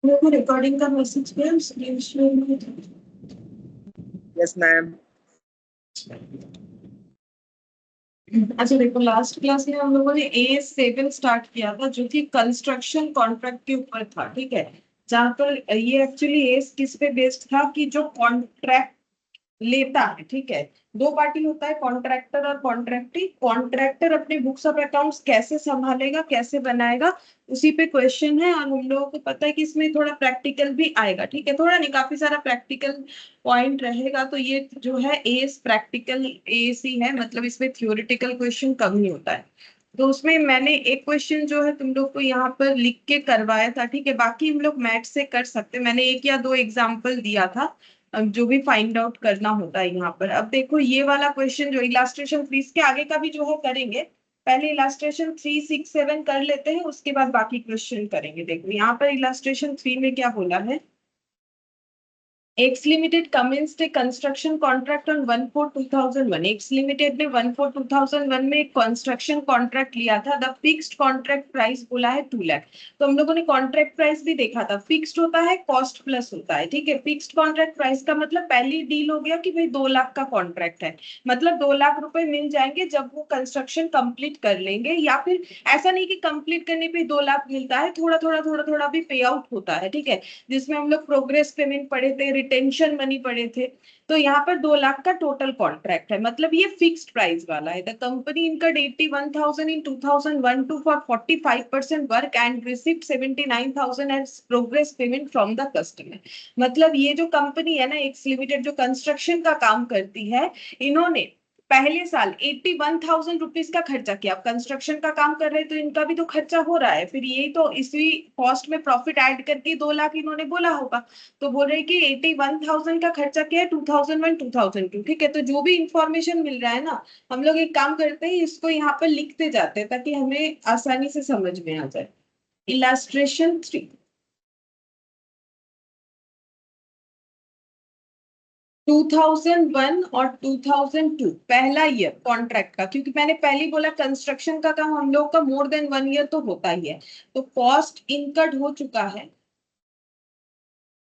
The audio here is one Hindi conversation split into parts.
मेरे को रिकॉर्डिंग का मैसेज किया, स्क्रीन शेयर नहीं था। Yes ma'am. अच्छा देखो, लास्ट क्लास में हम लोगों ने AS7 स्टार्ट किया था, जो कि कंस्ट्रक्शन कॉन्ट्रैक्ट के ऊपर था, ठीक है। जहां पर ये एक्चुअली एस किस पे बेस्ड था कि जो कॉन्ट्रैक्ट लेता है, ठीक है। दो पार्टी होता है, कॉन्ट्रैक्टर और कॉन्ट्रैक्टी। कॉन्ट्रैक्टर अपने बुक्स ऑफ अकाउंट्स कैसे संभालेगा, कैसे बनाएगा, उसी पे क्वेश्चन है। और हम लोगों को पता है कि इसमें थोड़ा प्रैक्टिकल भी आएगा, ठीक है। थोड़ा नहीं, काफी सारा प्रैक्टिकल पॉइंट रहेगा। तो ये जो है एस प्रैक्टिकल एस ही है, मतलब इसमें थ्योरेटिकल क्वेश्चन कम ही होता है। तो उसमें मैंने एक क्वेश्चन जो है तुम लोग को यहाँ पर लिख के करवाया था, ठीक है। बाकी हम लोग मैथ से कर सकते, मैंने एक या दो एग्जाम्पल दिया था जो भी फाइंड आउट करना होता है यहाँ पर। अब देखो ये वाला क्वेश्चन जो इलास्ट्रेशन 3, इसके आगे का भी जो है करेंगे। पहले इलास्ट्रेशन 3, 6, 7 कर लेते हैं, उसके बाद बाकी क्वेश्चन करेंगे। देखो यहाँ पर इलास्ट्रेशन 3 में क्या बोला है। X limited commenced A construction contract on 1/4/2001। X limited ने 1/4/2001 में एक कंस्ट्रक्शन कॉन्ट्रैक्ट लिया था। द फिक्स्ड कॉन्ट्रैक्ट प्राइस बोला है 2 लाख। तो हम लोगों ने कॉन्ट्रैक्ट प्राइस भी देखा था, फिक्स्ड होता है, कॉस्ट प्लस होता है, ठीक है। फिक्स्ड कॉन्ट्रैक्ट प्राइस का मतलब पहली डील हो गया कि भाई 2 लाख का कॉन्ट्रैक्ट है, मतलब 2 लाख रुपए मिल जाएंगे जब वो कंस्ट्रक्शन कंप्लीट कर लेंगे। या फिर ऐसा नहीं कि कंप्लीट करने पे 2 लाख मिलता है, थोड़ा थोड़ा थोड़ा थोड़ा भी पे आउट होता है, ठीक है। जिसमें हम लोग प्रोग्रेस पेमेंट पढ़े थे, रिटेंशन मनी पढ़े थे। तो यहाँ पर 2 लाख का टोटल कॉन्ट्रैक्ट है, मतलब ये फिक्स्ड प्राइस वाला है। The company incurred 81,000 in 2012 for 45% work and received 79,000 as progress payment from the customer. मतलब ये जो कंपनी है ना, एक्स लिमिटेड, जो कंस्ट्रक्शन का काम करती है, इन्होंने पहले साल 81,000 रुपीज का खर्चा किया। अब कंस्ट्रक्शन का काम कर रहे हैं तो इनका भी तो खर्चा हो रहा है, फिर यही तो इसी कॉस्ट में प्रॉफिट ऐड करके 2 लाख इन्होंने बोला होगा। तो बोल रहे कि 81,000 का खर्चा किया है 2001 2002, ठीक है। तो जो भी इंफॉर्मेशन मिल रहा है ना, हम लोग एक काम करते हैं, इसको यहाँ पर लिखते जाते हैं ताकि हमें आसानी से समझ में आ जाए। इलास्ट्रेशन 3, 2001 और 2002 पहला ईयर कॉन्ट्रैक्ट का, क्योंकि मैंने पहले ही बोला कंस्ट्रक्शन का काम हम लोग का मोर देन 1 ईयर तो होता ही है। तो कॉस्ट इनकर्ड हो चुका है,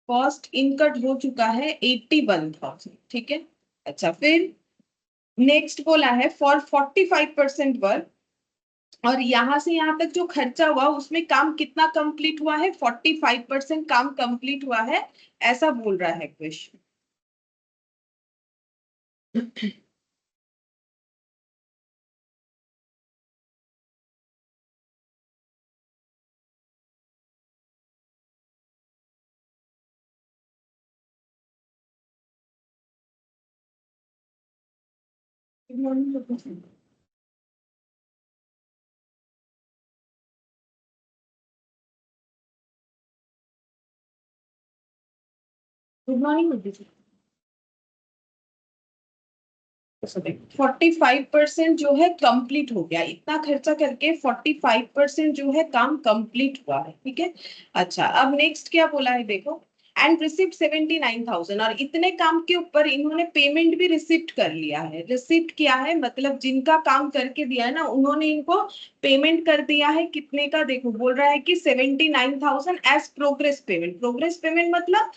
कॉस्ट इनकर्ड हो चुका है 81,000, ठीक है। अच्छा, फिर नेक्स्ट बोला है फॉर 45% वर्क, और यहां से यहां तक जो खर्चा हुआ उसमें काम कितना कंप्लीट हुआ है, 45% काम कंप्लीट हुआ है, ऐसा बोल रहा है क्वेश्चन। Good morning. 45% जो है कंप्लीट हो गया, इतना खर्चा करके 45% जो है काम कंप्लीट हुआ है, ठीक है। अच्छा, अब नेक्स्ट क्या बोला है देखो, एंड रिसिप्ट 79,000, और इतने काम के ऊपर इन्होंने पेमेंट भी रिसिप्ट कर लिया है। रिसिप्ट क्या है, मतलब जिनका काम करके दिया है ना, उन्होंने इनको पेमेंट कर दिया है। कितने का देखो, बोल रहा है कि 79,000 as progress payment. Progress payment मतलब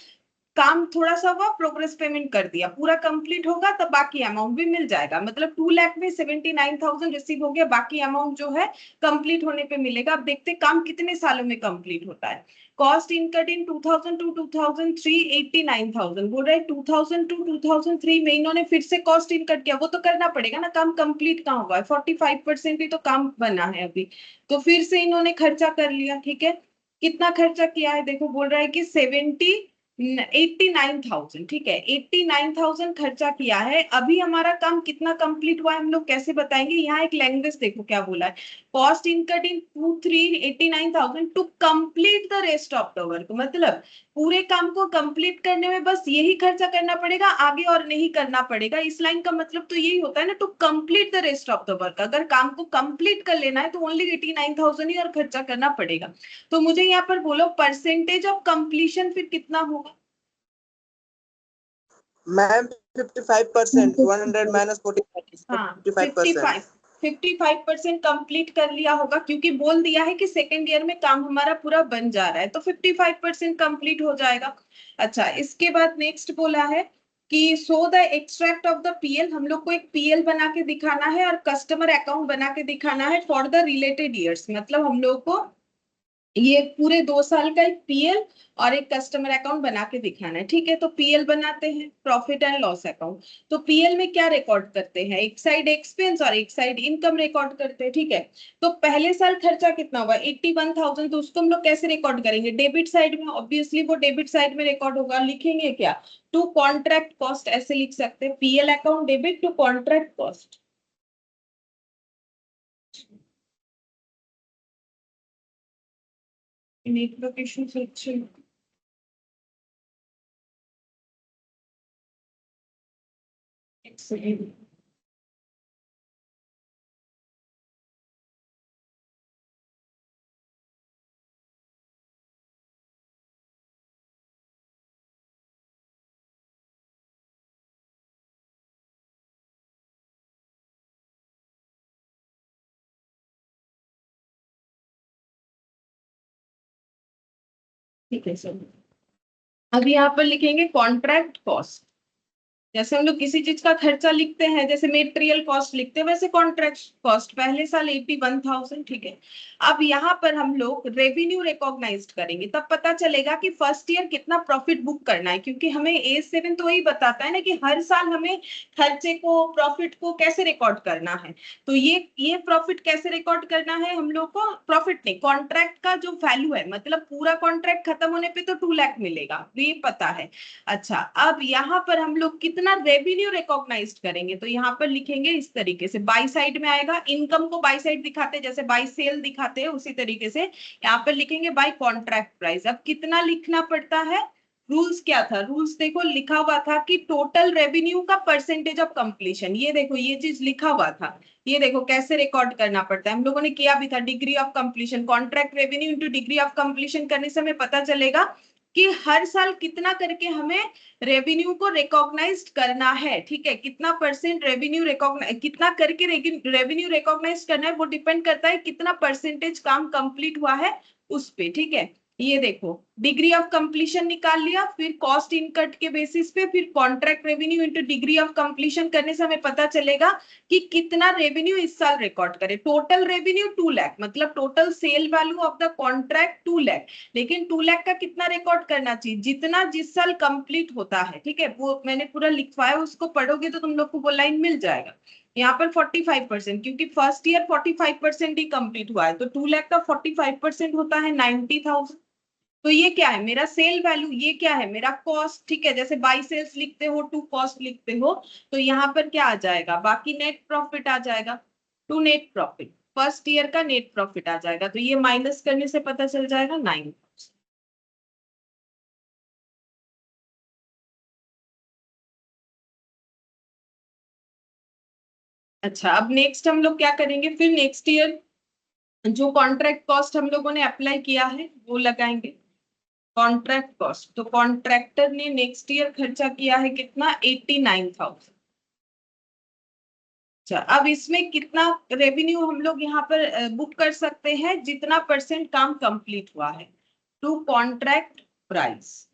काम थोड़ा सा हुआ, प्रोग्रेस पेमेंट कर दिया, पूरा कंप्लीट होगा तब बाकी अमाउंट भी मिल जाएगा। मतलब 2 लाख में 79,000 रिसीव हो गया, बाकी अमाउंट जो है कंप्लीट होने पे मिलेगा। अब देखते काम कितने सालों में कंप्लीट होता है। कॉस्ट इनकर्ड इन 2002 2003 89,000, बोल रहा है 2002 2003 में इन्होंने फिर से कॉस्ट इनकर्ड किया, वो तो करना पड़ेगा ना, काम कंप्लीट कहाँ हुआ है, 45% ही तो काम बना है अभी। तो फिर से इन्होंने खर्चा कर लिया, ठीक है। कितना खर्चा किया है देखो, बोल रहा है कि 89,000, ठीक है। 89,000 खर्चा किया है। अभी हमारा काम कितना कंप्लीट हुआ है हम लोग कैसे बताएंगे, यहाँ एक लैंग्वेज देखो क्या बोला है। Cost incurred in 89,000 to complete the rest of the work, मतलब पूरे काम को कंप्लीट करने में बस यही खर्चा करना पड़ेगा, आगे और नहीं करना पड़ेगा। इस लाइन का मतलब तो यही होता है ना, to complete the rest of the work. अगर काम को कंप्लीट कर लेना है तो ओनली 89,000 ही और खर्चा करना पड़ेगा। तो मुझे यहाँ पर बोलो परसेंटेज ऑफ कंप्लीशन फिर कितना होगा। मैम 55%, 100 माइनस 45, हाँ 55%। 55% कंप्लीट कर लिया होगा, क्योंकि बोल दिया है कि सेकेंड ईयर में काम हमारा पूरा बन जा रहा है, तो 55% कंप्लीट हो जाएगा। अच्छा, इसके बाद नेक्स्ट बोला है कि so the extract of the PL, हम लोग को एक पीएल बना के दिखाना है और कस्टमर अकाउंट बना के दिखाना है फॉर द रिलेटेड ईयर्स, मतलब हम लोग को ये पूरे 2 साल का एक पीएल और एक कस्टमर अकाउंट बना के दिखाना है। ठीक है, तो पीएल बनाते हैं, प्रॉफिट एंड लॉस अकाउंट। तो पीएल में क्या रिकॉर्ड करते हैं, एक साइड एक्सपेंस और एक साइड इनकम रिकॉर्ड करते हैं। ठीक है, तो पहले साल खर्चा कितना हुआ, 81,000, तो उसको हम लोग कैसे रिकॉर्ड करेंगे, डेबिट साइड में, ऑब्वियसली वो डेबिट साइड में रिकॉर्ड होगा। लिखेंगे क्या, टू कॉन्ट्रैक्ट कॉस्ट, ऐसे लिख सकते हैं, PL account debit to contract cost. Network issue से अच्छे Excellent. ठीक है सर, अब यहाँ पर लिखेंगे कॉन्ट्रैक्ट कॉस्ट। जैसे हम लोग किसी चीज का खर्चा लिखते हैं, जैसे मेटेरियल कॉस्ट लिखते हैं, वैसे कॉन्ट्रैक्ट कॉस्ट पहले साल 81,000। ठीक है, अब यहाँ पर हम लोग रेवेन्यू रिकॉग्नाइज्ड करेंगे, तब पता चलेगा कि फर्स्ट ईयर कितना प्रॉफिट बुक करना है, क्योंकि हमें A7 तो वही बताता है ना कि हर साल हमें खर्चे को, प्रॉफिट को कैसे रिकॉर्ड करना है। तो ये प्रॉफिट कैसे रिकॉर्ड करना है, हम लोग को प्रॉफिट नहीं, कॉन्ट्रैक्ट का जो वैल्यू है, मतलब पूरा कॉन्ट्रैक्ट खत्म होने पे तो 2 लाख मिलेगा, ये पता है। अच्छा, अब यहाँ पर हम लोग कितना रेवेन्यू रिकॉग्नाइज करेंगे, तो यहाँ पर लिखेंगे इस तरीके से, बाई साइड में आएगा, इनकम को बाई साइड दिखाते हैं, जैसे बाई सेल दिखाते हैं, उसी तरीके से यहाँ पर लिखेंगे बाई कॉन्ट्रैक्ट प्राइस। अब कितना लिखना पड़ता है, रूल्स क्या था, रूल्स देखो लिखा हुआ था कि टोटल रेवेन्यू का परसेंटेज ऑफ कंप्लीशन, ये देखो ये चीज लिखा हुआ था, ये देखो कैसे रिकॉर्ड करना पड़ता है, हम लोगों ने किया भी था, degree of completion, contract revenue into degree of completion करने से हमें पता चलेगा कि हर साल कितना करके हमें रेवेन्यू को रिकॉग्नाइज करना है। ठीक है, कितना परसेंट रेवेन्यू रिकॉग्नाइज, कितना करके रेवेन्यू रिकॉग्नाइज करना है, वो डिपेंड करता है कितना परसेंटेज काम कंप्लीट हुआ है उस पे। ठीक है, ये देखो डिग्री ऑफ कंप्लीशन निकाल लिया, फिर कॉस्ट इनकट के बेसिस पे, फिर contract revenue into degree of completion करने से हमें पता चलेगा कि कितना रेवेन्यू इस साल रिकॉर्ड करे। टोटल रेवेन्यू 2 लाख, मतलब total sale value of the contract 2 lakh, लेकिन 2 लाख का कितना रिकॉर्ड करना चाहिए, जितना जिस साल कंप्लीट होता है। ठीक है, वो मैंने पूरा लिखवाया, उसको पढ़ोगे तो तुम लोग को वो लाइन मिल जाएगा। यहाँ पर 45%, क्योंकि फर्स्ट ईयर 45% ही कंप्लीट हुआ है, तो 2 लाख का 45% होता है 90,000। तो ये क्या है, मेरा सेल वैल्यू, ये क्या है, मेरा कॉस्ट। ठीक है, जैसे बाई सेल्स लिखते हो, टू कॉस्ट लिखते हो, तो यहाँ पर क्या आ जाएगा, बाकी नेट प्रॉफिट आ जाएगा, to net profit, first year का नेट प्रॉफिट आ जाएगा, तो ये माइनस करने से पता चल जाएगा 9। अच्छा, अब नेक्स्ट हम लोग क्या करेंगे, फिर नेक्स्ट ईयर जो कॉन्ट्रैक्ट कॉस्ट हम लोगों ने अप्लाई किया है वो लगाएंगे, कॉन्ट्रैक्ट कॉस्ट। तो कॉन्ट्रैक्टर ने नेक्स्ट ईयर खर्चा किया है कितना, 89,000। अच्छा, अब इसमें कितना रेवेन्यू हम लोग यहाँ पर बुक कर सकते हैं, जितना परसेंट काम कंप्लीट हुआ है, टू कॉन्ट्रैक्ट प्राइस।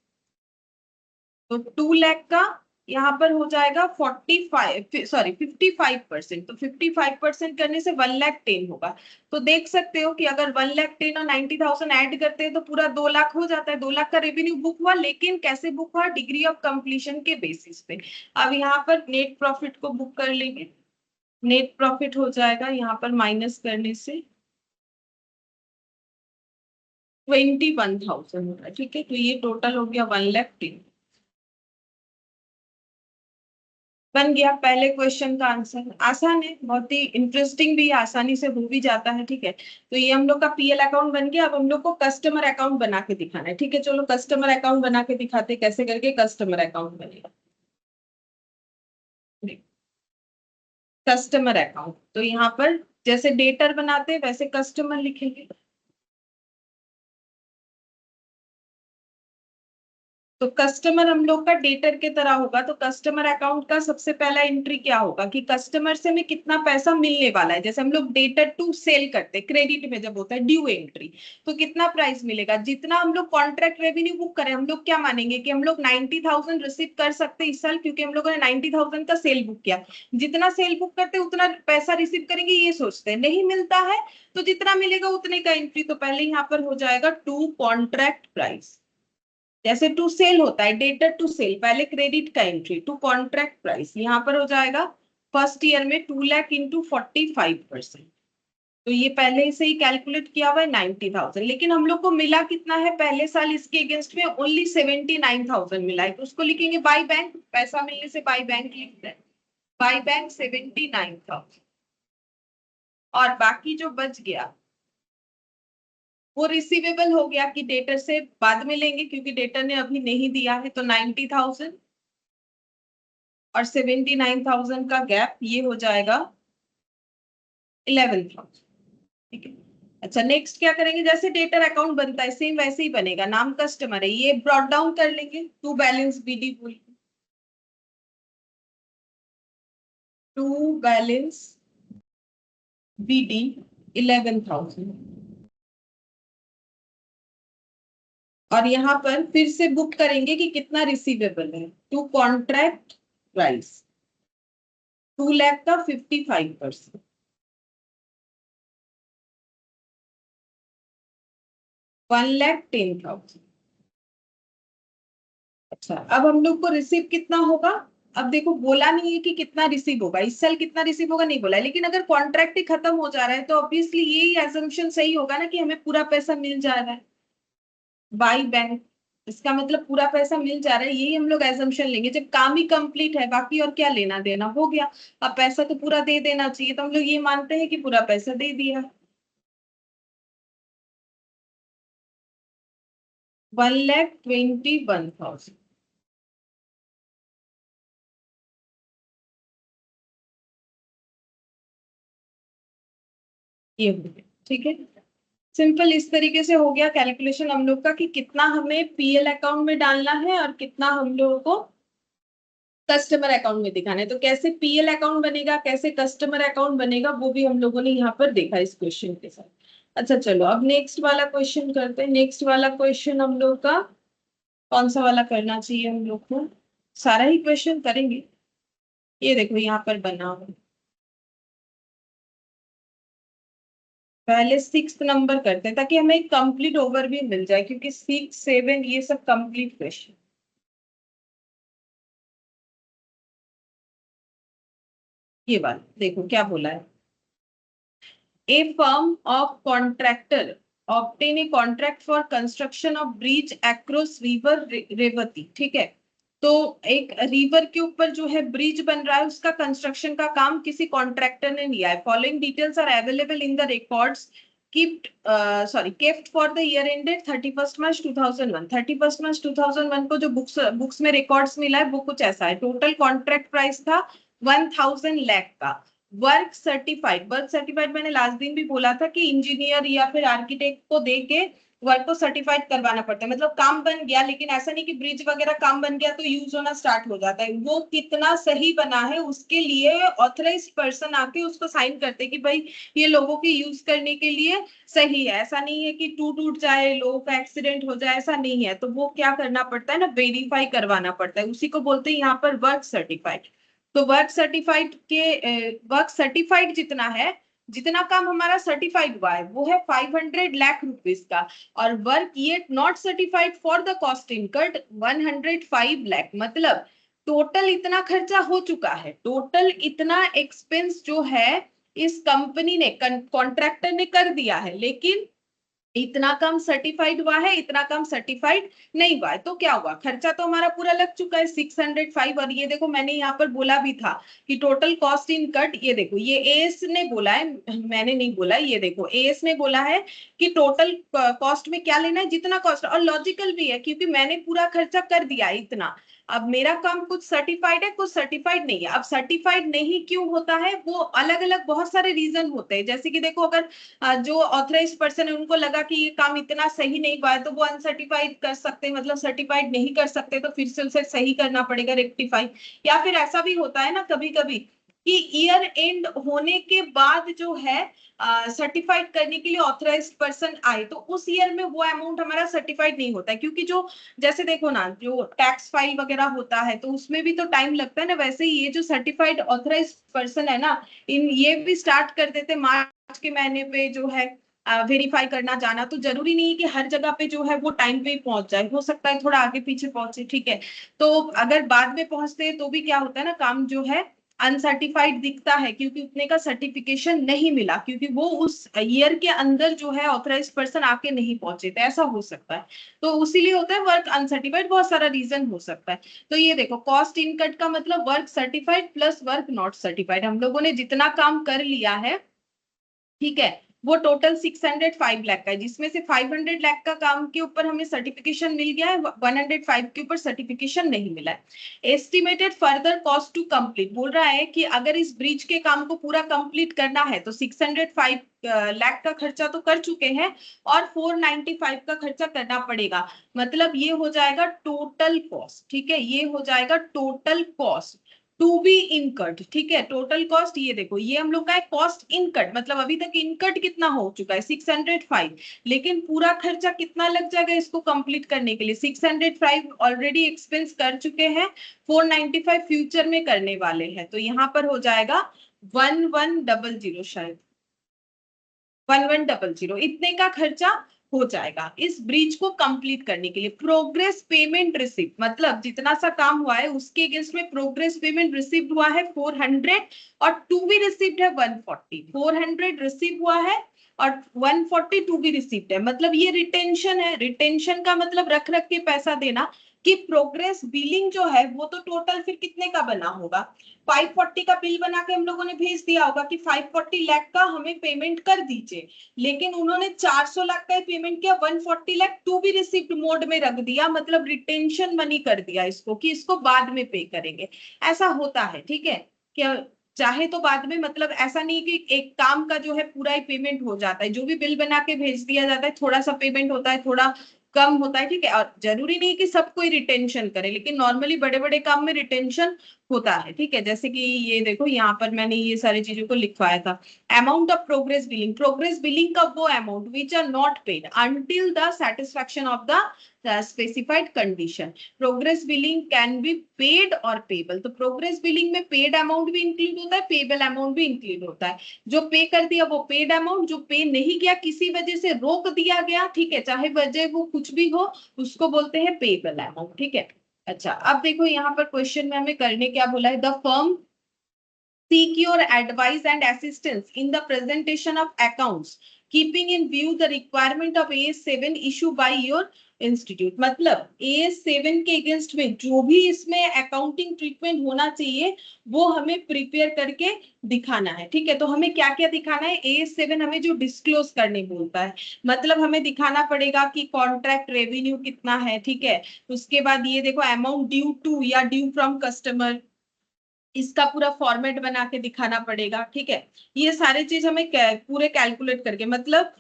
तो 2 लाख का यहाँ पर हो जाएगा 55%, तो 55% करने से 1,10,000 होगा। तो देख सकते हो कि अगर 1,10,000 और 90,000 ऐड करते हैं तो पूरा 2 लाख हो जाता है। 2 लाख का रेवेन्यू बुक हुआ, लेकिन कैसे बुक हुआ, डिग्री ऑफ कंप्लीशन के बेसिस पे। अब यहाँ पर नेट प्रॉफिट को बुक कर लेंगे, नेट प्रॉफिट हो जाएगा यहाँ पर माइनस करने से 21,000 होगा। ठीक है, तो ये टोटल हो गया 1,10,000, बन गया पहले क्वेश्चन का आंसर। आसान है, बहुत ही इंटरेस्टिंग भी, आसानी से हो भी जाता है। ठीक है, तो ये हम लोग का पीएल अकाउंट बन गया। अब हम लोग को कस्टमर अकाउंट बना के दिखाना है। ठीक है, चलो कस्टमर अकाउंट बना के दिखाते, कैसे करके कस्टमर अकाउंट बनेगा। कस्टमर अकाउंट, तो यहाँ पर जैसे डेटर बनाते हैं वैसे कस्टमर लिखेंगे। तो कस्टमर हम लोग का डेटर के तरह होगा, तो कस्टमर अकाउंट का सबसे पहला एंट्री क्या होगा कि कस्टमर से हमें कितना पैसा मिलने वाला है। जैसे हम लोग डेटर टू सेल करते हैं, क्रेडिट में जब होता है ड्यू एंट्री, तो कितना प्राइस मिलेगा, जितना हम लोग कॉन्ट्रैक्ट रेवेन्यू बुक करें, हम लोग क्या मानेंगे कि हम लोग 90,000 रिसीव कर सकते हैं इस साल, क्योंकि हम लोगों ने 90,000 का सेल बुक किया। जितना सेल बुक करते हैं उतना पैसा रिसीव करेंगे ये सोचते हैं, नहीं मिलता है तो जितना मिलेगा उतने का एंट्री। तो पहले यहाँ पर हो जाएगा टू कॉन्ट्रैक्ट प्राइस। जैसे टू सेल होता है, डेटर टू सेल, पहले क्रेडिट का एंट्री, टू कॉन्ट्रैक्ट प्राइस यहाँ पर हो जाएगा फर्स्ट ईयर में 2 लाख इंटू 45%। तो ये पहले से ही कैलकुलेट किया हुआ है 90,000, लेकिन हम लोग को मिला कितना है पहले साल इसके अगेंस्ट में, ओनली 79,000 मिला है। तो उसको लिखेंगे बाय बैंक, पैसा मिलने से बाय बैंक लिखते हैं, बाय बैंक 79,000। और बाकी जो बच गया वो रिसीवेबल हो गया कि डेटर से बाद में लेंगे, क्योंकि डेटर ने अभी नहीं दिया है। तो 90,000 और 79,000 का गैप ये हो जाएगा 11,000। ठीक है। अच्छा, नेक्स्ट क्या करेंगे, जैसे डेटर अकाउंट बनता है सेम वैसे ही बनेगा, नाम कस्टमर है, ये ब्रॉट डाउन कर लेंगे टू बैलेंस बीडी बोल, टू बैलेंस बीडी 11,000। और यहाँ पर फिर से बुक करेंगे कि कितना रिसीवेबल है, टू कॉन्ट्रैक्ट प्राइस 2 लाख का 55%, 1,10,000। अच्छा, अब हम लोग को रिसीव कितना होगा, अब देखो बोला नहीं है कि कितना रिसीव होगा इस साल, कितना रिसीव होगा नहीं बोला है, लेकिन अगर कॉन्ट्रैक्ट ही खत्म हो जा रहा है तो ऑब्वियसली यही एजम्पशन सही होगा ना कि हमें पूरा पैसा मिल जा रहा है बाई बैंक। इसका मतलब पूरा पैसा मिल जा रहा है, यही हम लोग एजम्पशन लेंगे जब काम ही कंप्लीट है, बाकी और क्या लेना देना हो गया। अब पैसा तो पूरा दे देना चाहिए, तो हम लोग ये मानते हैं कि पूरा पैसा दे दिया, 1,21,000। ये हो गया, ठीक है। सिंपल इस तरीके से हो गया कैलकुलेशन हम लोग का कि कितना हमें पीएल अकाउंट में डालना है और कितना हम लोगों को कस्टमर अकाउंट में दिखाना है। तो कैसे पीएल अकाउंट बनेगा, कैसे कस्टमर अकाउंट बनेगा, वो भी हम लोगों ने यहाँ पर देखा इस क्वेश्चन के साथ। अच्छा चलो अब नेक्स्ट वाला क्वेश्चन करते हैं। नेक्स्ट वाला क्वेश्चन हम लोग का कौन सा वाला करना चाहिए हम लोग को, सारा ही क्वेश्चन करेंगे। ये देखो यहाँ पर बना हुआ, पहले 6th नंबर करते हैं ताकि हमें एक कंप्लीट ओवरव्यू मिल जाए, क्योंकि 6, 7 ये सब कंप्लीट क्वेश्चन। ये वाला देखो क्या बोला है, a firm of contractor obtain a contract for construction of bridge across river Revati. ठीक है, तो एक रिवर के ऊपर जो है ब्रिज बन रहा है, उसका कंस्ट्रक्शन का काम किसी कॉन्ट्रैक्टर ने लिया है। Following details are available in the records kept for the year ended 31st March 2001। 31st March 2001 को जो बुक्स में रिकॉर्ड्स मिला है वो कुछ ऐसा है। टोटल कॉन्ट्रैक्ट प्राइस था 1,000 लाख का। वर्क सर्टिफाइड मैंने लास्ट दिन भी बोला था कि इंजीनियर या फिर आर्किटेक्ट को दे के वर्क को सर्टिफाइड करवाना पड़ता है। मतलब काम बन गया, लेकिन ऐसा नहीं कि ब्रिज वगैरह काम बन गया तो यूज होना स्टार्ट हो जाता है। वो कितना सही बना है उसके लिए ऑथराइज्ड पर्सन आके उसको साइन करते कि भाई ये लोगों के यूज करने के लिए सही है। ऐसा नहीं है कि टूट जाए, लोगों का एक्सीडेंट हो जाए, ऐसा नहीं है। तो वो क्या करना पड़ता है ना, वेरीफाई करवाना पड़ता है, उसी को बोलते हैं यहाँ पर वर्क सर्टिफाइड। तो वर्क सर्टिफाइड जितना है, जितना काम हमारा सर्टिफाइड हुआ है वो है 500 लाख रुपीस का। और work yet not certified for the cost incurred 105 lakh. मतलब टोटल इतना खर्चा हो चुका है, टोटल इतना एक्सपेंस जो है इस कंपनी ने, कॉन्ट्रैक्टर ने कर दिया है, लेकिन इतना कम सर्टिफाइड हुआ है, इतना कम सर्टिफाइड नहीं हुआ है। तो क्या हुआ, खर्चा तो हमारा पूरा लग चुका है 605। और ये देखो मैंने यहाँ पर बोला भी था कि टोटल कॉस्ट इन कट, ये देखो ये एएस ने बोला है, मैंने नहीं बोला, ये देखो एएस ने बोला है कि टोटल कॉस्ट में क्या लेना है, जितना कॉस्ट। और लॉजिकल भी है क्योंकि मैंने पूरा खर्चा कर दिया इतना, अब मेरा काम कुछ सर्टिफाइड है, कुछ सर्टिफाइड नहीं है। अब सर्टिफाइड नहीं क्यों होता है, वो अलग अलग बहुत सारे रीजन होते हैं। जैसे कि देखो, अगर जो ऑथराइज पर्सन है उनको लगा कि ये काम इतना सही नहीं हुआ है तो वो अनसर्टिफाइड कर सकते हैं, मतलब सर्टिफाइड नहीं कर सकते, तो फिर से उसे सही करना पड़ेगा, रेक्टिफाई। या फिर ऐसा भी होता है ना कभी कभी कि ईयर एंड होने के बाद जो है सर्टिफाइड करने के लिए ऑथराइज्ड पर्सन आए, तो उस ईयर में वो अमाउंट हमारा सर्टिफाइड नहीं होता है, क्योंकि जो जैसे देखो ना, जो टैक्स फाइल वगैरह होता है तो उसमें भी तो टाइम लगता है ना। वैसे ही ये जो सर्टिफाइड ऑथराइज्ड पर्सन है ना, इन ये भी स्टार्ट कर देते मार्च के महीने पे जो है वेरीफाई करना जाना। तो जरूरी नहीं है कि हर जगह पे जो है वो टाइम पे पहुंच जाए, हो सकता है थोड़ा आगे पीछे पहुंचे, ठीक है। तो अगर बाद में पहुंचते हैं तो भी क्या होता है ना, काम जो है अनसर्टिफाइड दिखता है, क्योंकि उतने का सर्टिफिकेशन नहीं मिला, क्योंकि वो उस ईयर के अंदर जो है ऑथराइज पर्सन आके नहीं पहुंचे, तो ऐसा हो सकता है। तो उसीलिए होता है वर्क अनसर्टिफाइड, बहुत सारा रीजन हो सकता है। तो ये देखो, कॉस्ट इनकट का मतलब work certified plus work not certified. हम लोगों ने जितना काम कर लिया है, ठीक है, वो टोटल 605 लाख का है, जिसमें से 500 लाख का काम के ऊपर हमें सर्टिफिकेशन मिल गया है, 105 के ऊपर सर्टिफिकेशन नहीं मिला है। Estimated further cost to complete बोल रहा है कि अगर इस ब्रिज के काम को पूरा कंप्लीट करना है तो 605 लाख का खर्चा तो कर चुके हैं, और 495 का खर्चा करना पड़ेगा। मतलब ये हो जाएगा टोटल कॉस्ट, ठीक है, ये हो जाएगा टोटल कॉस्ट टू बी इनकट, ठीक है। टोटल कॉस्ट ये देखो, ये हम लोग का है कॉस्ट इनकट, मतलब अभी तक इनकट कितना हो चुका है 605, लेकिन पूरा खर्चा कितना लग जाएगा इसको कंप्लीट करने के लिए। 605 ऑलरेडी एक्सपेंस कर चुके हैं, 495 फ्यूचर में करने वाले हैं, तो यहाँ पर हो जाएगा 1100, शायद 1100 इतने का खर्चा हो जाएगा इस ब्रिज को कंप्लीट करने के लिए। प्रोग्रेस पेमेंट रिसिप्ट, मतलब जितना सा काम हुआ है उसके अगेंस्ट में प्रोग्रेस पेमेंट रिसिप्ट हुआ है 400, और टू बी रिसिप्ट है 140। 400 रिसीव हुआ है और 140 टू बी रिसिप्ट है, मतलब ये रिटेंशन है। रिटेंशन का मतलब रख रख के पैसा देना। कि प्रोग्रेस बिलिंग जो है वो तो टोटल फिर कितने का बना होगा, 540 का बिल बना के हम लोगों ने भेज दिया होगा कि 540 लाख का हमें पेमेंट कर दीजिए, लेकिन उन्होंने 400 लाख का पेमेंट किया, 140 lakh to be receipt mode में रख दिया, मतलब रिटेंशन मनी कर दिया इसको कि इसको बाद में पे करेंगे। ऐसा होता है, ठीक है। क्या चाहे तो बाद में, मतलब ऐसा नहीं कि एक काम का जो है पूरा ही पेमेंट हो जाता है, जो भी बिल बना के भेज दिया जाता है थोड़ा सा पेमेंट होता है, थोड़ा कम होता है, ठीक है। और जरूरी नहीं कि सब कोई रिटेंशन करे, लेकिन नॉर्मली बड़े बड़े काम में रिटेंशन होता है, ठीक है। जैसे कि ये देखो, यहाँ पर मैंने ये सारी चीजों को लिखवाया था। Amount of progress billing, progress billing का वो amount which are not paid until the satisfaction of the specified condition. Progress billing can be paid और पेबल। तो प्रोग्रेस बिलिंग में पेड अमाउंट भी इंक्लूड होता है, पेबल अमाउंट भी इंक्लूड होता है। जो पे कर दिया वो पेड अमाउंट, जो पे नहीं किया किसी वजह से रोक दिया गया, ठीक है, चाहे वजह वो कुछ भी हो, उसको बोलते हैं पेबल अमाउंट, ठीक है। अच्छा, अब देखो यहाँ पर क्वेश्चन में हमें करने क्या बोला है, the firm seek your advice and assistance in the presentation of accounts keeping in view the requirement of AS7 issued by your institute. मतलब AS7 के अगेंस्ट में जो भी इसमें अकाउंटिंग ट्रीटमेंट होना चाहिए वो हमें प्रिपेयर करके दिखाना है, ठीक है। तो हमें क्या क्या दिखाना है, AS7 हमें जो डिस्क्लोज करने बोलता है, मतलब हमें दिखाना पड़ेगा कि कॉन्ट्रैक्ट रेवेन्यू कितना है, ठीक है। उसके बाद ये देखो, अमाउंट ड्यू टू या ड्यू फ्रॉम कस्टमर, इसका पूरा फॉर्मेट बना के दिखाना पड़ेगा, ठीक है। ये सारी चीज हमें पूरे कैलकुलेट करके, मतलब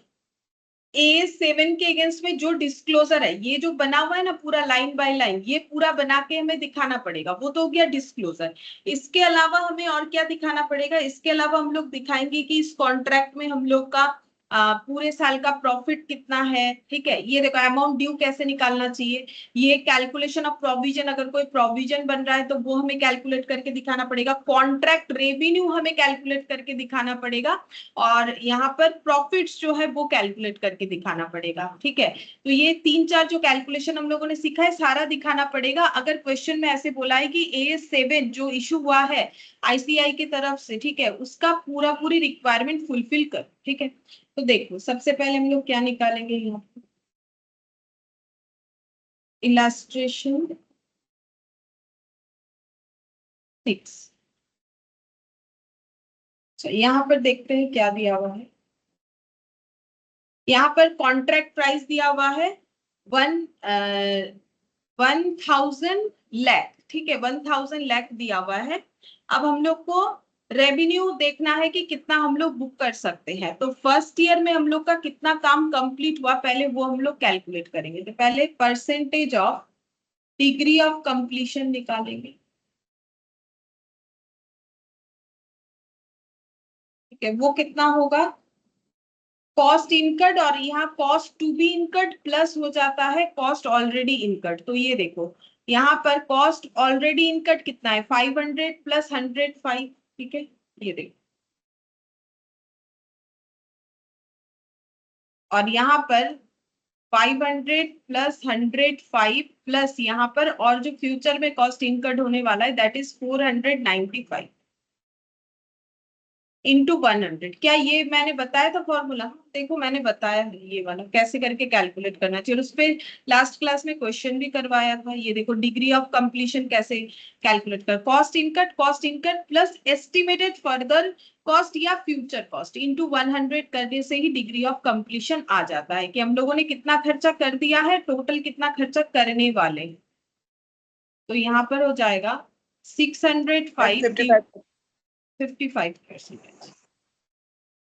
A7 के अगेंस्ट में जो डिस्क्लोजर है, ये जो बना हुआ है ना पूरा लाइन बाय लाइन, ये पूरा बना के हमें दिखाना पड़ेगा, वो तो हो गया डिस्क्लोजर। इसके अलावा हमें और क्या दिखाना पड़ेगा, इसके अलावा हम लोग दिखाएंगे कि इस कॉन्ट्रैक्ट में हम लोग का पूरे साल का प्रॉफिट कितना है, ठीक है। ये देखो, अमाउंट ड्यू कैसे निकालना चाहिए, ये कैलकुलेशन ऑफ प्रोविजन, अगर कोई प्रोविजन बन रहा है तो वो हमें कैलकुलेट करके दिखाना पड़ेगा। कॉन्ट्रैक्ट रेवेन्यू हमें कैलकुलेट करके दिखाना पड़ेगा, और यहाँ पर प्रॉफिट्स जो है वो कैलकुलेट करके दिखाना पड़ेगा, ठीक है। तो ये 3-4 जो कैलकुलेशन हम लोगों ने सीखा है सारा दिखाना पड़ेगा। अगर क्वेश्चन में ऐसे बोला है कि AS7 जो इशू हुआ है ICI की तरफ से, ठीक है, उसका पूरी रिक्वायरमेंट फुलफिल कर, ठीक है। तो देखो, सबसे पहले हम लोग क्या निकालेंगे, यहाँ इलास्ट्रेशन 6। यहाँ पर देखते हैं क्या दिया हुआ है। यहाँ पर कॉन्ट्रैक्ट प्राइस दिया हुआ है 1000 लाख, ठीक है, 1000 लाख दिया हुआ है। अब हम लोग को रेवेन्यू देखना है कि कितना हम लोग बुक कर सकते हैं। तो फर्स्ट ईयर में हम लोग का कितना काम कंप्लीट हुआ पहले वो हम लोग कैलकुलेट करेंगे। तो पहले percentage of degree of completion निकालेंगे। ठीक है, वो कितना होगा, कॉस्ट इनकर्ड, और यहाँ cost to be incurred plus हो जाता है कॉस्ट ऑलरेडी इनकर्ड। तो ये देखो यहाँ पर कॉस्ट ऑलरेडी इनकर्ड कितना है, 500 प्लस 105। ठीक है, ये देखो, और यहाँ पर 500 प्लस 105 प्लस यहाँ पर और जो फ्यूचर में कॉस्ट इनकर्ड होने वाला है दैट इज 495 इंटू 100। क्या ये मैंने बताया था फॉर्मूला? देखो मैंने बताया है ये वाला कैसे करके कैलकुलेट करना चाहिए, उस पे लास्ट क्लास में क्वेश्चन भी करवाया था। ये देखो डिग्री ऑफ कंप्लीशन कैसे कैलकुलेट कर, cost इनकट plus estimated further cost या फ्यूचर कॉस्ट इंटू 100 करने से ही डिग्री ऑफ कंप्लीशन आ जाता है कि हम लोगों ने कितना खर्चा कर दिया है, टोटल कितना खर्चा करने वाले हैं। तो यहाँ पर हो जाएगा 605 55%,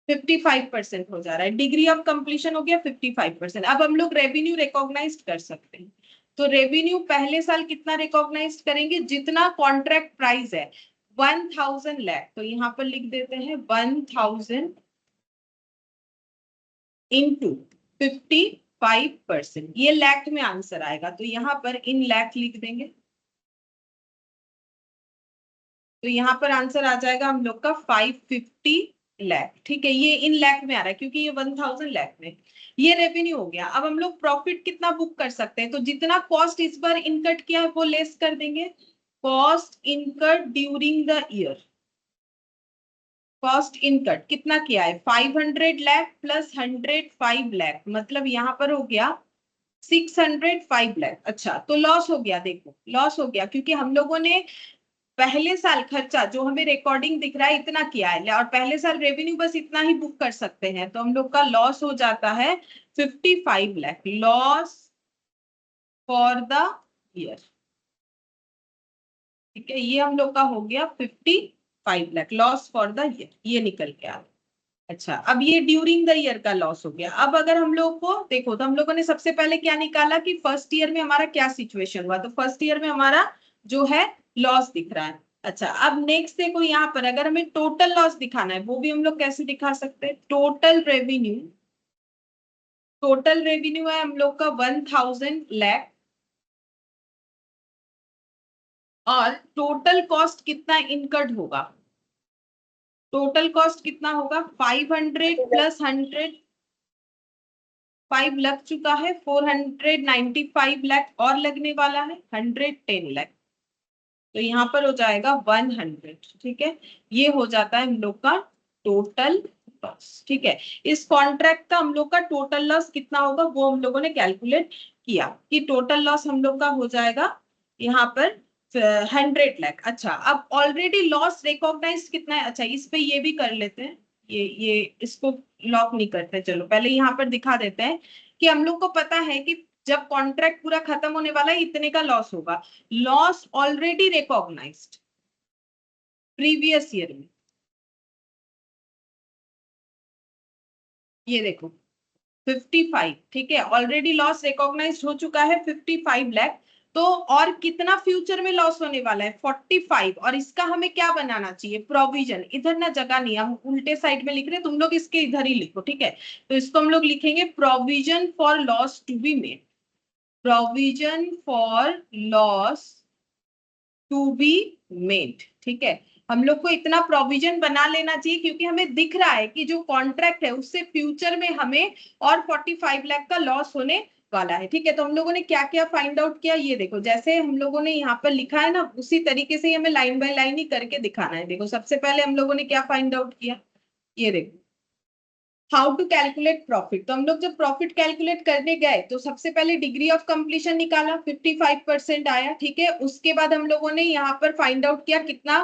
55% हो जा रहा है। डिग्री ऑफ कंप्लीशन हो गया 55%। अब हम लोग रेवेन्यू रिकॉग्नाइज कर सकते हैं। तो रेवेन्यू पहले साल कितना रिकॉग्नाइज करेंगे, जितना कॉन्ट्रैक्ट प्राइस है 1000 लाख। तो यहाँ पर लिख देते हैं 1000 इंटू 55%, ये लाख में आंसर आएगा। तो यहाँ पर इन लाख लिख देंगे। तो यहाँ पर आंसर आ जाएगा हम लोग का 550 लाख। ठीक है, ये इन लाख में आ रहा है क्योंकि ये 1000 लाख में। ये रेवेन्यू हो गया। अब हम लोग प्रॉफिट कितना बुक कर सकते हैं, तो जितना कॉस्ट इस बार इनकट किया है वो लेस कर देंगे। Cost incurred during the year, cost incurred कितना किया है 500 लाख प्लस 105 लाख, मतलब यहाँ पर हो गया 605 लाख। अच्छा, तो लॉस हो गया, देखो लॉस हो गया क्योंकि हम लोगों ने पहले साल खर्चा जो हमें रिकॉर्डिंग दिख रहा है इतना किया है, और पहले साल रेवेन्यू बस इतना ही बुक कर सकते हैं। तो हम लोग का लॉस हो जाता है 55 lakh, loss for the year. ठीक है, ये हम लोग का हो गया 55 lakh loss for the year, ये निकल के आ। अच्छा, अब ये ड्यूरिंग द ईयर का लॉस हो गया। अब अगर हम लोग को देखो तो हम लोगों ने सबसे पहले क्या निकाला कि फर्स्ट ईयर में हमारा क्या सिचुएशन हुआ। तो फर्स्ट ईयर में हमारा जो है लॉस दिख रहा है। अच्छा, अब नेक्स्ट देखो यहाँ पर अगर हमें टोटल लॉस दिखाना है वो भी हम लोग कैसे दिखा सकते हैं। टोटल रेवेन्यू, टोटल रेवेन्यू है हम लोग का 1000 लाख, और टोटल कॉस्ट कितना इनकर्ड होगा, टोटल कॉस्ट कितना होगा 500 प्लस 100, 5 लग चुका है, 495 लाख और लगने वाला है 110 लाख। तो यहाँ पर हो जाएगा 100। ठीक है, ये हो जाता है हम लोग का टोटल लॉस। ठीक है, इस कॉन्ट्रैक्ट का हम लोग का टोटल लॉस कितना होगा वो हम लोगों ने कैलकुलेट किया कि टोटल लॉस हम लोग का हो जाएगा यहाँ पर 100 लाख। अच्छा, अब ऑलरेडी लॉस रिकॉग्नाइज कितना है, अच्छा इस पे ये भी कर लेते हैं। ये इसको लॉक नहीं करते, चलो पहले यहाँ पर दिखा देते हैं कि हम लोग को पता है कि जब कॉन्ट्रैक्ट पूरा खत्म होने वाला है इतने का लॉस होगा। Loss already recognised previous year में, ये देखो 55। ठीक है, ऑलरेडी लॉस रिकॉग्नाइज्ड हो चुका है 55 लाख। तो और कितना फ्यूचर में लॉस होने वाला है 45, और इसका हमें क्या बनाना चाहिए, प्रोविजन। इधर ना जगह नहीं, हम उल्टे साइड में लिख रहे हैं, तुम लोग इसके इधर ही लिखो। ठीक है, तो इसको हम लोग लिखेंगे provision for loss to be made, provision for loss to be made. ठीक है, हम लोग को इतना प्रोविजन बना लेना चाहिए क्योंकि हमें दिख रहा है कि जो कॉन्ट्रैक्ट है उससे फ्यूचर में हमें और 45 लाख का लॉस होने वाला है। ठीक है, तो हम लोगों ने क्या क्या फाइंड आउट किया, ये देखो जैसे हम लोगों ने यहाँ पर लिखा है ना उसी तरीके से हमें लाइन बाय लाइन ही करके दिखाना है। देखो सबसे पहले हम लोगों ने क्या फाइंड आउट किया, ये देखो हाउ टू कैलकुलेट प्रॉफिट। तो हम लोग जब प्रॉफिट कैलकुलेट करने गए तो सबसे पहले डिग्री ऑफ कंप्लीशन निकाला, 55% आया, ठीक है। उसके बाद हम लोगों ने यहाँ पर फाइंड आउट किया कितना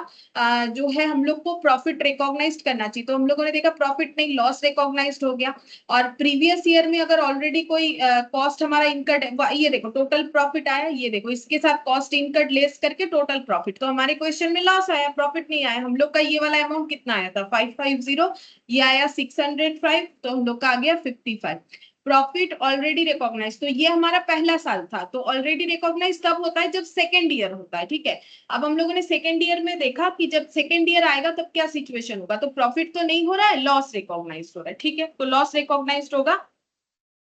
जो है हम लोग को प्रॉफिट रिकॉग्नाइज करना चाहिए। तो हम लोगों ने देखा प्रॉफिट नहीं, लॉस रिकॉग्नाइज हो गया। और प्रीवियस ईयर में अगर ऑलरेडी कोई कॉस्ट हमारा इनकर्ड है, ये देखो टोटल प्रॉफिट आया, ये देखो इसके साथ कॉस्ट इनकर्ड लेस करके टोटल प्रॉफिट, तो हमारे क्वेश्चन में लॉस आया, प्रॉफिट नहीं आया। हम लोग का ये वाला अमाउंट कितना आया था 550, ये आया 605, तो हम लोग का आ गया 55। प्रॉफिट ऑलरेडी रिकॉग्नाइज, तो ये हमारा पहला साल था। तो ऑलरेडी रिकॉग्नाइज कब होता है, जब सेकेंड ईयर होता है, ठीक है। अब हम लोगों ने सेकेंड ईयर में देखा कि जब सेकेंड ईयर आएगा तब क्या सिचुएशन होगा, तो प्रॉफिट तो नहीं हो रहा है, लॉस रिकॉग्नाइज हो रहा है, ठीक है। तो लॉस रिकॉग्नाइज होगा,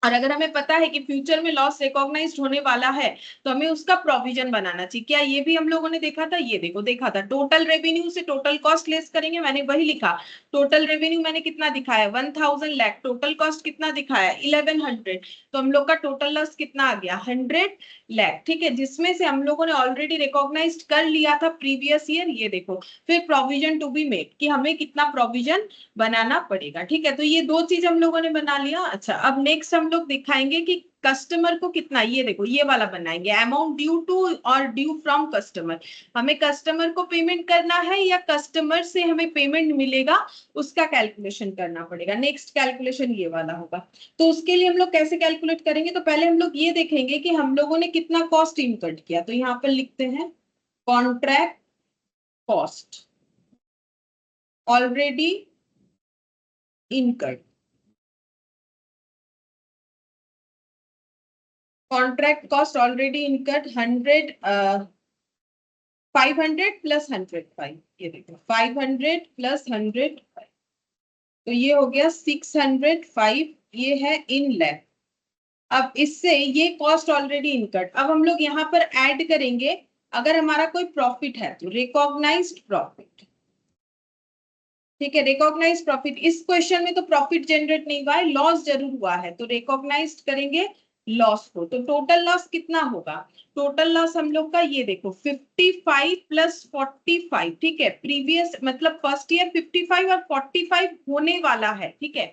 और अगर हमें पता है कि फ्यूचर में लॉस रिकॉग्नाइज्ड होने वाला है तो हमें उसका प्रोविजन बनाना चाहिए। क्या ये भी हम लोगों ने देखा था, ये देखो देखा था, टोटल रेवेन्यू से टोटल कॉस्ट लेस करेंगे, मैंने वही लिखा। टोटल रेवेन्यू मैंने कितना दिखाया 1000 लाख, टोटल कॉस्ट कितना दिखाया 1100, तो हम लोग का टोटल लॉस कितना आ गया 100 लाख, ठीक है। जिसमें से हम लोगों ने ऑलरेडी रिकॉग्नाइज कर लिया था प्रीवियस ईयर, ये देखो। फिर प्रोविजन टू बी मेड, कि हमें कितना प्रोविजन बनाना पड़ेगा, ठीक है। तो ये दो चीज हम लोगों ने बना लिया। अच्छा, अब नेक्स्ट हम लोग दिखाएंगे कि कस्टमर को कितना, ये देखो ये वाला बनाएंगे, अमाउंट ड्यू टू और ड्यू फ्रॉम कस्टमर। हमें कस्टमर को पेमेंट करना है या कस्टमर से हमें पेमेंट मिलेगा, उसका कैलकुलेशन करना पड़ेगा। नेक्स्ट कैलकुलेशन ये वाला होगा। तो उसके लिए हम लोग कैसे कैलकुलेट करेंगे, तो पहले हम लोग ये देखेंगे कि हम लोगों ने कितना कॉस्ट इनकर्ड किया। तो यहाँ पर लिखते हैं contract cost already incurred. Contract cost already incurred 500 plus 105, ये देखो 500 प्लस 105, तो ये हो गया 605, ये है इन लैख। अब इससे ये कॉस्ट ऑलरेडी इनकर्ड, अब हम लोग यहाँ पर ऐड करेंगे अगर हमारा कोई प्रॉफिट है तो रिकॉग्नाइज्ड प्रॉफिट, ठीक है। रिकॉग्नाइज प्रॉफिट, इस क्वेश्चन में तो प्रॉफिट जनरेट नहीं हुआ है, लॉस जरूर हुआ है, तो रिकॉग्नाइज करेंगे लॉस को। तो टोटल लॉस कितना होगा, टोटल लॉस हम लोग का ये देखो 55 प्लस 45, ठीक है। प्रीवियस मतलब फर्स्ट ईयर 55 और 45 होने वाला है, ठीक है।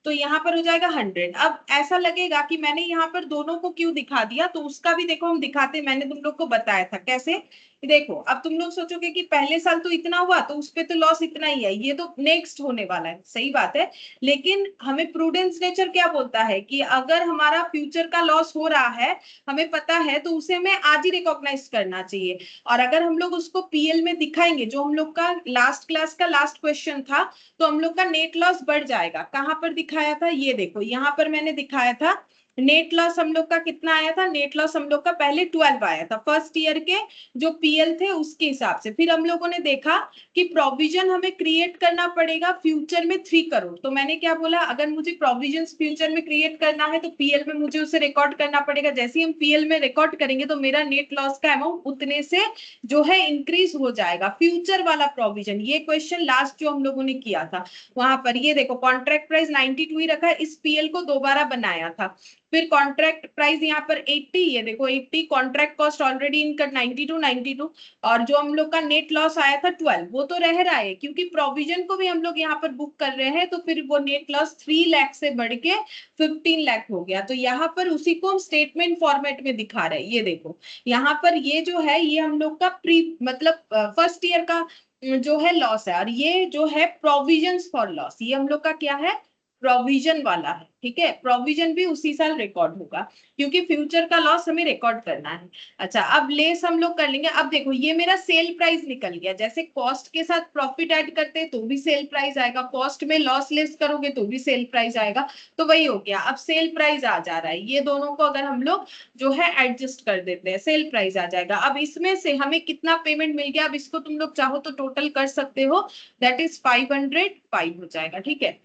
तो यहाँ पर हो जाएगा 100। अब ऐसा लगेगा कि मैंने यहाँ पर दोनों को क्यों दिखा दिया, तो उसका भी देखो हम दिखाते, मैंने तुम लोग को बताया था कैसे। देखो अब तुम लोग सोचोगे कि पहले साल तो इतना हुआ तो उस पे तो लॉस इतना ही है, ये तो नेक्स्ट होने वाला है, सही बात है। लेकिन हमें प्रूडेंस नेचर क्या बोलता है कि अगर हमारा फ्यूचर का लॉस हो रहा है, हमें पता है, तो उसे हमें आज ही रिकॉग्नाइज करना चाहिए। और अगर हम लोग उसको पीएल में दिखाएंगे, जो हम लोग का लास्ट क्लास का लास्ट क्वेश्चन था, तो हम लोग का नेट लॉस बढ़ जाएगा। कहां पर दिखाया था, ये देखो यहाँ पर मैंने दिखाया था। नेट लॉस हम लोग का कितना आया था, नेट लॉस हम लोग का पहले 12 आया था फर्स्ट ईयर के जो पीएल थे उसके हिसाब से। फिर हम लोगों ने देखा कि प्रोविजन हमें क्रिएट करना पड़ेगा फ्यूचर में 3 करोड़। तो मैंने क्या बोला, अगर मुझे प्रोविजन फ्यूचर में क्रिएट करना है तो पीएल में मुझे उसे रिकॉर्ड करना पड़ेगा। जैसे ही हम पीएल में रिकॉर्ड करेंगे तो मेरा नेट लॉस का अमाउंट उतने से जो है इंक्रीज हो जाएगा, फ्यूचर वाला प्रोविजन। ये क्वेश्चन लास्ट जो हम लोगों ने किया था वहां पर, ये देखो कॉन्ट्रैक्ट प्राइस 92 ही रखा है, इस पीएल को दोबारा बनाया था। फिर कॉन्ट्रैक्ट प्राइस यहाँ पर 80, ये देखो 80, कॉन्ट्रैक्ट कॉस्ट ऑलरेडी इनकट 92, और जो हम लोग का नेट लॉस आया था 12, वो तो रह रहा है क्योंकि प्रोविजन को भी हम लोग यहाँ पर बुक कर रहे हैं, तो फिर वो नेट लॉस 3 लाख से बढ़ के 15 लाख हो गया। तो यहाँ पर उसी को हम स्टेटमेंट फॉर्मेट में दिखा रहे हैं। ये देखो यहाँ पर ये जो है ये हम लोग का प्री मतलब फर्स्ट ईयर का जो है लॉस है, और ये जो है प्रोविजंस फॉर लॉस, ये हम लोग का क्या है, प्रोविजन वाला है, ठीक है। प्रोविजन भी उसी साल रिकॉर्ड होगा क्योंकि फ्यूचर का लॉस हमें रिकॉर्ड करना है। अच्छा, अब लेस हम लोग कर लेंगे। अब देखो ये मेरा सेल प्राइस निकल गया, जैसे कॉस्ट के साथ प्रॉफिट ऐड करते हैं तो भी सेल प्राइस आएगा, कॉस्ट में लॉस लेस करोगे तो भी सेल प्राइस आएगा, तो वही हो गया। अब सेल प्राइस आ जा रहा है, ये दोनों को अगर हम लोग जो है एडजस्ट कर देते हैं, सेल प्राइस आ जाएगा। अब इसमें से हमें कितना पेमेंट मिल गया, अब इसको तुम लोग चाहो तो टोटल कर सकते हो, दैट इज 505 हो जाएगा, ठीक है।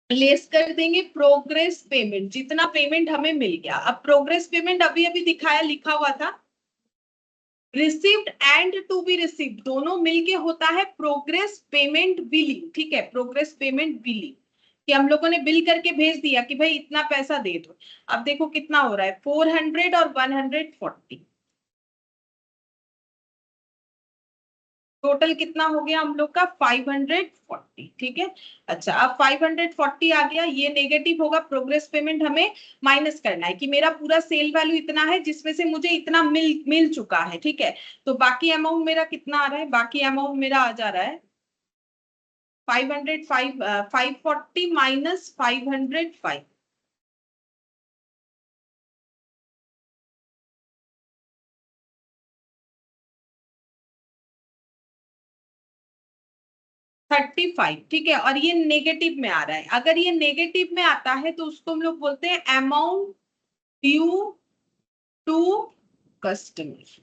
लेस कर देंगे प्रोग्रेस पेमेंट, जितना पेमेंट हमें मिल गया। अब प्रोग्रेस पेमेंट अभी अभी दिखाया, लिखा हुआ था received and to be received, दोनों मिलके होता है प्रोग्रेस पेमेंट बिलिंग, ठीक है। प्रोग्रेस पेमेंट बिलिंग कि हम लोगों ने बिल करके भेज दिया कि भाई इतना पैसा दे दो। अब देखो कितना हो रहा है 400 और 140, टोटल कितना हो गया हम लोग का 540, ठीक है। अच्छा, अब 540 आ गया, ये नेगेटिव होगा, प्रोग्रेस पेमेंट हमें माइनस करना है कि मेरा पूरा सेल वैल्यू इतना है जिसमें से मुझे इतना मिल चुका है, ठीक है। तो बाकी अमाउंट मेरा कितना आ रहा है, बाकी अमाउंट मेरा आ जा रहा है 540 माइनस 505, 35, ठीक है। और ये नेगेटिव में आ रहा है, अगर ये नेगेटिव में आता है तो उसको हम लोग बोलते हैं अमाउंट ड्यू टू कस्टमर।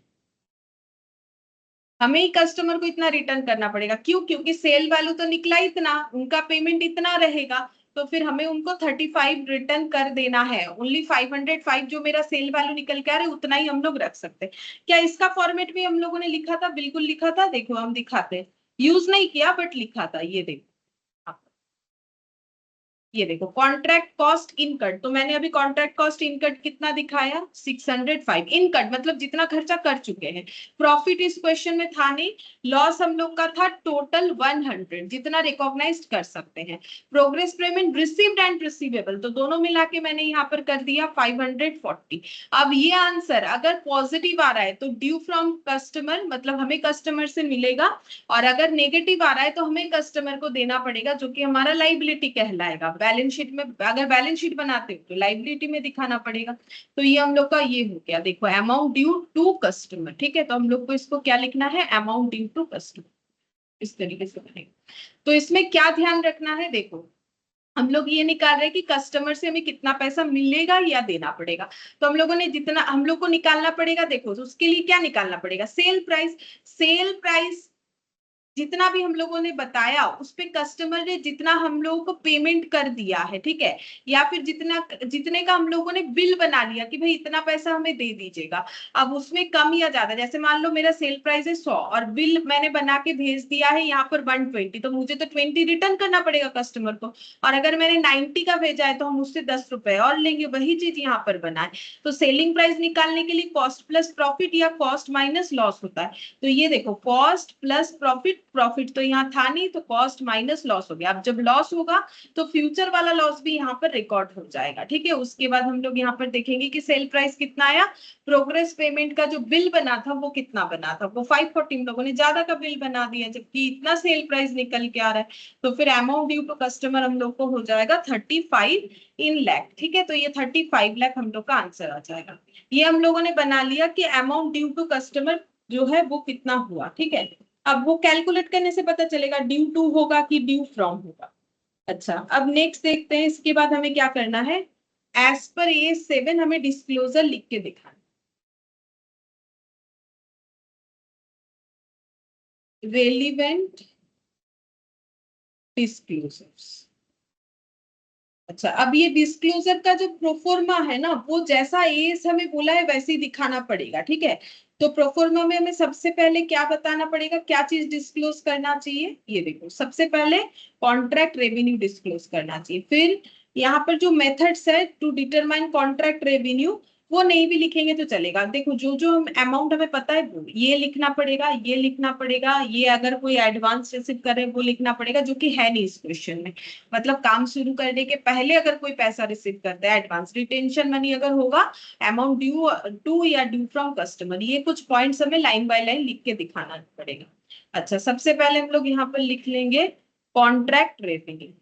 हमें ही कस्टमर को इतना रिटर्न करना पड़ेगा, क्यों? क्योंकि सेल वैल्यू तो निकला इतना, उनका पेमेंट इतना रहेगा, तो फिर हमें उनको 35 रिटर्न कर देना है। ओनली 505 जो मेरा सेल वैल्यू निकल के आ रहा है उतना ही हम लोग रख सकते हैं। क्या इसका फॉर्मेट भी हम लोगों ने लिखा था? बिल्कुल लिखा था, देखो हम दिखाते हैं, यूज नहीं किया बट लिखा था, ये देखो। ये देखो कॉन्ट्रैक्ट कॉस्ट इनकट, तो मैंने अभी कॉन्ट्रैक्ट कॉस्ट इनकट कितना दिखाया 605, इनकट मतलब जितना खर्चा कर चुके हैं। प्रॉफिट इस क्वेश्चन में था नहीं, लॉस हम लोग का था टोटल 100 जितना रिकॉग्नाइज कर सकते हैं। Progress payment received and receivable तो दोनों मिला के मैंने यहाँ पर कर दिया 540। अब ये आंसर अगर पॉजिटिव आ रहा है तो ड्यू फ्रॉम कस्टमर, मतलब हमें कस्टमर से मिलेगा, और अगर नेगेटिव आ रहा है तो हमें कस्टमर को देना पड़ेगा, जो कि हमारा लाइबिलिटी कहलाएगा। बैलेंस शीट में अगर बैलेंस शीट बनाते हो तो लाइबिलिटी में दिखाना पड़ेगा। तो ये हम लोग का ये हो गया, देखो अमाउंट ड्यू टू कस्टमर, ठीक है। तो हम लोग को इसको क्या लिखना है, अमाउंट ड्यू टू कस्टमर, इस तरीके से बनेगा। तो इसमें क्या ध्यान रखना है, देखो हम लोग ये निकाल रहे हैं कि कस्टमर से हमें कितना पैसा मिलेगा या देना पड़ेगा। तो हम लोगों ने जितना हम लोग को निकालना पड़ेगा, देखो तो उसके लिए क्या निकालना पड़ेगा, सेल प्राइस। सेल प्राइस जितना भी हम लोगों ने बताया उस पे कस्टमर ने जितना हम लोगों को पेमेंट कर दिया है, ठीक है, या फिर जितना जितने का हम लोगों ने बिल बना लिया कि भाई इतना पैसा हमें दे दीजिएगा। अब उसमें कम या ज्यादा, जैसे मान लो मेरा सेल प्राइस है 100 और बिल मैंने बना के भेज दिया है यहाँ पर 120, तो मुझे तो 20 रिटर्न करना पड़ेगा कस्टमर को। और अगर मैंने 90 का भेजा है तो हम उससे 10 रुपए और लेंगे, वही चीज यहाँ पर बना है। तो सेलिंग प्राइस निकालने के लिए कॉस्ट प्लस प्रॉफिट या कॉस्ट माइनस लॉस होता है। तो ये देखो कॉस्ट प्लस प्रॉफिट, प्रॉफिट तो यहाँ था नहीं तो कॉस्ट माइनस लॉस हो गया। अब जब लॉस होगा तो फ्यूचर वाला लॉस भी यहाँ पर रिकॉर्ड हो जाएगा, ठीक है। उसके बाद हम लोग यहाँ पर देखेंगे कि सेल प्राइस कितना आया, प्रोग्रेस पेमेंट का जो बिल बना था वो कितना बना था, वो 540 लोगों ने ज्यादा का बिल बना दिया जबकि इतना सेल प्राइस निकल के आ रहा है। तो फिर अमाउंट ड्यू टू कस्टमर हम लोग को हो जाएगा 35 इन लैख, ठीक है। तो ये 35 लाख हम लोग का आंसर आ जाएगा। ये हम लोगों ने बना लिया कि अमाउंट ड्यू टू कस्टमर जो है वो कितना हुआ, ठीक है। अब वो कैलकुलेट करने से पता चलेगा ड्यू टू होगा कि ड्यू फ्रॉम होगा। अच्छा, अब नेक्स्ट देखते हैं, इसके बाद हमें क्या करना है, एज पर A7 हमें डिस्क्लोजर लिख के दिखाना, रेलिवेंट डिस्क्लोजर्स। अच्छा, अब ये डिस्क्लोजर का जो प्रोफोर्मा है ना, वो जैसा एस हमें बोला है वैसे ही दिखाना पड़ेगा, ठीक है। तो प्रोफोर्मा में हमें सबसे पहले क्या बताना पड़ेगा, क्या चीज डिस्क्लोज करना चाहिए, ये देखो सबसे पहले कॉन्ट्रैक्ट रेवेन्यू डिस्क्लोज करना चाहिए। फिर यहाँ पर जो मेथड्स है टू डिटरमाइन कॉन्ट्रैक्ट रेवेन्यू, वो नहीं भी लिखेंगे तो चलेगा। देखो जो जो अमाउंट हमें पता है वो ये लिखना पड़ेगा, ये लिखना पड़ेगा, ये अगर कोई एडवांस रिसीव करे वो लिखना पड़ेगा, जो कि है नहीं इस क्वेश्चन में। मतलब काम शुरू करने के पहले अगर कोई पैसा रिसीव करता है एडवांस, रिटेंशन मनी अगर होगा, अमाउंट ड्यू टू या ड्यू फ्रॉम कस्टमर, ये कुछ पॉइंट्स हमें लाइन बाय लाइन लिख के दिखाना पड़ेगा। अच्छा, सबसे पहले हम लोग यहाँ पर लिख लेंगे कॉन्ट्रैक्ट रेवेन्यू।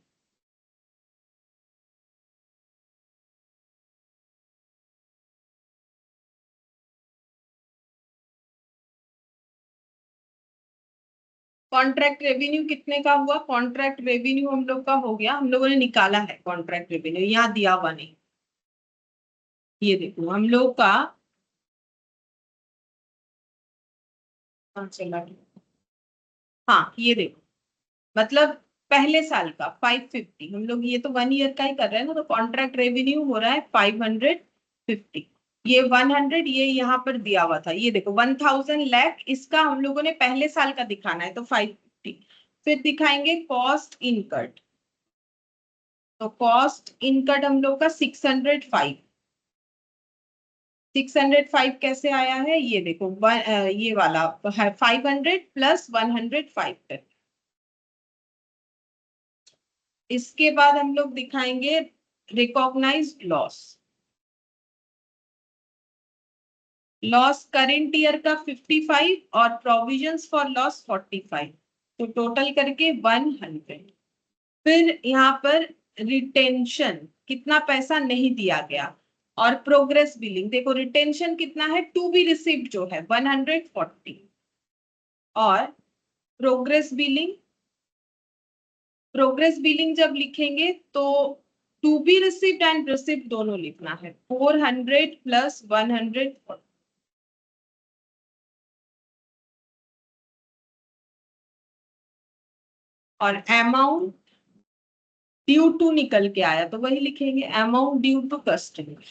कॉन्ट्रैक्ट रेवेन्यू कितने का हुआ, कॉन्ट्रैक्ट रेवेन्यू हम लोग का हो गया, हम लोगों ने निकाला है कॉन्ट्रैक्ट रेवेन्यू, यहाँ दिया हुआ नहीं। ये देखो हम लोग का चला गया। हाँ ये देखो, मतलब पहले साल का 550, हम लोग ये तो 1 ईयर का ही कर रहे हैं ना, तो कॉन्ट्रैक्ट रेवेन्यू हो रहा है 550। ये 100 ये यहाँ पर दिया हुआ था, ये देखो 1000 लाख, इसका हम लोगों ने पहले साल का दिखाना है तो 550। फिर दिखाएंगे कॉस्ट इनकट, तो कॉस्ट इनकट हम लोग का 605, 605 कैसे आया है, ये देखो ये वाला 500 प्लस 105। इसके बाद हम लोग दिखाएंगे recognised loss. Loss current year का 55 और प्रोविजंस फॉर लॉस 45, तो टोटल करके 100। फिर यहाँ पर रिटेंशन कितना पैसा नहीं दिया गया, और प्रोग्रेस बिलिंग देखो रिटेंशन कितना है, टू बी रिसीव्ड जो है 140, और प्रोग्रेस बिलिंग जब लिखेंगे तो to be received and received दोनों लिखना है, 400 प्लस 140। और अमाउंट ड्यू टू निकल के आया तो वही लिखेंगे, अमाउंट ड्यू टू कस्टमर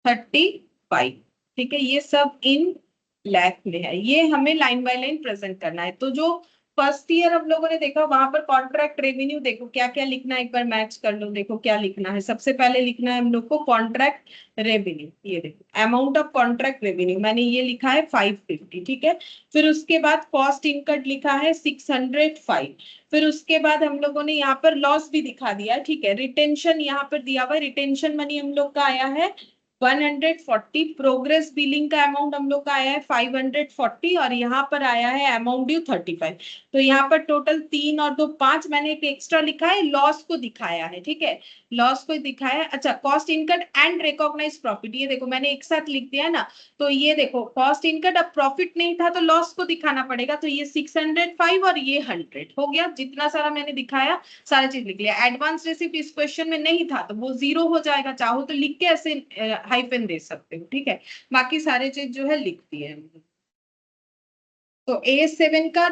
35। ठीक है, ये सब इन लैख में है, ये हमें लाइन बाय लाइन प्रेजेंट करना है। तो जो फर्स्ट ईयर हम लोगों ने देखा वहां पर कॉन्ट्रैक्ट रेवेन्यू देखो क्या क्या लिखना है, एक बार मैच कर लो, देखो क्या लिखना है। सबसे पहले लिखना है हम लोग को कॉन्ट्रैक्ट रेवेन्यू, ये देखो अमाउंट ऑफ कॉन्ट्रैक्ट रेवेन्यू मैंने ये लिखा है 550। ठीक है, फिर उसके बाद कॉस्ट इनकट लिखा है 605। फिर उसके बाद हम लोगों ने यहाँ पर लॉस भी दिखा दिया है। ठीक है, रिटेंशन यहाँ पर दिया हुआ है, रिटेंशन मनी हम लोग का आया है 140, प्रोग्रेस बिलिंग का अमाउंट हम लोग का आया है 540, और यहाँ पर आया है अमाउंट ड्यू 35। तो यहाँ पर टोटल 3 और 2 5, मैंने एक एक्स्ट्रा लिखा है, लॉस को दिखाया है। ठीक है, लॉस को दिखाया है। अच्छा, cost incurred and recognise profit, ये देखो मैंने एक साथ लिख दिया है ना। तो ये देखो कॉस्ट इनकट, अब प्रॉफिट नहीं था तो लॉस को दिखाना पड़ेगा, तो ये 605 और ये 100 हो गया। जितना सारा मैंने दिखाया सारा चीज लिख लिया। एडवांस रिसिप्ट इस क्वेश्चन में नहीं था तो वो 0 हो जाएगा, चाहो तो लिख के ऐसे हाइफन दे सकते हो। ठीक है, बाकी सारे चीज जो है लिख दिए हैं। तो A7 का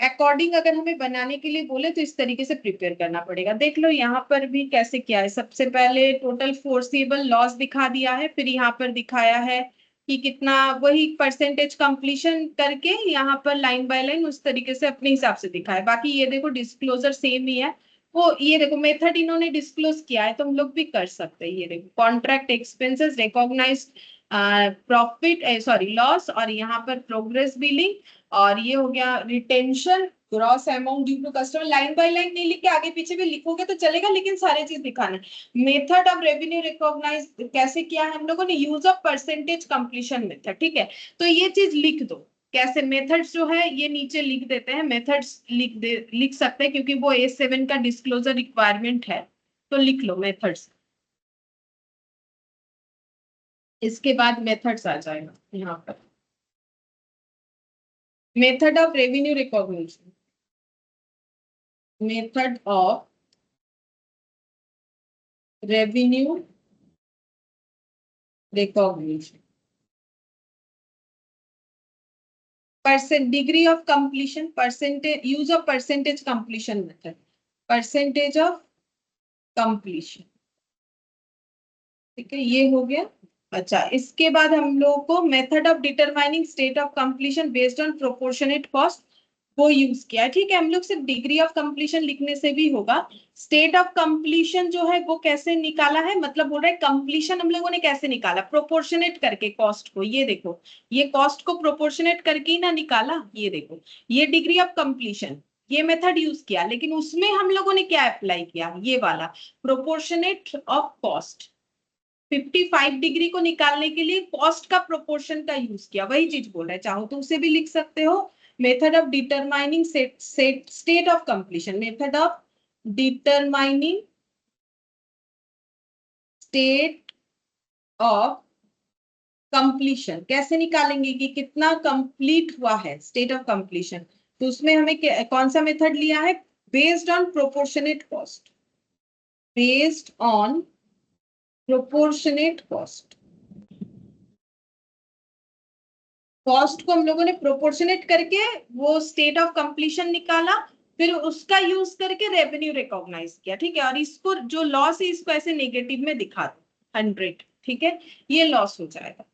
अकॉर्डिंग अगर हमें बनाने के लिए बोले तो इस तरीके से प्रिपेयर करना पड़ेगा। देख लो यहाँ पर भी कैसे किया है। सबसे पहले टोटल फोर्सेबल लॉस दिखा दिया है, फिर यहाँ पर दिखाया है कि कितना, वही परसेंटेज कंप्लीशन करके यहाँ पर लाइन बाय लाइन उस तरीके से अपने हिसाब से दिखाया। बाकी ये देखो डिस्क्लोजर सेम ही है। वो ये देखो मेथड इन्होंने डिस्क्लोज किया है तो हम लोग भी कर सकते हैं। ये देखो contract expenses, recognised profit, sorry loss, और यहाँ पर प्रोग्रेस बिलिंग, और ये हो गया retention, gross amount due to customer. Line by line नहीं लिख के आगे पीछे भी लिखोगे तो चलेगा, लेकिन सारे चीज दिखाना है। मेथड ऑफ रेवेन्यू रिकॉग्नाइज कैसे किया है हम लोगों ने, use of percentage completion method. ठीक है, तो ये चीज लिख दो कैसे। मेथड्स जो है ये नीचे लिख देते हैं, मेथड्स लिख सकते हैं क्योंकि वो A7 का डिस्क्लोजर रिक्वायरमेंट है, तो लिख लो मेथड्स। इसके बाद मेथड्स आ जाएगा यहाँ पर, method of revenue recognition, method of revenue recognition, degree of completion, percentage, use of percentage completion method, percentage of completion. ठीक है, ये हो गया। अच्छा, इसके बाद हम लोगों को method of determining state of completion based on proportionate cost, वो यूज किया है। ठीक है, हम लोग सिर्फ डिग्री ऑफ कंप्लीशन लिखने से भी होगा। स्टेट ऑफ कंप्लीशन जो है वो कैसे निकाला है, मतलब बोल रहे हैं कंप्लीशन हम लोगों ने कैसे निकाला, प्रोपोर्शनेट करके कॉस्ट को। ये देखो ये कॉस्ट को प्रोपोर्शनेट करके ही ना निकाला। ये देखो ये डिग्री ऑफ कंप्लीशन, ये मेथड यूज किया, लेकिन उसमें हम लोगों ने क्या अप्लाई किया, ये वाला प्रोपोर्शनेट ऑफ कॉस्ट। 55 डिग्री को निकालने के लिए कॉस्ट का प्रोपोर्शन का यूज किया, वही चीज बोल रहे हैं। चाहो तो उसे भी लिख सकते हो, method of determining state of completion, method of determining state of completion. कैसे निकालेंगे कि कितना कंप्लीट हुआ है, स्टेट ऑफ कंप्लीशन। तो उसमें हमें कौन सा मेथड लिया है, based on proportionate cost, based on proportionate cost. Cost को हम लोगों ने प्रोपोर्शनेट करके वो स्टेट ऑफ कंप्लीशन निकाला, फिर उसका यूज करके रेवेन्यू रिकॉग्नाइज किया। ठीक है, और इसको जो लॉस है इसको ऐसे नेगेटिव में दिखा दो 100। ठीक है, ये लॉस हो जाएगा।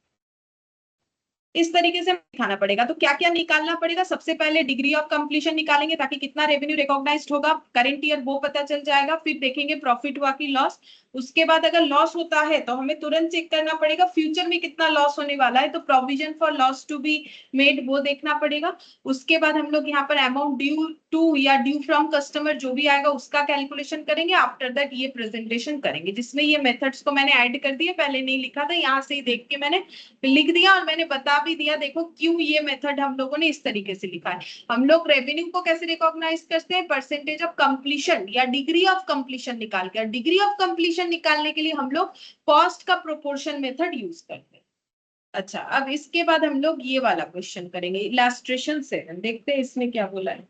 इस तरीके से दिखाना पड़ेगा। तो क्या क्या निकालना पड़ेगा, सबसे पहले डिग्री ऑफ कंप्लीशन निकालेंगे ताकि कितना रेवेन्यू रिकॉग्नाइज्ड होगा, करंट ईयर वो पता चल जाएगा। फिर देखेंगे प्रॉफिट हुआ कि लॉस, उसके बाद अगर लॉस होता है तो हमें तुरंत चेक करना पड़ेगा फ्यूचर में कितना लॉस होने वाला है, तो provision for loss to be made वो देखना पड़ेगा। उसके बाद हम लोग यहाँ पर अमाउंट ड्यू टू या ड्यू फ्रॉम कस्टमर जो भी आएगा उसका कैलकुलेशन करेंगे। आफ्टर दैट ये प्रेजेंटेशन करेंगे, जिसमें ये मेथड्स को मैंने ऐड कर दिया, पहले नहीं लिखा था, यहाँ से ही देख के मैंने लिख दिया और मैंने बता भी दिया देखो क्यों ये मेथड हम लोगों ने इस तरीके से लिखा है। हम लोग रेवेन्यू को कैसे रिकॉग्नाइज करते हैं, परसेंटेज ऑफ कंप्लीशन या डिग्री ऑफ कंप्लीशन निकाल के। डिग्री ऑफ कंप्लीशन निकालने के लिए हम लोग कॉस्ट का प्रोपोर्शन मेथड यूज करते हैं। अच्छा, अब इसके बाद हम लोग ये वाला क्वेश्चन करेंगे, इलास्ट्रेशन 7। देखते हैं इसमें क्या बोला है।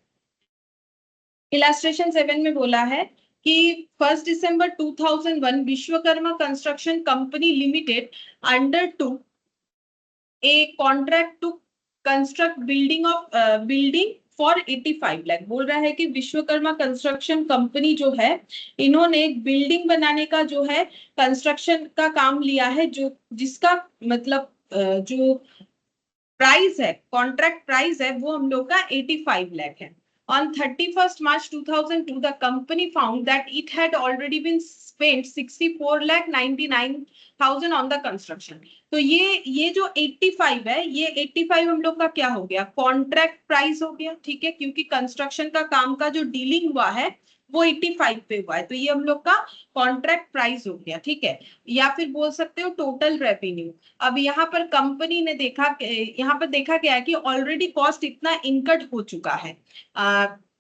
इलास्ट्रेशन 7 में बोला है कि 1 दिसंबर 2001 Vishwakarma construction company limited under to a contract to construct building for 85 lakh. बोल रहा है कि विश्वकर्मा कंस्ट्रक्शन कंपनी जो है, इन्होंने एक बिल्डिंग बनाने का जो है कंस्ट्रक्शन का काम लिया है, जो जिसका मतलब जो प्राइस है, कॉन्ट्रैक्ट प्राइस है, वो हम लोग का 85 लाख है। On 31st March 2002, the company found that it had already been spent 64,99,000 on the construction. तो ये जो 85 है, ये 85 हम लोग का क्या हो गया, कॉन्ट्रैक्ट प्राइस हो गया, ठीक है, क्योंकि कंस्ट्रक्शन का काम का जो डीलिंग हुआ है वो 85 पे हुआ है, तो ये हम लोग का कॉन्ट्रैक्ट प्राइस हो गया, ठीक है। या फिर बोल सकते हो टोटल रेवेन्यू। अब यहाँ पर कंपनी ने देखा, यहाँ पर देखा गया कि ऑलरेडी कॉस्ट इतना इनकट हो चुका है।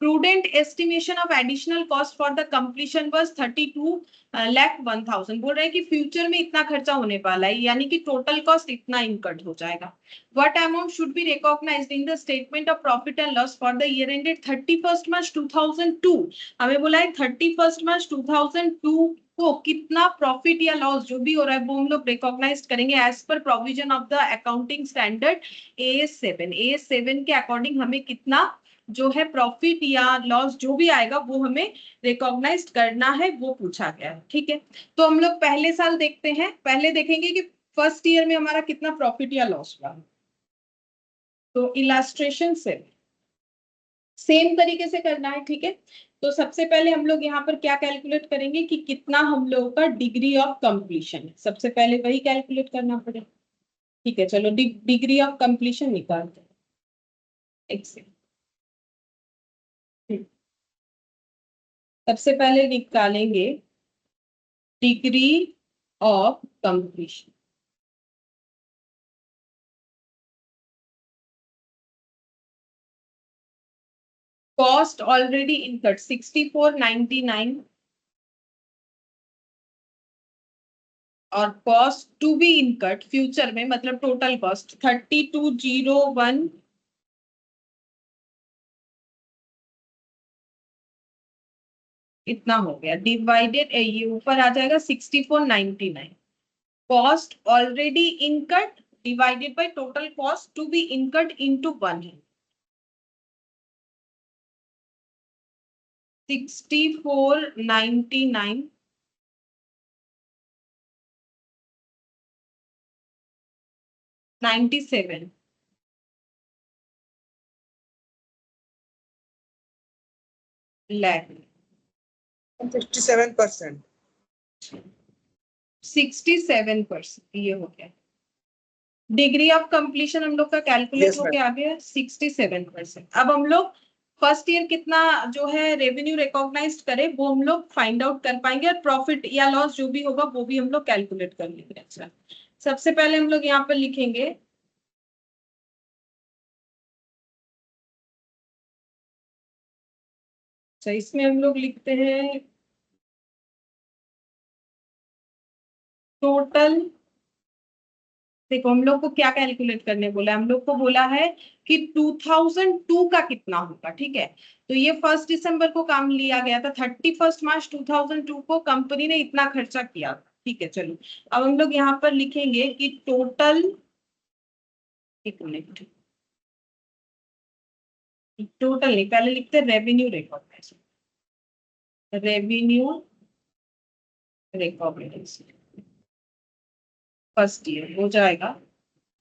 prudent estimation of additional cost for the completion was 32,01,000। बोल रहे हैं कि फ्यूचर में इतना खर्चा होने वाला है, यानी कि टोटल कॉस्ट इतना इनकट हो जाएगा। What amount should be recognized in the statement of profit and loss for the year ended 31st March 2002? हमें बोला है 31st March 2002 को कितना प्रॉफिट या लॉस जो भी हो रहा है वो हम लोग रिकॉग्नाइज करेंगे as per provision of the accounting standard AS7। AS7 के अकॉर्डिंग हमें कितना जो है प्रॉफिट या लॉस जो भी आएगा वो हमें रिकॉग्नाइज करना है, वो पूछा गया है, ठीक है। तो हम लोग पहले साल देखते हैं, पहले देखेंगे कि फर्स्ट ईयर में हमारा कितना प्रॉफिट या लॉस हुआ। तो इलास्ट्रेशन से सेम तरीके से करना है, ठीक है। तो सबसे पहले हम लोग यहाँ पर क्या कैलकुलेट करेंगे कि कितना हम लोगों का डिग्री ऑफ कंप्लीशन है, सबसे पहले वही कैलकुलेट करना पड़ेगा, ठीक है। चलो डिग्री ऑफ कंप्लीशन निकालते हैं, एक्सेल। सबसे पहले निकालेंगे degree of completion. Cost already incurred 64,99 और cost to be incurred future में, मतलब टोटल कॉस्ट 32,01 इतना हो गया, डिवाइडेड ये ऊपर आ जाएगा 64,99। Cost already incurred divided by total cost to be incurred into 1 है 64,99 97 लाख 67%. 67% ये हो गया। डिग्री ऑफ कंप्लीशन हम लोग का कैलकुलेट Yes, होके आ गया 67%। अब हम लोग फर्स्ट ईयर कितना जो है रेवेन्यू रिकॉग्नाइज करे वो हम लोग फाइंड आउट कर पाएंगे, और प्रॉफिट या लॉस जो भी होगा वो भी हम लोग कैलकुलेट कर लेंगे। अच्छा, सबसे पहले हम लोग यहाँ पर लिखेंगे तो इसमें हम लोग लिखते हैं टोटल। देखो हम लोग को क्या कैलकुलेट करने बोला है, हम लोग को बोला है कि 2002 का कितना होगा, ठीक है। तो ये 1 दिसंबर को काम लिया गया था, 31 मार्च 2002 को कंपनी ने इतना खर्चा किया था, ठीक है। चलो अब हम लोग यहाँ पर लिखेंगे कि टोटल, एक मिनट, टोटल नहीं, पहले लिखते revenue recognition, revenue recognition first year हो जाएगा।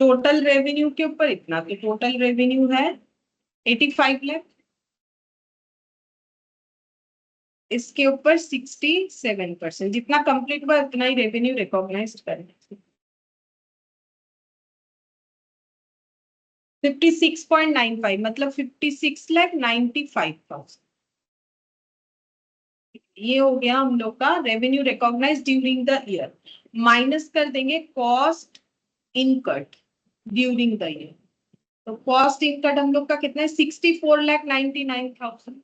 टोटल रेवेन्यू के ऊपर इतना, तो टोटल रेवेन्यू है 85 लाख, इसके ऊपर 67%, जितना कंप्लीट हुआ उतना ही रेवेन्यू रिकॉग्नाइज करना। 56.95 मतलब 56,95,000। ये हो गया हम लोग का revenue recognize during the year. Minus कर देंगे cost incurred during the year. तो कॉस्ट इनकट हम लोग का कितना है, 64,99,000।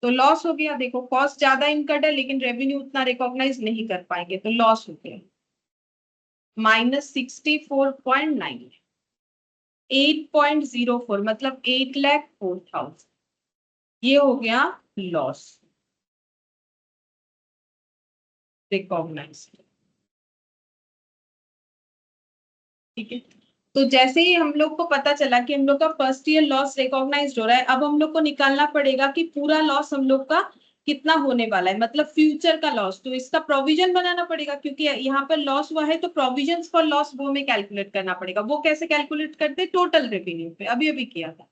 तो लॉस हो गया। देखो कॉस्ट ज्यादा इनकट है लेकिन रेवेन्यू उतना रिकॉग्नाइज नहीं कर पाएंगे, तो लॉस हो गया -64.9। 8.04 मतलब 8,04,000। ये हो गया लॉस रिकॉग्नाइज। ठीक है। तो जैसे ही हम लोग को पता चला कि हम लोग का फर्स्ट ईयर लॉस रिकॉग्नाइज हो रहा है, अब हम लोग को निकालना पड़ेगा कि पूरा लॉस हम लोग का कितना होने वाला है, मतलब फ्यूचर का लॉस। तो इसका प्रोविजन बनाना पड़ेगा, क्योंकि यहाँ पर लॉस हुआ है तो प्रोविजंस फॉर लॉस वो में कैलकुलेट करना पड़ेगा। वो कैसे कैलकुलेट करते, टोटल रेवेन्यू पे, अभी अभी किया था।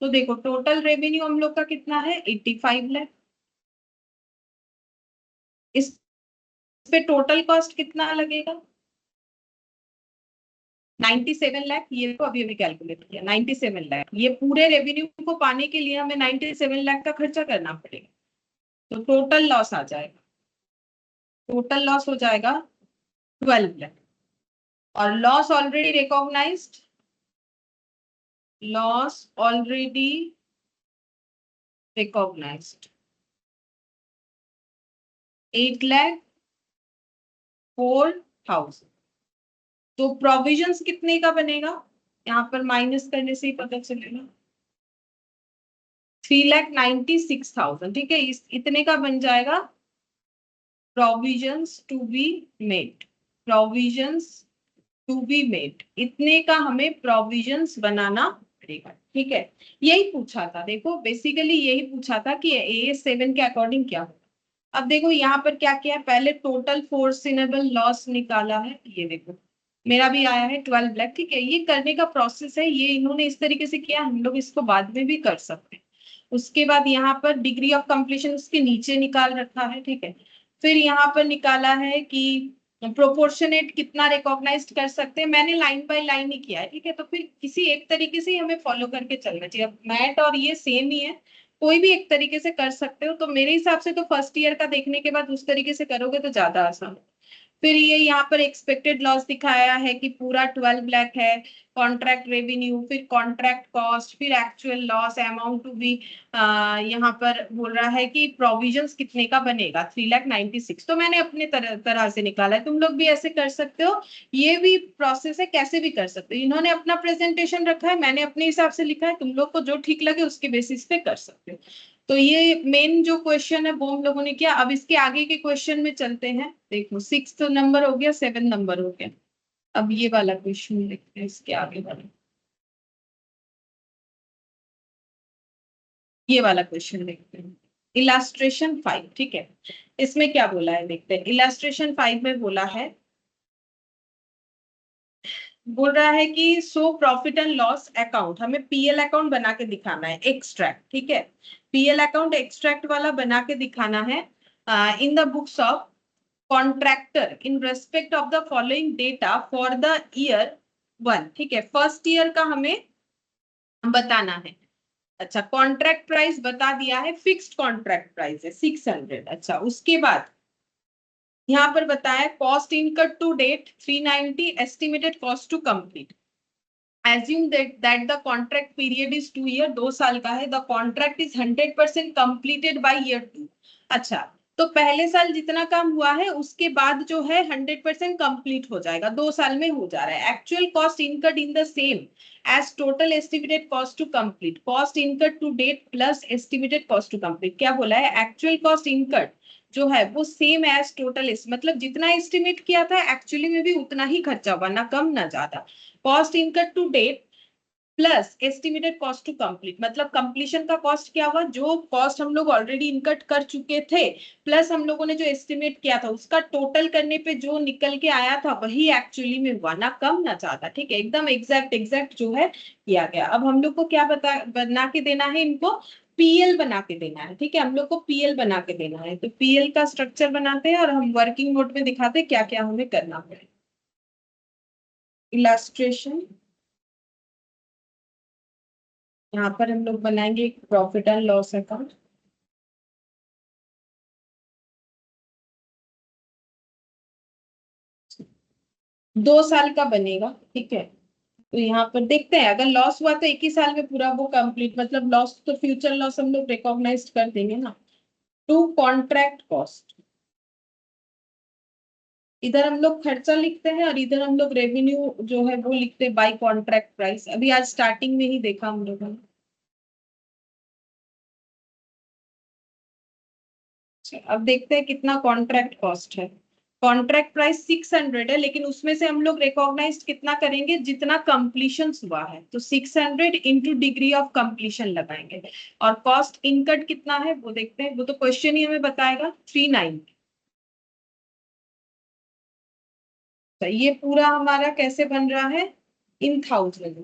तो देखो टोटल रेवेन्यू हम लोग का कितना है, 85 लाख। इस पे टोटल कॉस्ट कितना लगेगा, 97 लाख। ये तो अभी अभी कैलकुलेट किया, 97 लाख। ये पूरे रेवेन्यू को पाने के लिए हमें 97 लाख का खर्चा करना पड़ेगा। तो टोटल लॉस आ जाएगा, टोटल लॉस हो जाएगा 12 लाख। और loss already recognized, loss already recognized 8,04,000। तो प्रोविजंस कितने का बनेगा, यहाँ पर माइनस करने से ही पता चलेगा, 3,96,000। ठीक है, इतने का बन जाएगा provisions to be made. Provisions to be made, इतने का हमें प्रोविजंस बनाना पड़ेगा। ठीक है, यही पूछा था। देखो बेसिकली यही पूछा था कि AS7 के अकॉर्डिंग क्या होगा। अब देखो यहाँ पर क्या किया है, पहले टोटल फोर्सिनेबल लॉस निकाला है। ये देखो मेरा भी आया है 12 लाख। ठीक है, ये करने का प्रोसेस है, ये इन्होंने इस तरीके से किया, हम लोग इसको बाद में भी कर सकते हैं। उसके बाद यहाँ पर डिग्री ऑफ कंप्लीशन उसके नीचे निकाल रखा है। ठीक है, फिर यहाँ पर निकाला है कि प्रोपोर्शनेट कितना रिकॉग्नाइज कर सकते हैं। मैंने लाइन बाय लाइन ही किया है। ठीक है, तो फिर किसी एक तरीके से ही हमें फॉलो करके चलना चाहिए। अब मैट और ये सेम ही है, कोई भी एक तरीके से कर सकते हो। तो मेरे हिसाब से तो फर्स्ट ईयर का देखने के बाद उस तरीके से करोगे तो ज्यादा आसान। फिर ये यहाँ पर एक्सपेक्टेड लॉस दिखाया है कि पूरा 12 लाख है, कॉन्ट्रैक्ट रेवेन्यू, फिर कॉन्ट्रैक्ट कॉस्ट, फिर actual loss amount to be. यहाँ पर बोल रहा है कि प्रोविजंस कितने का बनेगा, 3,96,000। तो मैंने अपने तरह से निकाला है, तुम लोग भी ऐसे कर सकते हो। ये भी प्रोसेस है, कैसे भी कर सकते हो। इन्होंने अपना प्रेजेंटेशन रखा है, मैंने अपने हिसाब से लिखा है, तुम लोग को जो ठीक लगे उसके बेसिस पे कर सकते हो। तो ये मेन जो क्वेश्चन है वो हम लोगों ने किया। अब इसके आगे के क्वेश्चन में चलते हैं। देखो 6th नंबर हो गया, 7 नंबर हो गया। अब ये वाला क्वेश्चन देखते हैं, इसके आगे वाला, ये वाला क्वेश्चन देखते हैं। इलास्ट्रेशन 5। ठीक है, इसमें क्या बोला है देखते हैं। इलास्ट्रेशन 5 में बोला है, बोल रहा है कि so profit and loss account, हमें पीएल अकाउंट बना के दिखाना है, एक्सट्रैक्ट। ठीक है, पीएल अकाउंट एक्सट्रैक्ट वाला बना के दिखाना है in the books of contractor in respect of the following data for the year 1। ठीक है, फर्स्ट ईयर का हमें बताना है। अच्छा, कॉन्ट्रैक्ट प्राइस बता दिया है, फिक्स्ड कॉन्ट्रैक्ट प्राइस है 600। अच्छा, उसके बाद यहाँ पर बताया cost incurred to date 390, estimated cost to complete. assume that the contract period is 2 year, 2 साल का है। the contract is 100% completed by year 2। अच्छा, तो पहले साल जितना काम हुआ है उसके बाद जो है 100% कंप्लीट हो जाएगा, 2 साल में हो जा रहा है। Actual cost incurred in the same as total estimated cost to complete, cost incurred to date plus estimated cost to complete. क्या बोला है, एक्चुअल कॉस्ट इनकट जो है वो सेम एज टोटल, मतलब जितना एस्टिमेट किया था एक्चुअली में भी उतना ही खर्चा हुआ, ना कम ना ज्यादा। Cost incurred to date plus estimated cost to complete, मतलब कंप्लीशन का कॉस्ट क्या हुआ, जो कॉस्ट हम लोग ऑलरेडी इनकट कर चुके थे प्लस हम लोगों ने जो एस्टिमेट किया था उसका टोटल करने पे जो निकल के आया था वही एक्चुअली में हुआ, ना कम ना ज्यादा। ठीक है, एकदम एग्जैक्ट एग्जैक्ट जो है किया गया। अब हम लोग को क्या बना के देना है इनको, पीएल बना के देना है, ठीक है, हम लोग को पीएल बना के देना है। तो पीएल का स्ट्रक्चर बनाते हैं और हम वर्किंग नोट में दिखाते हैं क्या क्या हमें करना पड़ेगा। इलास्ट्रेशन, यहाँ पर हम लोग बनाएंगे एक प्रॉफिट एंड लॉस अकाउंट। दो साल का बनेगा, ठीक है। तो यहाँ पर देखते हैं अगर लॉस हुआ तो एक ही साल में पूरा वो कंप्लीट, मतलब लॉस तो फ्यूचर लॉस हम लोग रिकॉग्नाइज कर देंगे ना। टू कॉन्ट्रैक्ट कॉस्ट, इधर हम लोग खर्चा लिखते हैं और इधर हम लोग रेवेन्यू जो है वो लिखते हैं बाय कॉन्ट्रैक्ट प्राइस। अभी आज स्टार्टिंग में ही देखा हम लोगों ने। अच्छा, अब देखते हैं कितना कॉन्ट्रैक्ट कॉस्ट है। कॉन्ट्रैक्ट प्राइस 600 है, लेकिन उसमें से हम लोग रिकॉग्नाइज कितना करेंगे, जितना कंप्लीशन हुआ है। तो 600 इंटू डिग्री ऑफ कंप्लीशन लगाएंगे। और कॉस्ट इनकट कितना है वो देखते हैं, वो तो क्वेश्चन ही हमें बताएगा। 390। तो ये पूरा हमारा कैसे बन रहा है, इन थाउजेंड।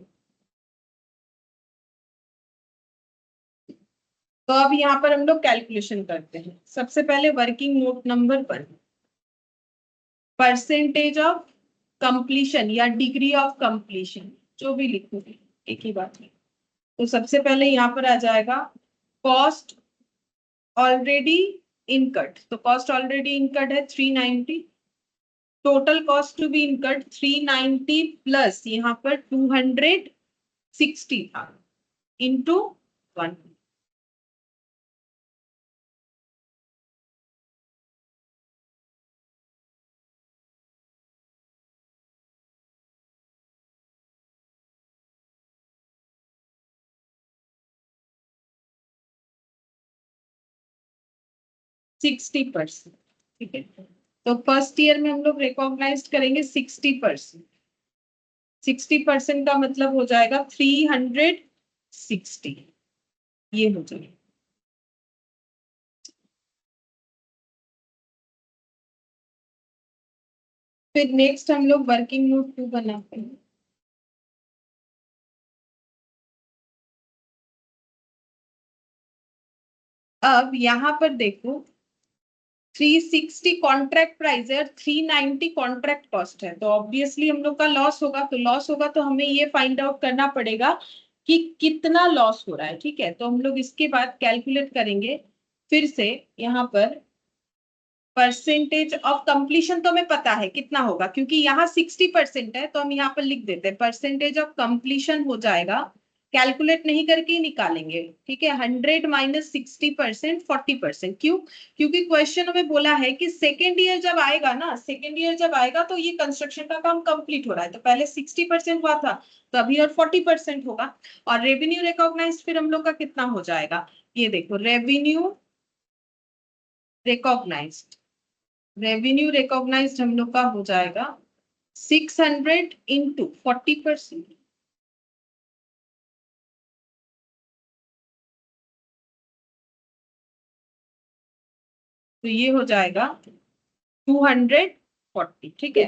तो अब यहाँ पर हम लोग कैलकुलेशन करते हैं। सबसे पहले working note number 1, percentage of completion या डिग्री ऑफ कंप्लीशन, जो भी लिखोगे एक ही बात है। तो सबसे पहले यहाँ पर आ जाएगा कॉस्ट ऑलरेडी इनकट। तो कॉस्ट ऑलरेडी इनकट है 390। Total cost to be incurred 390 plus यहाँ पर 260 था इंटू 1। 60%, ठीक है। तो फर्स्ट ईयर में हम लोग रिकॉग्नाइज करेंगे 60%। 60% का मतलब हो जाएगा 360, ये हो जाएगा। फिर नेक्स्ट हम लोग वर्किंग नोट 2 बनाते हैं। अब यहाँ पर देखो 360 कॉन्ट्रैक्ट प्राइस है और 390 कॉन्ट्रैक्ट कॉस्ट है। तो ऑब्वियसली हम लोग का लॉस होगा। तो लॉस होगा तो हमें ये फाइंड आउट करना पड़ेगा कि कितना लॉस हो रहा है, ठीक है। तो हम लोग इसके बाद कैलकुलेट करेंगे फिर से। यहाँ पर परसेंटेज ऑफ कंप्लीशन तो हमें पता है कितना होगा, क्योंकि यहाँ 60% है। तो हम यहाँ पर लिख देते हैं परसेंटेज ऑफ कंप्लीशन हो जाएगा, कैलकुलेट नहीं करके ही निकालेंगे, ठीक है। 100 माइनस 60%, 40%। क्यों? क्योंकि क्वेश्चन में बोला है कि सेकेंड ईयर जब आएगा ना, सेकेंड ईयर जब आएगा तो ये कंस्ट्रक्शन का काम कंप्लीट हो रहा है। तो पहले 60% हुआ था, तो अभी और 40% होगा। और रेवेन्यू रिकॉग्नाइज फिर हम लोग का कितना हो जाएगा, ये देखो। रेवेन्यू रिकॉग्नाइज्ड, रेवेन्यू रिकॉग्नाइज्ड हम लोग का हो जाएगा 600 इंटू 40%। तो ये हो जाएगा 240, ठीक है।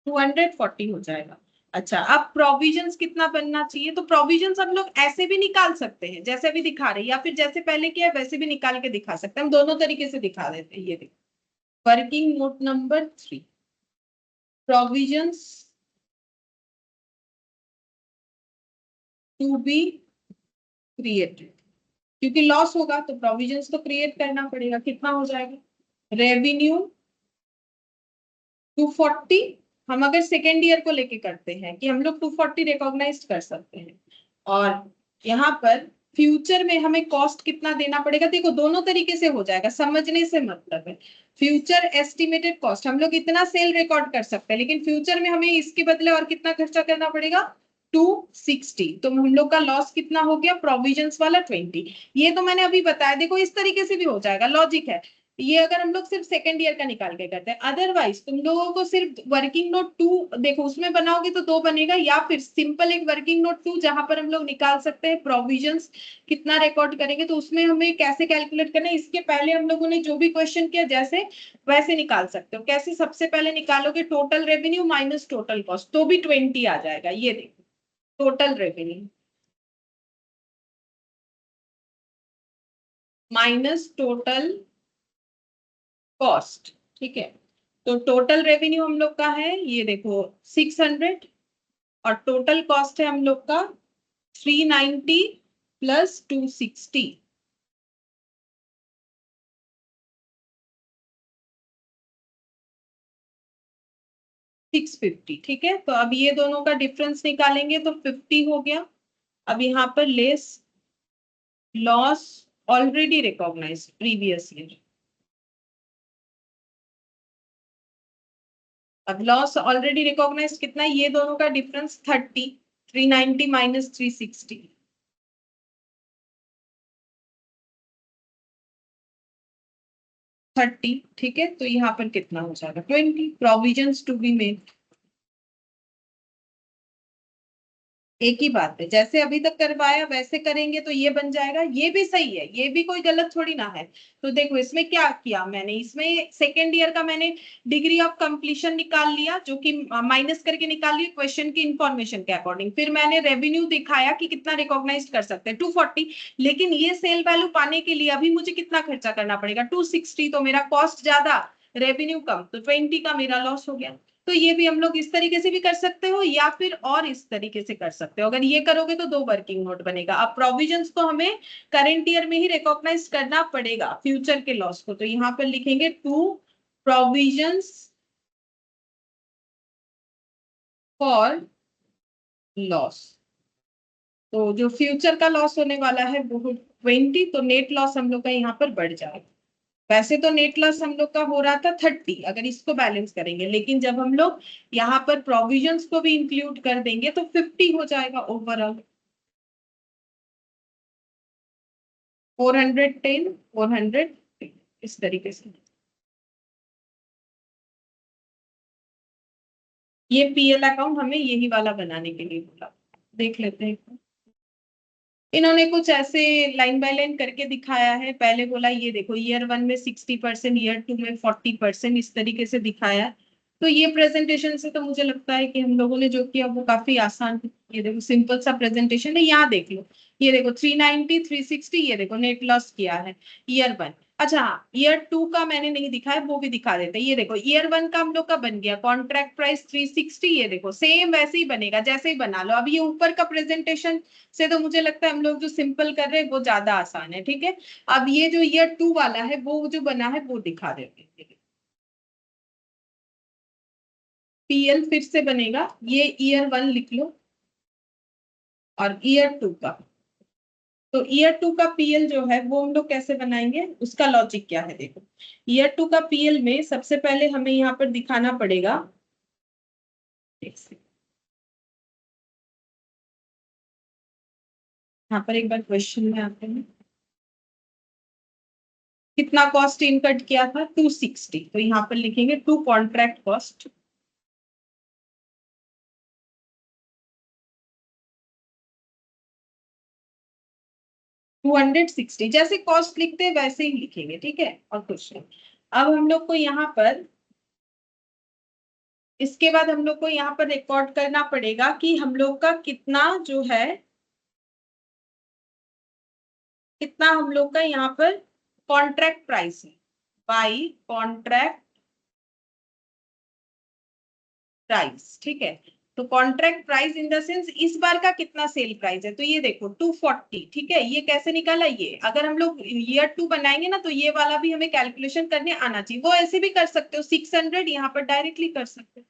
240 हो जाएगा। अच्छा, अब प्रोविजंस कितना बनना चाहिए? तो प्रोविजंस हम लोग ऐसे भी निकाल सकते हैं जैसे भी दिखा रहे हैं, या फिर जैसे पहले किया वैसे भी निकाल के दिखा सकते हैं। हम दोनों तरीके से दिखा देते हैं। ये देखो working note number 3, provisions to be created. क्योंकि लॉस होगा तो प्रोविजंस तो क्रिएट करना पड़ेगा। कितना हो जाएगा? रेवेन्यू 240। हम अगर सेकेंड ईयर को लेके करते हैं कि हम लोग 240 रिकॉग्नाइज कर सकते हैं। और यहाँ पर फ्यूचर में हमें कॉस्ट कितना देना पड़ेगा, देखो दोनों तरीके से हो जाएगा, समझने से मतलब है। फ्यूचर एस्टिमेटेड कॉस्ट हम लोग इतना सेल रिकॉर्ड कर सकते हैं, लेकिन फ्यूचर में हमें इसके बदले और कितना खर्चा करना पड़ेगा, 260। तो हम लोग का लॉस कितना हो गया, प्रोविजंस वाला 20। ये तो मैंने अभी बताया। देखो इस तरीके से भी हो जाएगा, लॉजिक है ये। अगर हम लोग सिर्फ सेकेंड ईयर का निकाल के करते हैं, अदरवाइज तुम लोगों को सिर्फ वर्किंग नोट 2 देखो, उसमें बनाओगे तो 2 बनेगा, या फिर सिंपल एक वर्किंग नोट 2 जहां पर हम लोग निकाल सकते हैं प्रोविजंस कितना रिकॉर्ड करेंगे। तो उसमें हमें कैसे कैलकुलेट करना है, इसके पहले हम लोगों ने जो भी क्वेश्चन किया जैसे वैसे निकाल सकते हो। कैसे? सबसे पहले निकालोगे total revenue minus total cost, तो भी 20 आ जाएगा। ये देखो total revenue minus total cost, ठीक है। तो टोटल रेवेन्यू हम लोग का है ये देखो 600 और टोटल कॉस्ट है हम लोग का 390 प्लस 260, 650, ठीक है। तो अब ये दोनों का डिफरेंस निकालेंगे तो 50 हो गया। अब यहाँ पर less loss already recognised previous year. अब लॉस ऑलरेडी रिकॉग्नाइज्ड कितना है, ये दोनों का डिफरेंस 30, 390 माइनस 360, 30, ठीक है। तो यहाँ पर कितना हो जाएगा 20 प्रोविजंस टू बी मेड। एक ही बात है, जैसे अभी तक करवाया वैसे करेंगे तो ये बन जाएगा, ये भी सही है, ये भी कोई गलत थोड़ी ना है। तो देखो इसमें क्या किया मैंने, इसमें सेकेंड ईयर का मैंने डिग्री ऑफ कंप्लीशन निकाल लिया, जो कि माइनस करके निकाल लिया क्वेश्चन की इंफॉर्मेशन के अकॉर्डिंग। फिर मैंने रेवेन्यू दिखाया कि कितना रिकॉग्नाइज कर सकते हैं 240, लेकिन ये सेल वैल्यू पाने के लिए अभी मुझे कितना खर्चा करना पड़ेगा 260, तो मेरा कॉस्ट ज्यादा रेवेन्यू कम, तो 20 का मेरा लॉस हो गया। तो ये भी हम लोग इस तरीके से भी कर सकते हो या फिर और इस तरीके से कर सकते हो। अगर ये करोगे तो 2 वर्किंग नोट बनेगा। अब प्रोविजंस को हमें करंट ईयर में ही रिकॉग्नाइज करना पड़ेगा फ्यूचर के लॉस को, तो यहाँ पर लिखेंगे टू प्रोविजंस फॉर लॉस। तो जो फ्यूचर का लॉस होने वाला है वो 20, तो नेट लॉस हम लोग का यहाँ पर बढ़ जाएगा। वैसे तो नेट लॉस हम लोग का हो रहा था 30 अगर इसको बैलेंस करेंगे, लेकिन जब हम लोग यहाँ पर प्रोविजंस को भी इंक्लूड कर देंगे तो 50 हो जाएगा ओवरऑल। 410, 400, इस तरीके से। ये पीएल अकाउंट हमें यही वाला बनाने के लिए बोला, देख लेते हैं। इन्होंने कुछ ऐसे लाइन बाय लाइन करके दिखाया है। पहले बोला ये देखो ईयर 1 में 60%, ईयर 2 में 40%, इस तरीके से दिखाया। तो ये प्रेजेंटेशन से तो मुझे लगता है कि हम लोगों ने जो किया वो काफी आसान है। ये देखो सिंपल सा प्रेजेंटेशन है, यहाँ देख लो। ये देखो 390, 360, ये देखो नेट लॉस किया है ईयर 1। अच्छा हाँ, ईयर 2 का मैंने नहीं दिखाया, वो भी दिखा देते हैं। ये देखो ईयर 1 का हम लोग का बन गया कॉन्ट्रैक्ट प्राइस 360, ये देखो सेम वैसे ही बनेगा जैसे ही बना लो। अब ये ऊपर का प्रेजेंटेशन से तो मुझे लगता है हम लोग जो सिंपल कर रहे हैं वो ज्यादा आसान है, ठीक है। अब ये जो ईयर 2 वाला है वो जो बना है वो दिखा देते हैं। पीएल फिर से बनेगा, ये ईयर 1 लिख लो और ईयर 2 का। तो ईयर 2 का पीएल जो है वो हम लोग कैसे बनाएंगे, उसका लॉजिक क्या है देखो। ईयर 2 का पीएल में सबसे पहले हमें यहाँ पर दिखाना पड़ेगा, यहाँ पर एक बार क्वेश्चन में आते हैं। कितना कॉस्ट इनकट किया था 260, तो यहाँ पर लिखेंगे टू कॉन्ट्रैक्ट कॉस्ट। 260 जैसे कॉस्ट लिखते हैं वैसे ही लिखेंगे, ठीक है, और कुछ नहीं। अब हम लोग को यहाँ पर, इसके बाद हम लोग को यहाँ पर रिकॉर्ड करना पड़ेगा कि हम लोग का कितना जो है, कितना हम लोग का यहाँ पर कॉन्ट्रैक्ट प्राइस है बाई कॉन्ट्रैक्ट प्राइस, ठीक है। तो contract price in the sense इस बार का कितना सेल प्राइस है, तो ये देखो 240, ठीक है। ये कैसे निकाला, ये अगर हम लोग ईयर 2 बनाएंगे ना तो ये वाला भी हमें कैलकुलेशन करने आना चाहिए। वो ऐसे भी कर सकते हो 600 यहाँ पर डायरेक्टली कर सकते हो,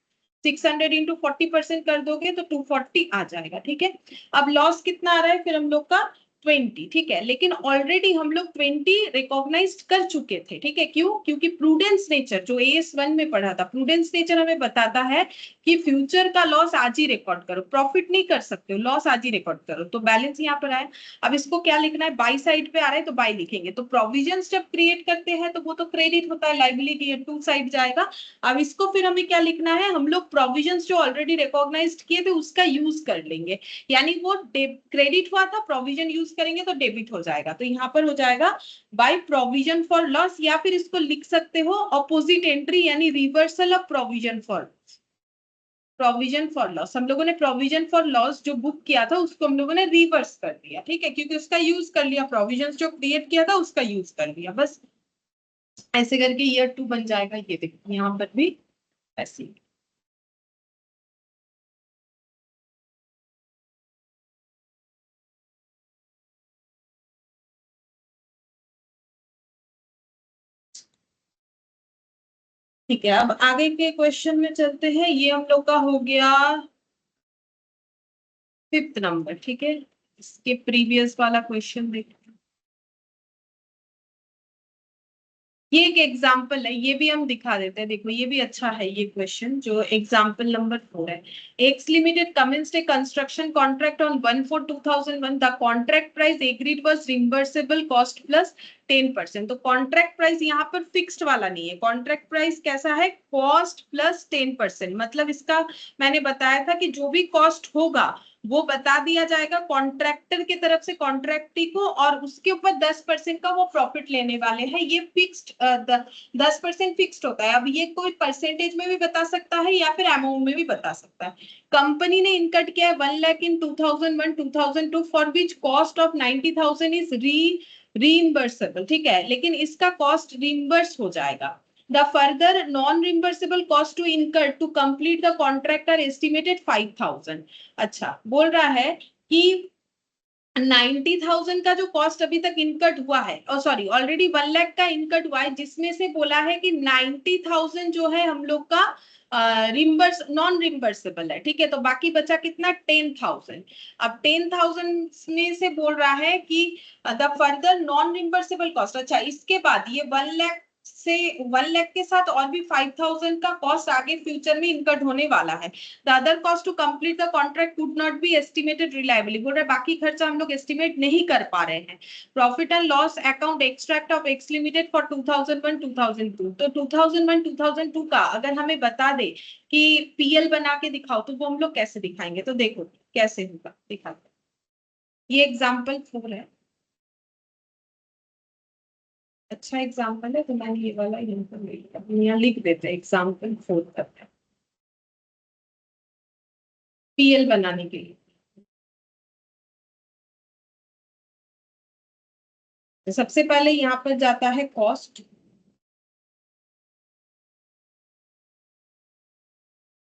600 इंटू 40% कर दोगे तो 240 आ जाएगा, ठीक है। अब लॉस कितना आ रहा है फिर हम लोग का 20, ठीक है। लेकिन ऑलरेडी हम लोग 20 रिकॉग्नाइज कर चुके थे, ठीक है। क्यों, क्योंकि प्रूडेंस नेचर जो AS1 में पढ़ा था, प्रूडेंस नेचर हमें बताता है कि फ्यूचर का लॉस आज ही रिकॉर्ड करो, प्रॉफिट नहीं कर सकते हो, लॉस आज ही रिकॉर्ड करो। तो बैलेंस यहाँ पर आया। अब इसको क्या लिखना है, बाई साइड पे आ रहा है तो बाई लिखेंगे। तो प्रोविजंस जब क्रिएट करते हैं तो वो तो क्रेडिट होता है, लाइबिलिटी टू साइड जाएगा। अब इसको फिर हमें क्या लिखना है, हम लोग प्रोविजंस जो ऑलरेडी रिकॉग्नाइज्ड किए थे उसका यूज कर लेंगे, यानी वो क्रेडिट हुआ था, प्रोविजन यूज करेंगे तो डेबिट हो जाएगा। तो यहाँ पर हो जाएगा बाय प्रोविजन फॉर लॉस, या फिर इसको लिख सकते हो ऑपोजिट एंट्री यानी reversal of provision for. Provision for loss, हम लोगों ने प्रोविजन फॉर लॉस जो बुक किया था उसको हम लोगों ने रिवर्स कर दिया, ठीक है, क्योंकि उसका यूज कर लिया, प्रोविजन जो क्रिएट किया था उसका यूज कर लिया, बस ऐसे करके ईयर 2 बन जाएगा। ये देखो यहाँ पर भी ऐसे ही। ठीक है, अब आगे के क्वेश्चन में चलते हैं। ये हम लोग का हो गया 5th नंबर, ठीक है। इसके प्रीवियस वाला क्वेश्चन देखते हैं। ये एक एग्जाम्पल है, ये भी हम दिखा देते हैं, देखो ये भी अच्छा है ये क्वेश्चन, जो एग्जाम्पल नंबर 4 है। X limited commenced a construction contract on 1/4/2001. The contract price agreed was reimbursable cost plus 10%। तो कॉन्ट्रैक्ट प्राइस यहाँ पर फिक्स्ड वाला नहीं है, कॉन्ट्रैक्ट प्राइस कैसा है, कॉस्ट प्लस 10%। मतलब इसका मैंने बताया था कि जो भी कॉस्ट होगा वो बता दिया जाएगा कॉन्ट्रैक्टर की तरफ से कॉन्ट्रैक्टी को, और उसके ऊपर 10% का वो प्रॉफिट लेने वाले हैं। ये फिक्स्ड 10% फिक्स्ड होता है। अब ये कोई परसेंटेज में भी बता सकता है या फिर अमाउंट में भी बता सकता है। कंपनी ने इनकट किया है 1 lakh in 2001-2002 for which cost of 90,000 is reimbursable, ठीक है, लेकिन इसका कॉस्ट रीइंबर्स हो जाएगा। The further non-reimbursable cost to incur to complete the contract are estimated 5,000। अच्छा, बोल रहा है कि 90,000 का जो कॉस्ट अभी तक इनकट हुआ है, और सॉरी ऑलरेडी 1 लाख का इनकट हुआ है, जिसमें से बोला है कि 90,000 जो है हम लोग का रिम्बर्स नॉन रिम्बर्सेबल है, ठीक है। तो बाकी बचा कितना, 10,000। अब 10,000 में से बोल रहा है कि the further non reimbursable cost, अच्छा इसके बाद ये 1 लाख से 1 लाख के साथ और भी 5,000 का कॉस्ट आगे फ्यूचर में इनकट होने वाला है। The other cost to complete the contract could not be estimated reliably, बोल रहे बाकी खर्चा हम लोग एस्टिमेट नहीं कर पा रहे हैं। Profit and loss account extract of x limited for 2001-2002। तो 2001-2002 का अगर हमें बता दे कि पीएल बना के दिखाओ, तो वो हम लोग कैसे दिखाएंगे, तो देखो कैसे होगा दिखाते हैं। ये एग्जाम्पल 4 है, अच्छा एग्जाम्पल है, तो मैंने ये वाला यहाँ पर ले लिया। हम यहाँ लिख देते हैं एग्जाम्पल 4 करते हैं पीएल बनाने के लिए। तो सबसे पहले यहाँ पर जाता है कॉस्ट,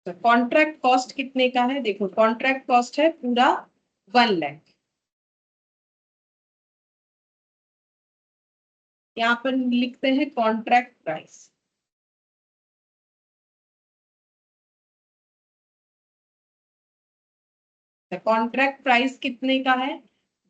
कॉन्ट्रैक्ट कॉस्ट कितने का है, देखो कॉन्ट्रैक्ट कॉस्ट है पूरा 1 लाख। यहाँ पर लिखते हैं कॉन्ट्रैक्ट प्राइस, कॉन्ट्रैक्ट प्राइस कितने का है,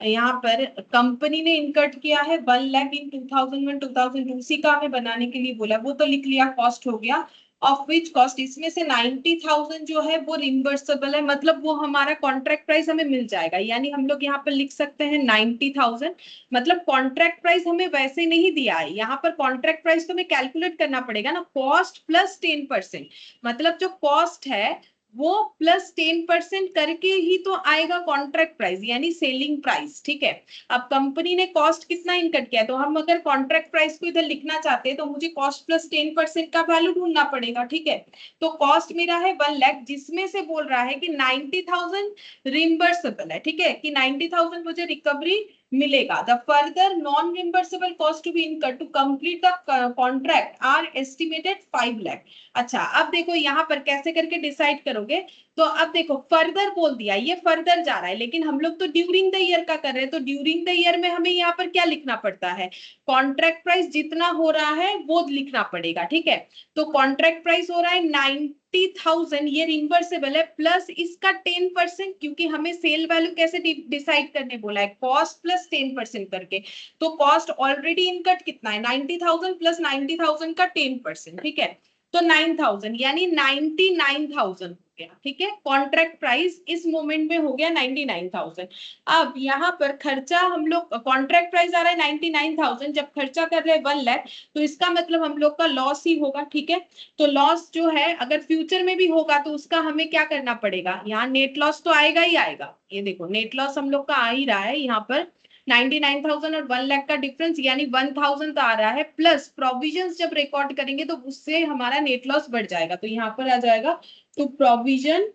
यहाँ पर कंपनी ने इनकट किया है 1 लाख इन 2001-2002, उसी का हमें बनाने के लिए बोला, वो तो लिख लिया, कॉस्ट हो गया। ऑफ विच कॉस्ट, इसमें से 90,000 जो है वो रिम्बर्सेबल है, मतलब वो हमारा कॉन्ट्रैक्ट प्राइस हमें मिल जाएगा। यानी हम लोग यहाँ पर लिख सकते हैं 90,000, मतलब कॉन्ट्रैक्ट प्राइस हमें वैसे नहीं दिया है, यहाँ पर कॉन्ट्रैक्ट प्राइस तो हमें कैलकुलेट करना पड़ेगा ना, कॉस्ट प्लस 10%, मतलब जो कॉस्ट है वो प्लस 10% करके ही तो आएगा कॉन्ट्रैक्ट प्राइस यानी सेलिंग प्राइस, ठीक है। अब कंपनी ने कॉस्ट कितना इनकट किया, तो हम अगर कॉन्ट्रैक्ट प्राइस को इधर लिखना चाहते हैं तो मुझे कॉस्ट प्लस 10% का वैल्यू ढूंढना पड़ेगा, ठीक है। तो कॉस्ट मेरा है 1 लाख, जिसमें से बोल रहा है कि 90,000 रिम्बर्सेबल है, ठीक है, कि 90,000 मुझे रिकवरी मिलेगा। The further non reimbursable cost to be incurred to complete the contract are estimated 5 lakh. अच्छा, अब देखो यहाँ पर कैसे करके डिसाइड करोगे, तो अब देखो फर्दर बोल दिया, ये फर्दर जा रहा है, लेकिन हम लोग तो ड्यूरिंग द ईयर का कर रहे हैं, तो ड्यूरिंग द ईयर में हमें यहाँ पर क्या लिखना पड़ता है, कॉन्ट्रैक्ट प्राइस जितना हो रहा है वो लिखना पड़ेगा, ठीक है। तो कॉन्ट्रैक्ट प्राइस हो रहा है 90,000, ये रिम्बर्सेबल है, प्लस इसका 10%, क्योंकि हमें सेल वैल्यू कैसे डिसाइड करने बोला है, कॉस्ट प्लस 10% करके। तो कॉस्ट ऑलरेडी इनकट कितना है, 90,000 प्लस 90,000 का 10%, ठीक है। तो 9,000 यानी 99,000 हो गया, ठीक है। कॉन्ट्रैक्ट प्राइस इस मोमेंट में हो गया 99,000। अब यहाँ पर खर्चा हम लोग, कॉन्ट्रैक्ट प्राइस आ रहा है 99,000, जब खर्चा कर रहे हैं 1 लाख, तो इसका मतलब हम लोग का लॉस ही होगा, ठीक है। तो लॉस जो है अगर फ्यूचर में भी होगा तो उसका हमें क्या करना पड़ेगा, यहाँ नेट लॉस तो आएगा ही आएगा। ये देखो नेट लॉस हम लोग का आ ही रहा है यहाँ पर 99,000 और 1 लाख का डिफरेंस यानी 1,000 तो आ रहा है, प्लस प्रोविजंस जब रिकॉर्ड करेंगे तो उससे हमारा नेट लॉस बढ़ जाएगा। तो यहाँ पर आ जाएगा टू प्रोविजन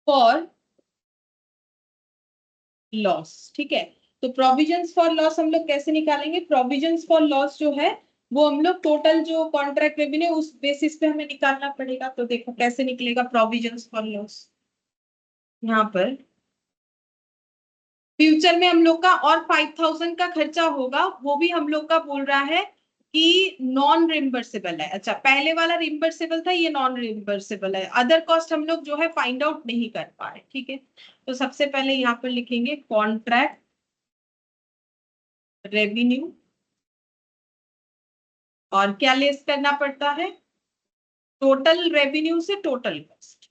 फॉर लॉस। ठीक है, तो प्रोविजंस फॉर लॉस हम लोग कैसे निकालेंगे? प्रोविजंस फॉर लॉस जो है वो हम लोग टोटल जो कॉन्ट्रैक्ट रेवेन्यू उस बेसिस पे हमें निकालना पड़ेगा। तो देखो कैसे निकलेगा प्रोविजंस फॉर लॉस। यहाँ पर फ्यूचर में हम लोग का और 5,000 का खर्चा होगा, वो भी हम लोग का बोल रहा है कि नॉन रिम्बर्सेबल है। अच्छा, पहले वाला रिम्बर्सेबल था, ये नॉन रिम्बर्सेबल है। अदर कॉस्ट हम लोग जो है फाइंड आउट नहीं कर पाए। ठीक है, तो सबसे पहले यहाँ पर लिखेंगे कॉन्ट्रैक्ट रेवेन्यू, और क्या लेस करना पड़ता है? टोटल रेवेन्यू से टोटल कॉस्ट।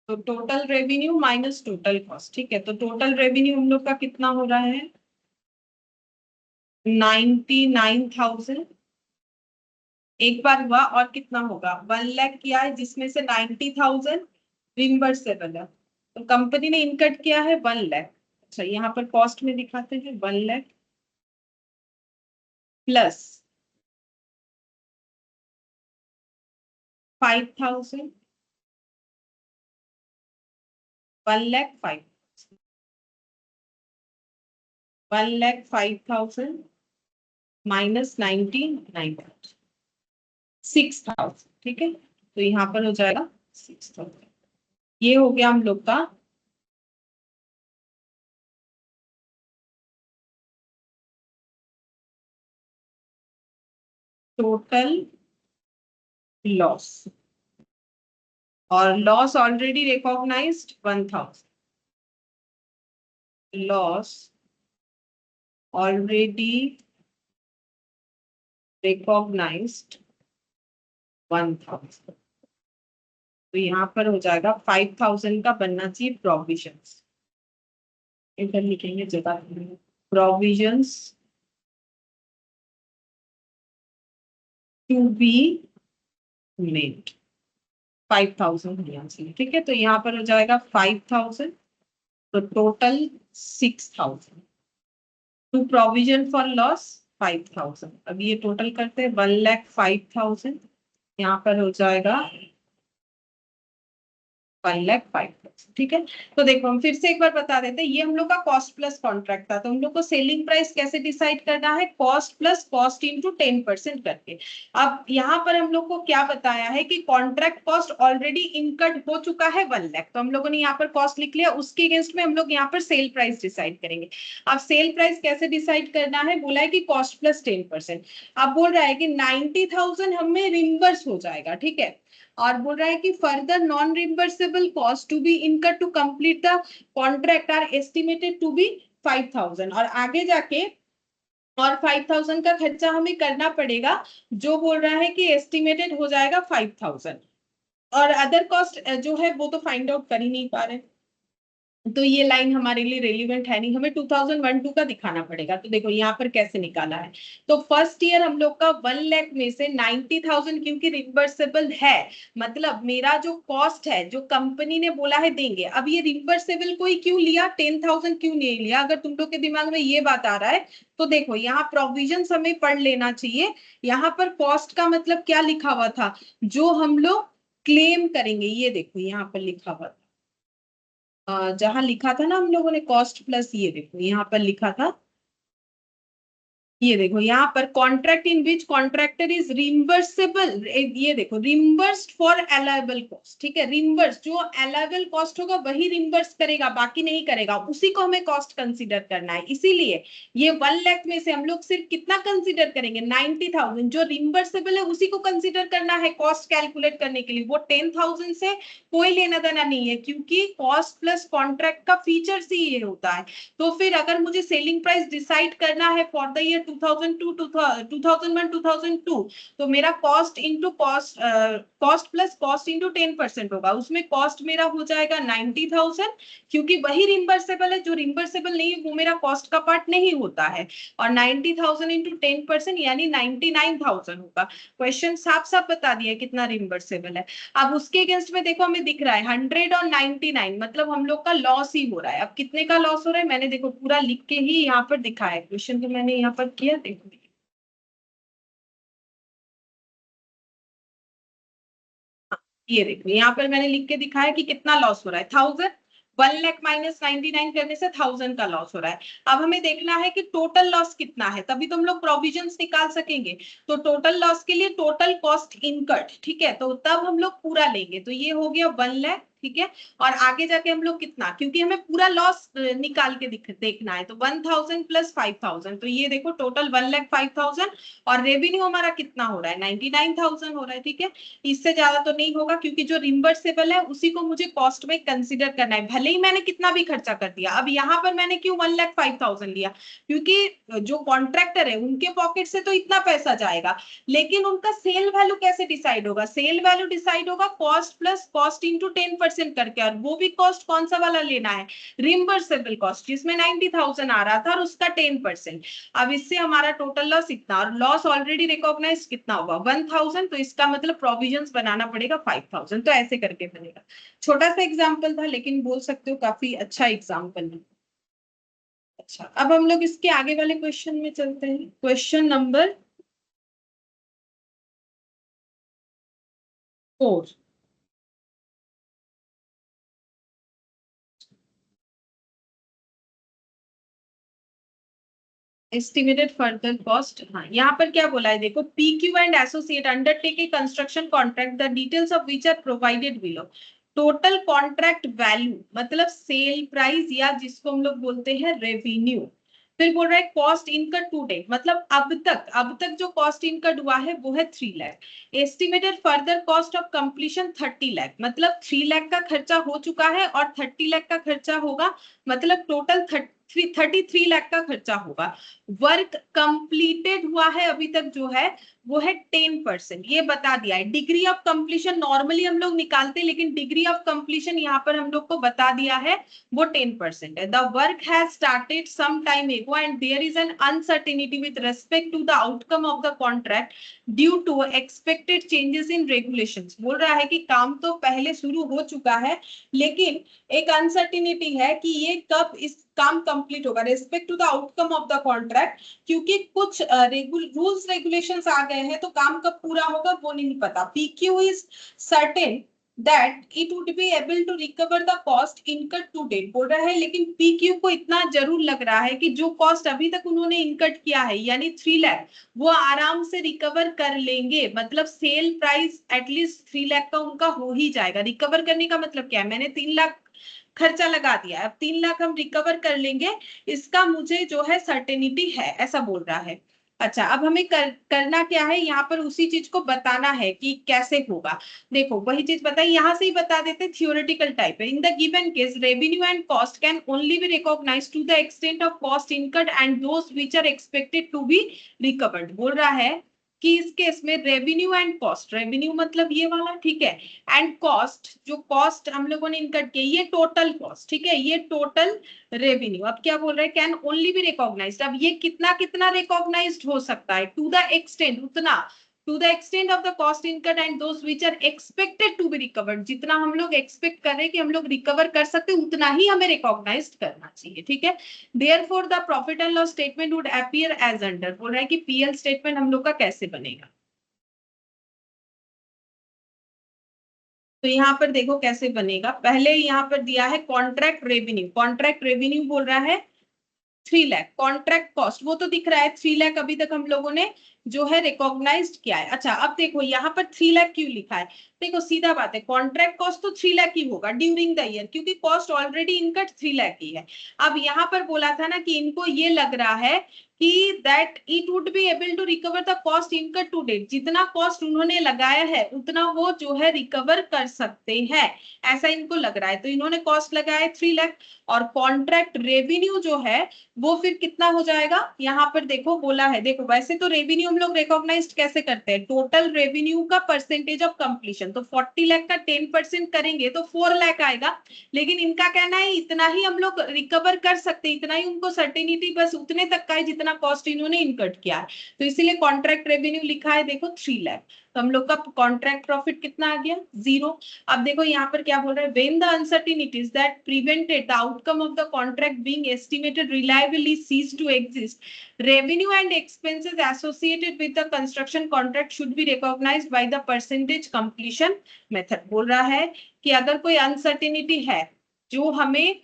तो total revenue minus total cost. ठीक है, तो टोटल रेवेन्यू हम लोग का कितना हो रहा है? 99,000 एक बार हुआ, और कितना होगा? 1 लाख किया है, जिसमें से 90,000 रिम्बर्सेबल है, तो कंपनी ने इनकट किया है 1 लाख। अच्छा, यहाँ पर कॉस्ट में दिखाते हैं 1 लाख प्लस 5,000, 1,05,000 माइनस 99,000, 6,000। ठीक है, तो यहाँ पर हो जाएगा 6,000। ये हो गया हम लोग का टोटल लॉस, और loss already recognized 1,000, loss already recognized 1,000। तो यहाँ पर हो जाएगा 5,000 का बनना चाहिए प्रोविजंस। इधर लिखेंगे जगह प्रोविजंस टू बी मेड 5,000 होना चाहिए। ठीक है, तो यहाँ पर हो जाएगा 5,000, तो total 6,000 to provision for loss 5,000। अब ये टोटल करते हैं 1,05,000, यहाँ पर हो जाएगा 1,05,000। ठीक है, तो देखो हम फिर से एक बार बता देते हैं, ये हम लोग का कॉस्ट प्लस कॉन्ट्रैक्ट था। तो हम लोग को सेलिंग प्राइस कैसे डिसाइड करना है? कॉस्ट प्लस कॉस्ट इंटू 10% करके। अब यहाँ पर हम लोग को क्या बताया है कि कॉन्ट्रैक्ट कॉस्ट ऑलरेडी इनकट हो चुका है 1 लाख, तो हम लोगों ने यहाँ पर कॉस्ट लिख लिया। उसके अगेंस्ट में हम लोग यहाँ पर सेल प्राइस डिसाइड करेंगे। अब सेल प्राइस कैसे डिसाइड करना है? बोला है कि कॉस्ट प्लस 10%। अब बोल रहा है कि 90,000 हमें रिम्बर्स हो जाएगा। ठीक है, और बोल रहा है कि further non reimbursable cost to be incur to complete the contract are estimated to be 5,000, और आगे जाके और 5,000 का खर्चा हमें करना पड़ेगा, जो बोल रहा है कि एस्टिमेटेड हो जाएगा 5,000, और अदर कॉस्ट जो है वो तो फाइंड आउट कर ही नहीं पा रहे, तो ये लाइन हमारे लिए रेलिवेंट है नहीं, हमें 2001-2 का दिखाना पड़ेगा। तो देखो यहाँ पर कैसे निकाला है। तो फर्स्ट ईयर हम लोग का 1 लाख में से 90,000 क्योंकि रिम्बर्सेबल है, मतलब मेरा जो कॉस्ट है जो कंपनी ने बोला है देंगे। अब ये रिम्बर्सेबल कोई क्यों लिया, 10,000 क्यों नहीं लिया? अगर तुम लोग के दिमाग में ये बात आ रहा है तो देखो यहाँ प्रोविजन हमें पढ़ लेना चाहिए। यहाँ पर कॉस्ट का मतलब क्या लिखा हुआ था, जो हम लोग क्लेम करेंगे। ये देखो यहाँ पर लिखा हुआ था, जहां लिखा था ना हम लोगों ने कॉस्ट प्लस, ये देखो यहाँ पर लिखा था, ये देखो यहाँ पर contract in which contractor is reimbursable, ये देखो रिम्बर्स्ड फॉर अलाइबल कॉस्ट। ठीक है, रिम्बर्स जो अलाइबल कॉस्ट होगा वही रिम्बर्स करेगा, बाकी नहीं करेगा, उसी को हमें कॉस्ट कंसीडर करना है। इसीलिए ये 1 लाख में से हम लोग सिर्फ कितना कंसीडर करेंगे? 90,000 जो रिम्बर्सेबल है उसी को कंसीडर करना है कॉस्ट कैलकुलेट करने के लिए। वो 10,000 से कोई लेना देना नहीं है, क्योंकि कॉस्ट प्लस कॉन्ट्रैक्ट का फीचर्स ही ये होता है। तो फिर अगर मुझे सेलिंग प्राइस डिसाइड करना है फॉर द ईयर 2002 2001 2002, तो मेरा cost into cost plus cost into 10% होगा, उसमें कॉस्ट मेरा हो जाएगा 90,000, क्योंकि वही रिम्बर्सेबल है, जो रिम्बर्सेबल नहीं है वो मेरा कॉस्ट का पार्ट नहीं होता है, और 90,000 इंटू 10% यानी 99,000 होगा। क्वेश्चन साफ साफ बता दिया कितना रिम्बर्सेबल है। अब उसके अगेंस्ट में देखो हमें दिख रहा है 100 और 99, मतलब हम लोग का लॉस ही हो रहा है। अब कितने का लॉस हो रहा है मैंने देखो पूरा लिख के ही यहाँ पर दिखा है, क्वेश्चन तो मैंने यहाँ पर किया, देखो ये देखो यहाँ पर मैंने लिख के दिखाया कि कितना लॉस हो रहा है, 1000, 1 लाख माइनस 99 करने से 1000 का लॉस हो रहा है। अब हमें देखना है कि टोटल लॉस कितना है, तभी तो हम लोग प्रोविजंस निकाल सकेंगे। तो टोटल लॉस के लिए टोटल कॉस्ट इनकर्ड, ठीक है, तो तब हम लोग पूरा लेंगे, तो ये हो गया 1 लाख, ठीक है। और आगे जाके हम लोग कितना, क्योंकि हमें पूरा लॉस निकाल के देखना है, तो 1000 प्लस 5000, तो ये देखो टोटल 1,05,000, और रेवेन्यू हमारा कितना हो रहा है 99,000 हो रहा है, ठीक है। इससे ज्यादा तो नहीं होगा, क्योंकि जो रिम्बर्सेबल है उसी को मुझे कॉस्ट में कंसिडर करना है, भले ही मैंने कितना भी खर्चा कर दिया। अब यहाँ पर मैंने क्यों 1,05,000 लिया, क्योंकि जो कॉन्ट्रैक्टर है उनके पॉकेट से तो इतना पैसा जाएगा, लेकिन उनका सेल वैल्यू कैसे डिसाइड होगा, सेल वैल्यू डिसाइड होगा कॉस्ट प्लस कॉस्ट इंटू 10% करके, और वो भी कॉस्ट कौन सा वाला लेना है, रिम्बर्सेबल कॉस्ट, जिसमें 90,000 आ रहा था और उसका 10%। अब इससे हमारा टोटल लॉस इतना, और लॉस ऑलरेडी रिकॉग्नाइज कितना होगा 1000, तो इसका मतलब प्रोविजंस बनाना पड़ेगा 5000, तो ऐसे करके बनेगा। छोटा सा एग्जांपल था, लेकिन बोल सकते हो काफी अच्छा एग्जांपल है। अच्छा, अब हम लोग इसके आगे वाले क्वेश्चन में चलते हैं, question number 4। Estimated further cost, हाँ यहाँ पर क्या बोला है देखो, P Q and associate undertake a construction contract the details of which are provided below. Total contract value मतलब सेल प्राइस, या जिसको हम लोग बोलते हैं रेवेन्यू। फिर बोल रहा है कॉस्ट इनकर्ड टू डेट, मतलब अब तक जो कॉस्ट इनकर्ड हुआ है वो है 3 lakh. Estimated further cost of completion 30 lakh, मतलब 3 लाख का खर्चा हो चुका है और 30 लाख का खर्चा होगा, मतलब टोटल 33 लाख का खर्चा होगा। वर्क कंप्लीटेड हुआ है अभी तक जो है वो है 10%, ये बता दिया है। डिग्री ऑफ कंप्लीशन नॉर्मली हम लोग निकालते हैं, लेकिन डिग्री ऑफ कंप्लीशन यहाँ पर हम लोग को बता दिया है वो 10% है। The work has started some time ago and there is an uncertainty with respect to the outcome of the contract due to expected changes in regulations. बोल रहा है कि काम तो पहले शुरू हो चुका है, लेकिन एक अनसर्टिनिटी है कि ये कब इस काम कंप्लीट होगा, respect to the outcome of the contract, क्योंकि कुछ रूल्स रेगुलेशंस आ गए हैं, तो काम कब पूरा होगा वो नहीं पता। PQ is certain that it would be able to recover the cost incurred to date, बोल रहा है, लेकिन पीक्यू को इतना जरूर लग रहा है कि जो कॉस्ट अभी तक उन्होंने इनकट किया है यानी 3 लाख, वो आराम से रिकवर कर लेंगे, मतलब सेल प्राइस एटलीस्ट 3 लाख का उनका हो ही जाएगा। रिकवर करने का मतलब क्या है, मैंने 3 लाख खर्चा लगा दिया, अब 3 लाख हम रिकवर कर लेंगे, इसका मुझे जो है सर्टेनिटी है, ऐसा बोल रहा है। अच्छा, अब हमें करना क्या है, यहाँ पर उसी चीज को बताना है कि कैसे होगा। देखो वही चीज बताइए, यहाँ से ही बता देते, थियोरेटिकल टाइप है। In the given case revenue and cost can only be recognized to the extent of cost incurred and those which are expected to be recovered. बोल रहा है कि इस केस में रेवेन्यू एंड कॉस्ट, रेवेन्यू मतलब ये वाला, ठीक है, एंड कॉस्ट, जो कॉस्ट हम लोगों ने इनकट किया ये टोटल कॉस्ट, ठीक है, ये टोटल रेवेन्यू। अब क्या बोल रहे हैं, कैन ओनली बी रिकॉग्नाइज्ड, अब ये कितना कितना रिकॉग्नाइज्ड हो सकता है, टू द एक्सटेंट, उतना, to the extent of the cost incurred and those which are expected to be recovered, जितना हम लोग एक्सपेक्ट कर रहे हैं कि हम लोग रिकवर कर सकते हैं उतना ही हमें रिकॉग्नाइज्ड करना चाहिए, ठीक है। Therefore the profit and loss statement would appear as under, बोल रहा है कि पीएल स्टेटमेंट हम लोग का कैसे बनेगा। तो यहाँ पर देखो कैसे बनेगा, पहले यहाँ पर दिया है कॉन्ट्रैक्ट रेवेन्यू, कॉन्ट्रैक्ट रेवेन्यू बोल रहा है 3 लाख, कॉन्ट्रैक्ट कॉस्ट वो तो दिख रहा है 3 लाख अभी तक हम लोगों ने जो है रिकॉग्नाइज्ड किया है। अच्छा, अब देखो यहाँ पर 3 लाख क्यों लिखा है, देखो सीधा बात है, कॉन्ट्रैक्ट कॉस्ट तो 3 लाख ही होगा ड्यूरिंग द ईयर, क्योंकि कॉस्ट ऑलरेडी इनकट 3 लाख ही है। अब यहाँ पर बोला था ना कि इनको ये लग रहा है कि that it would be able to recover the cost incur to date, जितना कॉस्ट उन्होंने लगाया है उतना वो जो है रिकवर कर सकते हैं, ऐसा इनको लग रहा है। तो इन्होंने कॉस्ट लगाया है 3 लाख, और कॉन्ट्रैक्ट रेवेन्यू जो है वो फिर कितना हो जाएगा, यहाँ पर देखो बोला है, देखो वैसे तो रेवेन्यू हम लोग रिकॉग्नाइज कैसे करते हैं, टोटल रेवेन्यू का परसेंटेज ऑफ कंप्लीशन, तो 40 लाख का 10% करेंगे तो 4 लाख आएगा, लेकिन इनका कहना है इतना ही हम लोग रिकवर कर सकते, इतना ही उनको सर्टेनिटी बस उतने तक का है जितना कॉस्ट इन्होंने इनकट किया है, तो इसीलिए कॉन्ट्रैक्ट रेवेन्यू लिखा है देखो 3 लाख। तो हम लोग का कॉन्ट्रैक्ट प्रॉफिट कितना आ गया, 0। अब देखो यहाँ पर क्या बोल रहा है, when the uncertainties that prevented the outcome of the contract being estimated reliably cease to exist, revenue and expenses associated with the construction contract should be recognized by the percentage completion method। बोल रहा है कि अगर कोई अनसर्टेनिटी है जो हमें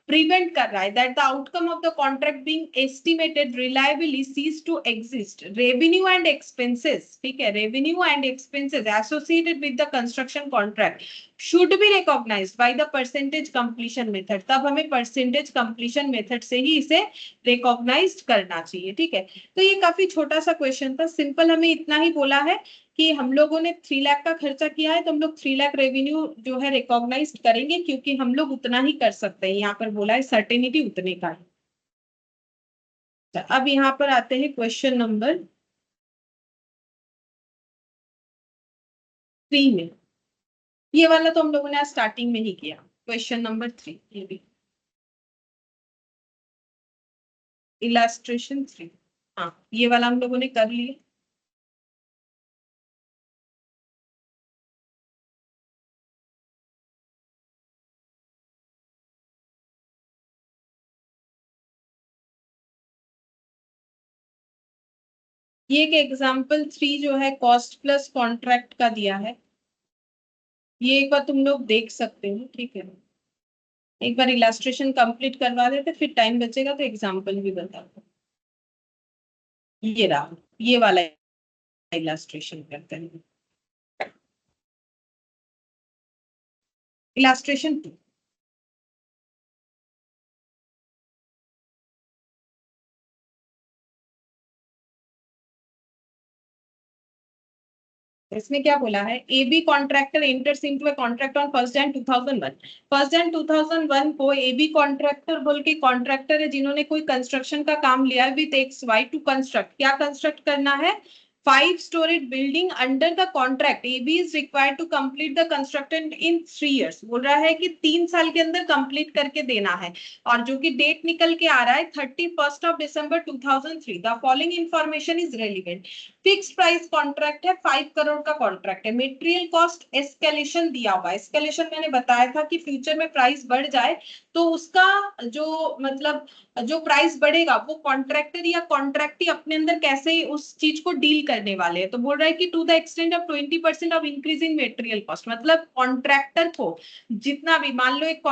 प्रिवेंट कर रहा है, that the outcome of the contract being estimated reliably cease to exist, revenue and expenses, ठीक है, revenue and expenses associated with the construction contract should be recognized by the percentage completion method, तब हमें परसेंटेज कंप्लीशन मेथड से ही इसे रिकॉग्नाइज करना चाहिए, ठीक है। तो ये काफी छोटा सा क्वेश्चन था, सिंपल हमें इतना ही बोला है कि हम लोगों ने 3 लाख का खर्चा किया है तो हम लोग 3 लाख रेवेन्यू जो है रिकॉग्नाइज करेंगे, क्योंकि हम लोग उतना ही कर सकते हैं, यहाँ पर बोला है सर्टेनिटी उतने का है। अब यहाँ पर आते हैं क्वेश्चन नंबर 3 में, ये वाला तो हम लोगों ने स्टार्टिंग में ही किया, क्वेश्चन नंबर 3, ये भी इलास्ट्रेशन 3, हाँ ये वाला हम लोगों ने कर लिया। ये एक एग्जाम्पल 3 जो है कॉस्ट प्लस कॉन्ट्रैक्ट का दिया है, ये एक बार तुम लोग देख सकते हो, ठीक है। एक बार इलास्ट्रेशन कंप्लीट करवा देते, फिर टाइम बचेगा तो एग्जाम्पल भी बता दो। ये रहा, ये वाला इलास्ट्रेशन करते हैं, इलास्ट्रेशन 2। इसमें क्या बोला है, A B contractor enters into a contract on 1 Jan 2001। 1 Jan 2001 को ए बी कॉन्ट्रैक्टर बोल के कॉन्ट्रैक्टर है जिन्होंने कोई कंस्ट्रक्शन का काम लिया है with X Y to construct, क्या कंस्ट्रक्ट करना है, 5-storied building under the contract AB is required to complete the construction in 3 years। बोल रहा है कि 3 साल के अंदर कंप्लीट करके देना है, और जो कि डेट निकल के आ रहा है 31 December 2003। The following information is relevant. Fixed price contract है, 5 करोड़ का कॉन्ट्रैक्ट है, मेटेरियल कॉस्ट एस्केलेशन दिया हुआ है, एस्केलेशन मैंने बताया था कि फ्यूचर में प्राइस बढ़ जाए तो उसका जो मतलब जो प्राइस बढ़ेगा वो कॉन्ट्रैक्टर या कॉन्ट्रैक्टी अपने अंदर कैसे उस चीज को डील करने वाले हैं। तो बोल रहा है कि to the extent of 20% of increase in material cost, मतलब कॉन्ट्रैक्टर को जितना भी, मान लो एक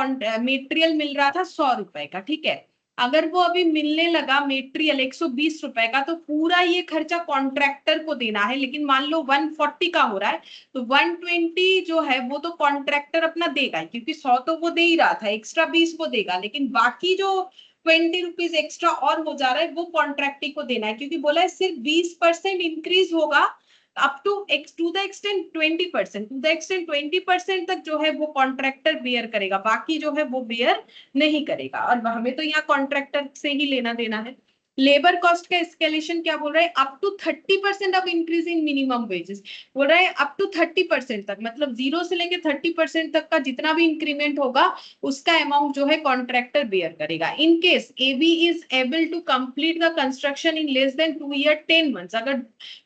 मेटेरियल मिल रहा था 100 रुपए का, ठीक है, अगर वो अभी मिलने लगा मेटेरियल 120 रुपए का, तो पूरा ये खर्चा कॉन्ट्रैक्टर को देना है, लेकिन मान लो 140 का हो रहा है तो 120 जो है वो तो कॉन्ट्रैक्टर अपना देगा, क्योंकि 100 तो वो दे ही रहा था, एक्स्ट्रा 20 वो देगा, लेकिन बाकी जो 20 रुपीज एक्स्ट्रा और हो जा रहा है वो कॉन्ट्रैक्टी को देना है, क्योंकि बोला है सिर्फ 20% इंक्रीज होगा up to the extent 20%, to the extent 20% तक जो है वो कॉन्ट्रैक्टर बेयर करेगा, बाकी जो है वो बेयर नहीं करेगा, और हमें तो यहाँ कॉन्ट्रैक्टर से ही लेना देना है। लेबर कॉस्ट का एस्केलेशन क्या बोल रहा है, up to 30% of increase in minimum wages, बोल रहा है अप टू 30% तक, मतलब 0 से लेके 30% तक का जितना भी इंक्रीमेंट होगा उसका अमाउंट जो है कॉन्ट्रैक्टर बेयर करेगा। In case AB is able to complete the construction in less than 2 year 10 months, अगर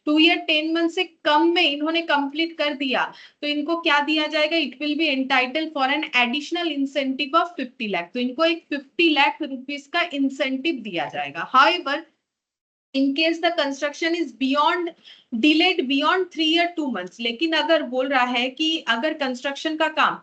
2 year 10 months से कम में इन्होंने कंप्लीट कर दिया तो इनको क्या दिया जाएगा, it will be entitle for an additional incentive of 50 lakh, तो इनको एक 50 लाख रुपीस का इंसेंटिव दिया जाएगा। However in case the construction is delayed beyond 3 year 2 months, लेकिन अगर बोल रहा है कि अगर कंस्ट्रक्शन का काम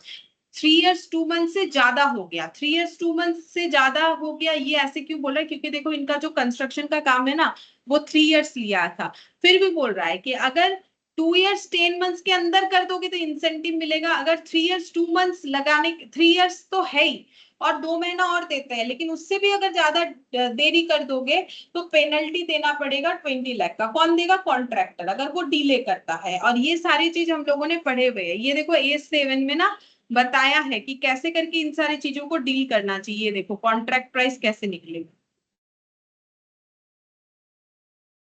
3 years 2 months से ज्यादा हो गया, 3 years 2 months से ज्यादा हो गया, ये ऐसे क्यों बोल रहा है, क्योंकि देखो इनका जो कंस्ट्रक्शन का काम है ना वो 3 years लिया था, फिर भी बोल रहा है कि अगर 2 इयर्स 10 मंथ्स के अंदर कर दोगे तो इंसेंटिव मिलेगा, अगर 3 इयर्स 2 मंथ्स लगाने, 3 इयर्स तो है ही और 2 महीना और देते हैं, लेकिन उससे भी अगर ज्यादा देरी कर दोगे तो पेनल्टी देना पड़ेगा 20 लाख का। कौन देगा? कॉन्ट्रैक्टर, अगर वो डिले करता है। और ये सारी चीज हम लोगों ने पढ़े हुए हैं, ये देखो A7 में ना बताया है कि कैसे करके इन सारी चीजों को डील करना चाहिए। देखो कॉन्ट्रैक्ट प्राइस कैसे निकलेगा,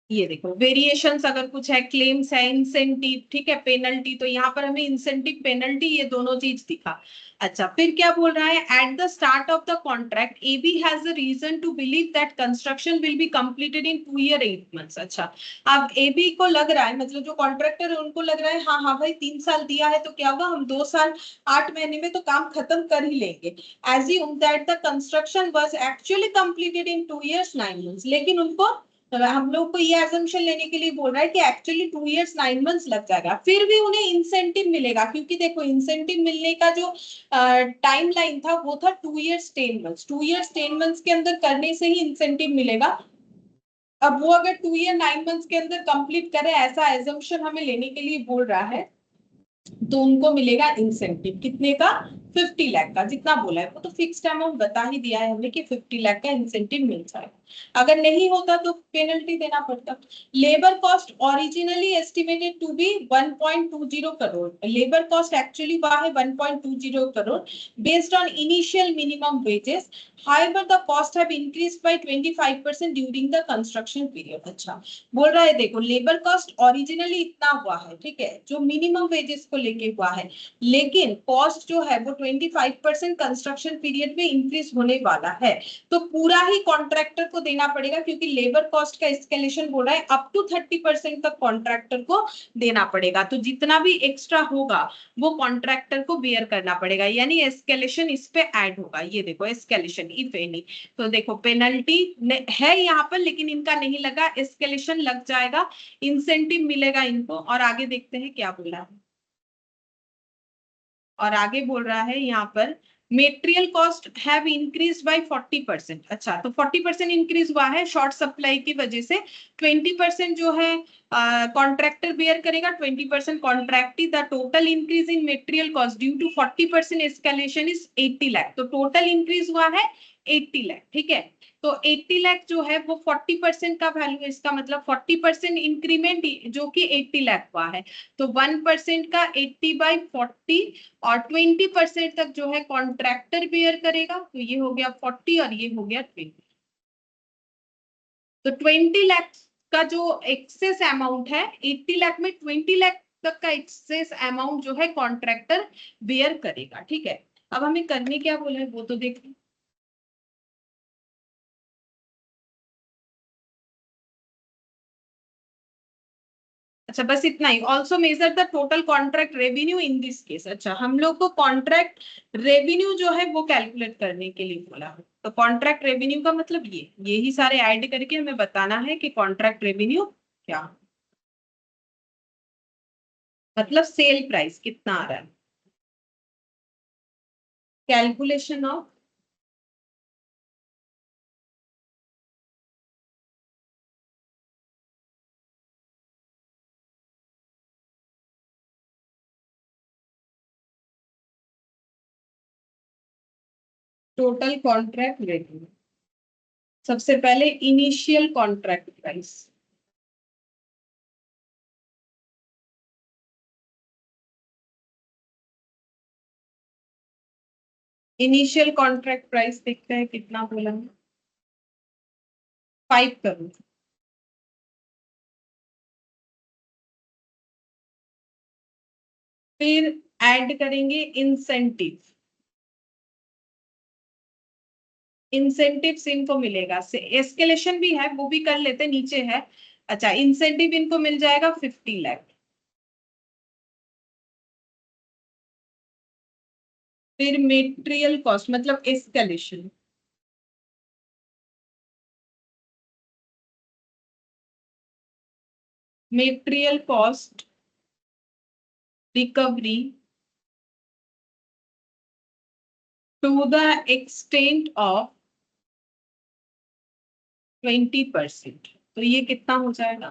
ये देखो वेरिएशंस अगर कुछ है, क्लेम्स है, इंसेंटिव, ठीक है, पेनल्टी, तो यहाँ पर हमें इंसेंटिव पेनल्टी ये दोनों चीज दिखा। अच्छा, फिर क्या बोल रहा है? At the start of the contract AB has a reason to believe that construction will be completed in 2 year 8 months. अच्छा, अब एबी को लग रहा है, मतलब जो कॉन्ट्रैक्टर है उनको लग रहा है हाँ हाँ भाई 3 साल दिया है तो क्या होगा, हम 2 साल 8 महीने में तो काम खत्म कर ही लेंगे। assume that the construction was actually completed in 2 years 9 months, लेकिन उनको, हम लोग को ये एजम्पशन लेने के लिए बोल रहा है कि एक्चुअली 2 इयर्स 9 मंथ्स लग जाएगा, फिर भी उन्हें इंसेंटिव मिलेगा, क्योंकि देखो इंसेंटिव मिलने का जो टाइम लाइन था वो था 2 इयर्स 10 मंथ्स, 2 इयर्स 10 मंथ्स के अंदर करने से ही इंसेंटिव मिलेगा। अब वो अगर 2 ईयर 9 मंथ्स के अंदर कंप्लीट करे, ऐसा एजम्पशन हमें लेने के लिए बोल रहा है, तो उनको मिलेगा इंसेंटिव कितने का? 50 लाख का। जितना बोला है वो तो फिक्स्ड अमाउंट बता ही दिया है हमने कि 50 लाख का इंसेंटिव मिल जाएगा। अगर नहीं होता तो पेनल्टी देना पड़ता। Labour cost originally estimated to be 1.20 crore, labour cost actually वहां है 1.20 crore based on initial minimum wages. However, the cost have increased by 25% during the construction period। अच्छा, बोल रहा है देखो लेबर कॉस्ट ओरिजिनली इतना हुआ है, ठीक है, जो मिनिमम वेजेस को लेके हुआ है, लेकिन कॉस्ट जो है वो 25% कंस्ट्रक्शन पीरियड में इंक्रीज होने वाला है, तो पूरा ही कॉन्ट्रैक्टर को देना पड़ेगा, क्योंकि लेबर कॉस्ट का एस्केलेशन बोल रहा है अप टू 30% तक कॉन्ट्रैक्टर को देना पड़ेगा। तो जितना भी एक्स्ट्रा होगा वो कॉन्ट्रैक्टर को बेयर करना पड़ेगा, यानी एस्केलेशन इस पे ऐड होगा। ये देखो एस्केलेशन इफ एनी, तो देखो पेनल्टी है यहाँ पर, लेकिन इनका नहीं लगा, एस्केलेशन लग जाएगा, इंसेंटिव मिलेगा इनको। और आगे देखते हैं क्या बोला है, और आगे बोल रहा है यहाँ पर material cost have increase by 40%। अच्छा, तो 40% इंक्रीज हुआ है शॉर्ट सप्लाई की वजह से। 20% जो है कॉन्ट्रैक्टर बेयर करेगा, 20% contractee. The total increase in material cost due to 40% escalation is 80 lakh, तो टोटल इंक्रीज हुआ है 80 लाख, ठीक है। तो 80 लाख जो है वो 40% का वैल्यू है, इसका मतलब 40% इंक्रीमेंट जो कि 80 लाख हुआ है, तो 1% का 80/40 और 20% तक जो है कॉन्ट्रैक्टर बेयर करेगा, तो ये हो गया 40 और ये हो गया 20। तो 20 लाख का जो एक्सेस अमाउंट है, 80 लाख में 20 लाख तक का एक्सेस अमाउंट जो है कॉन्ट्रैक्टर बेयर करेगा, ठीक है। अब हमें करने क्या बोला है वो तो देखो। अच्छा, बस इतना ही। Also measure the total contract revenue in this case. अच्छा, हम लोग को कॉन्ट्रैक्ट रेवेन्यू जो है वो कैलकुलेट करने के लिए बोला है, तो कॉन्ट्रैक्ट रेवेन्यू का मतलब ये ही सारे ऐड करके हमें बताना है कि कॉन्ट्रैक्ट रेवेन्यू क्या, मतलब सेल प्राइस कितना आ रहा है। Calculation of total contract revenue. सबसे पहले initial contract price, initial contract price देखते हैं कितना बोला है, 5 करोड़। फिर ऐड करेंगे इंसेंटिव, इंसेंटिव इनको मिलेगा, से एस्केलेशन भी है वो भी कर लेते, नीचे है। अच्छा, इंसेंटिव इनको मिल जाएगा 50 लाख। फिर मेटेरियल कॉस्ट मतलब escalation, material cost recovery to the extent of 20%, तो ये कितना हो जाएगा?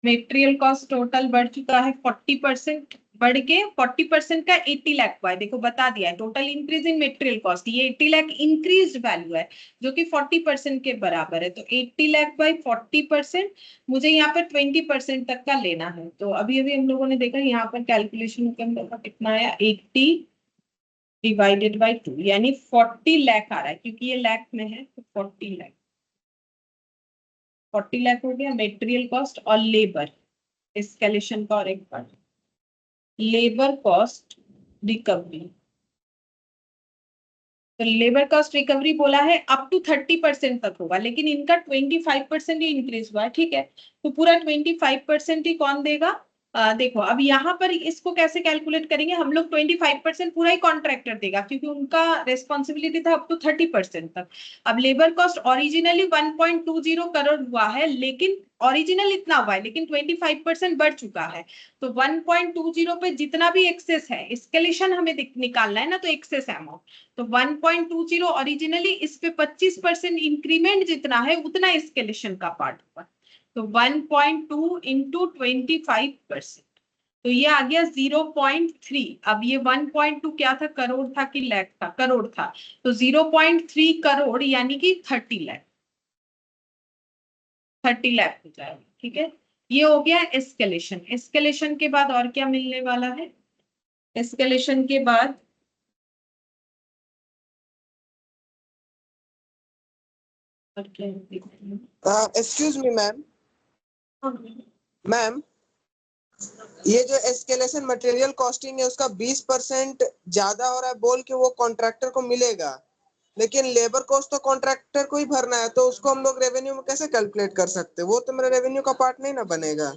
मेटेरियल कॉस्ट टोटल बढ़ चुका है 40%, बढ़ के 40% का 80 लाख हुआ है। देखो बता दिया है, total increase in material cost, ये 80 लाख इंक्रीज वैल्यू है जो कि 40% के बराबर है। तो 80 लाख बाई 40%, मुझे यहाँ पर 20% तक का लेना है। तो अभी अभी हम लोगों ने देखा यहाँ पर कैलकुलेशन के अंदर का कितना आया, 80 डिवाइडेड बाई 2, यानी 40 लाख आ रहा है, क्योंकि ये लाख में है तो 40 लाख, 40 लाख हो गया मेटेरियल कॉस्ट। और लेबर एस्केलेशन का और एक पार्ट, लेबर कॉस्ट रिकवरी। तो लेबर कॉस्ट रिकवरी बोला है अप टू 30% तक होगा, लेकिन इनका 25% ही इंक्रीज हुआ है, ठीक है। तो पूरा 25% ही कौन देगा? देखो अब यहाँ पर इसको कैसे कैलकुलेट करेंगे हम लोग, 25% पूरा ही कॉन्ट्रैक्टर देगा, क्योंकि उनका रेस्पॉन्सिबिलिटी था अप टू 30% तक। अब लेबर कॉस्ट ओरिजिनली 1.20 करोड़ हुआ है, लेकिन ओरिजिनल इतना हुआ है, लेकिन 25% बढ़ चुका है। तो 1.20 पे जितना भी एक्सेस है, एस्केलेशन हमें निकालना है ना, तो एक्सेस अमाउंट, तो 1.20 ओरिजिनली, इस पे 25% इंक्रीमेंट जितना है उतना एस्केलेशन का पार्ट हुआ। तो 1.2 इंटू 25%, तो ये आ गया 0.3। अब ये 1.2 क्या था, करोड़ था कि लाख था? करोड़ था। तो 0.3 करोड़ यानी कि 30 लाख, 30 लाख हो जाएगा, ठीक है। ये हो गया एस्केलेशन। एस्केलेशन के बाद और क्या मिलने वाला है? एस्केलेशन के बाद और क्या है? Excuse me ma'am. हाँ। मैम, ये जो एस्केलेशन मटेरियल कॉस्टिंग है उसका 20% ज्यादा हो रहा है बोल के वो कॉन्ट्रैक्टर को मिलेगा, लेकिन लेबर कॉस्ट तो कॉन्ट्रैक्टर को ही भरना है, तो उसको हम लोग रेवेन्यू में कैसे कैलकुलेट कर सकते हैं? वो तो मेरा रेवेन्यू का पार्ट नहीं ना बनेगा।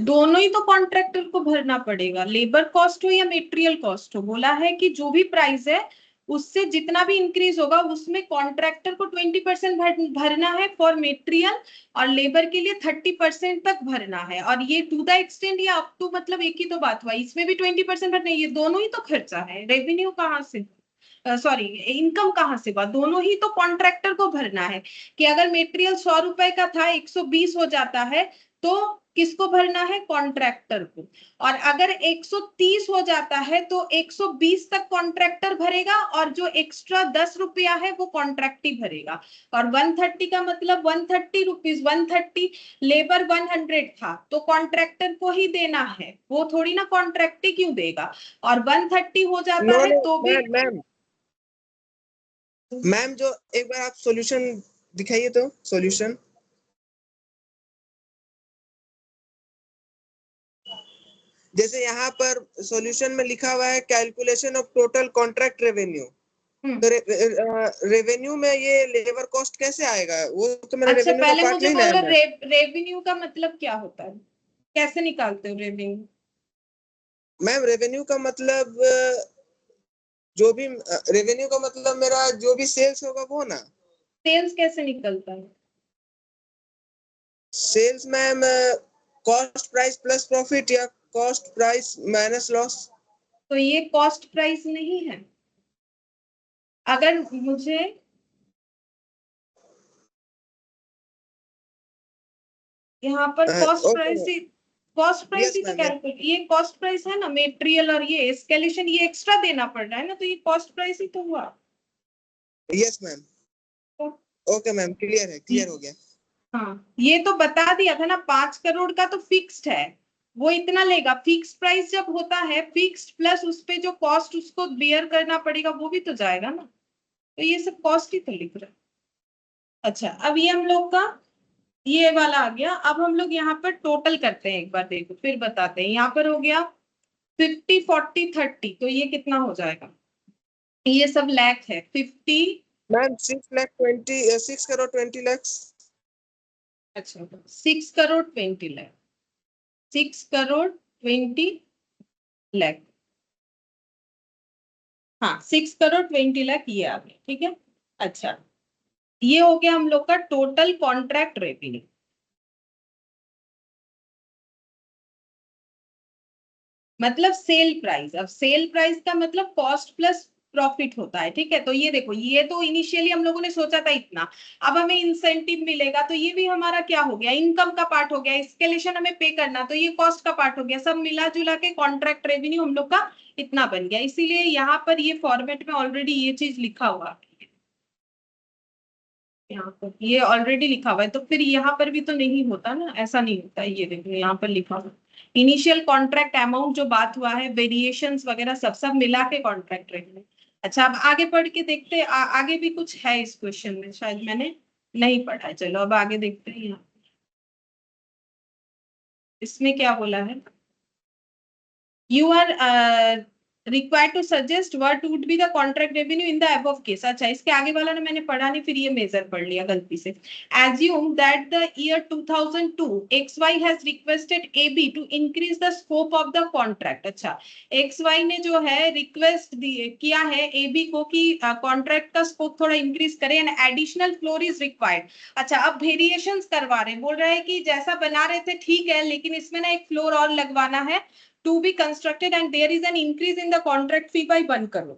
दोनों ही तो कॉन्ट्रैक्टर को भरना पड़ेगा, लेबर कॉस्ट हो या मेटेरियल कॉस्ट हो। बोला है कि जो भी प्राइस है उससे जितना भी इंक्रीज होगा उसमें कॉन्ट्रैक्टर को 20% भरना है फॉर मेटेरियल, और लेबर के लिए 30% तक भरना है। और ये टू द एक्सटेंड या अप टू, मतलब एक ही तो बात हुआ, इसमें भी 20% भरना है। ये दोनों ही तो खर्चा है, रेवेन्यू कहाँ से, सॉरी इनकम कहाँ से हुआ? दोनों ही तो कॉन्ट्रैक्टर को भरना है। कि अगर मेटेरियल 100 रुपए का था 120 हो जाता है, तो किसको भरना है? कॉन्ट्रैक्टर को। और अगर 130 हो जाता है तो 120 तक कॉन्ट्रैक्टर भरेगा, और जो एक्स्ट्रा 10 रुपया है वो कॉन्ट्रैक्टी भरेगा। और 130 का मतलब 130 रुपीज, 130, लेबर 100 था तो कॉन्ट्रैक्टर को ही देना है, वो थोड़ी ना कॉन्ट्रैक्टी क्यों देगा। और 130 हो जाता नो है नो तो भी, मैम, मैम जो एक बार आप सॉल्यूशन दिखाइए तो सॉल्यूशन। जैसे यहाँ पर सॉल्यूशन में लिखा हुआ है calculation of total contract revenue, तो रेवेन्यू में ये लेबर कॉस्ट कैसे आएगा? वो तो मेरा अच्छा रेवेन्यू का पहले पार्ट मुझे नहीं ना है बोलो मैम। रेवेन्यू का मतलब क्या होता है, कैसे निकालते हो रेवेन्यू? मैम रेवेन्यू का मतलब जो भी रेवेन्यू का मतलब मेरा जो भी सेल्स होगा वो ना। सेल्स कैसे निकलता है? Sales ma'am cost price plus profit या कॉस्ट प्राइस माइनस लॉस। तो ये कॉस्ट प्राइस नहीं है। अगर मुझे यहाँ पर cost okay price he, cost price yes he तो मैम। कैलकुलेट, ये कॉस्ट प्राइस है ना, मेटेरियल और ये एस्केलेशन ये एक्स्ट्रा देना पड़ रहा है ना, तो ये कॉस्ट प्राइस ही तो हुआ। Yes ma'am. तो ओके मैम, क्लियर है, क्लियर हो गया। हाँ, ये तो बता दिया था ना, 5 करोड़ का तो फिक्स्ड है, वो इतना लेगा। फिक्स प्राइस जब होता है, फिक्स्ड प्लस उस पे जो कॉस्ट उसको बियर करना पड़ेगा वो भी तो जाएगा ना, तो ये सब कॉस्ट ही तो लिख रहा है। अच्छा अब ये हम लोग का ये वाला आ गया। अब हम लोग यहाँ पर टोटल करते हैं एक बार, देखो फिर बताते हैं। यहाँ पर हो गया 50 40 30, तो ये कितना हो जाएगा? ये सब लाख है, 50, मैम 6 लाख 20 6 करोड़ 20 लाख। अच्छा 6 करोड़ 20 लाख, 6 करोड़ 20 लाख, हाँ 6 करोड़ 20 लाख ये आ गया, ठीक है। अच्छा ये हो गया हम लोग का टोटल कॉन्ट्रैक्ट रेवेन्यू। मतलब सेल प्राइस, अब सेल प्राइस का मतलब कॉस्ट प्लस प्रॉफिट होता है, ठीक है। तो ये देखो, ये तो इनिशियली हम लोगों ने सोचा था इतना, अब हमें इंसेंटिव मिलेगा तो ये भी हमारा क्या हो गया, इनकम का पार्ट हो गया। एस्केलेशन हमें पे करना तो ये कॉस्ट का पार्ट हो गया। सब मिला जुला के कॉन्ट्रैक्ट रेवेन्यू हम लोग का इतना बन गया। इसीलिए यहाँ पर ये फॉर्मेट में ऑलरेडी ये चीज लिखा हुआ है, यहाँ पर ये ऑलरेडी लिखा हुआ है। तो फिर यहाँ पर भी तो नहीं होता ना, ऐसा नहीं होता है। ये देखो यहाँ पर लिखा हुआ इनिशियल कॉन्ट्रैक्ट अमाउंट जो बात हुआ है, वेरिएशंस वगैरह सब सब मिला के कॉन्ट्रैक्ट रेवेन्यू। अच्छा, अब आगे पढ़ के देखते हैं, आगे भी कुछ है इस क्वेश्चन में, शायद मैंने नहीं पढ़ा है। चलो अब आगे देखते हैं यहाँ इसमें क्या बोला है। You are required to suggest what would be the contract revenue in the above case. अच्छा, इसके आगे वाला ना मैंने पढ़ा नहीं, फिर ये मेजर पढ़ लिया गलती से। Assume that the year 2002 XY has requested AB to increase the scope of the contract. अच्छा, XY ने जो है रिक्वेस्ट किया है AB को कि कॉन्ट्रैक्ट का स्कोप थोड़ा इंक्रीज करे, and additional floor is required. अच्छा, अब वेरिएशंस करवा रहे हैं, बोल रहे हैं कि जैसा बना रहे थे ठीक है, लेकिन इसमें ना एक फ्लोर और लगवाना है to be constructed and there is an increase in the contract fee by 1 crore।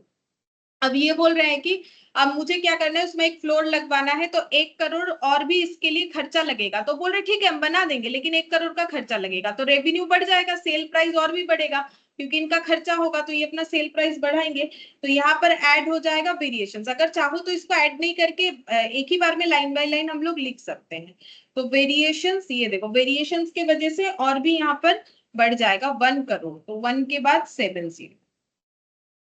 अब ये बोल रहे हैं कि अब मुझे क्या करना है, उसमें एक फ्लोर लगवाना है तो 1 करोड़ और भी इसके लिए खर्चा लगेगा। तो बोल रहे ठीक है हम बना देंगे, लेकिन 1 करोड़ का खर्चा लगेगा। तो रेवेन्यू बढ़ जाएगा, सेल प्राइस और भी बढ़ेगा, क्योंकि इनका खर्चा होगा तो ये अपना सेल प्राइस बढ़ाएंगे। तो यहाँ पर ऐड हो जाएगा वेरिएशंस। अगर चाहो तो इसको ऐड नहीं करके एक ही बार में लाइन बाय लाइन हम लोग लिख सकते हैं। तो वेरिएशंस, ये देखो वेरिएशंस के वजह से और भी यहाँ पर बढ़ जाएगा 1 करोड़। तो 1 के बाद 70।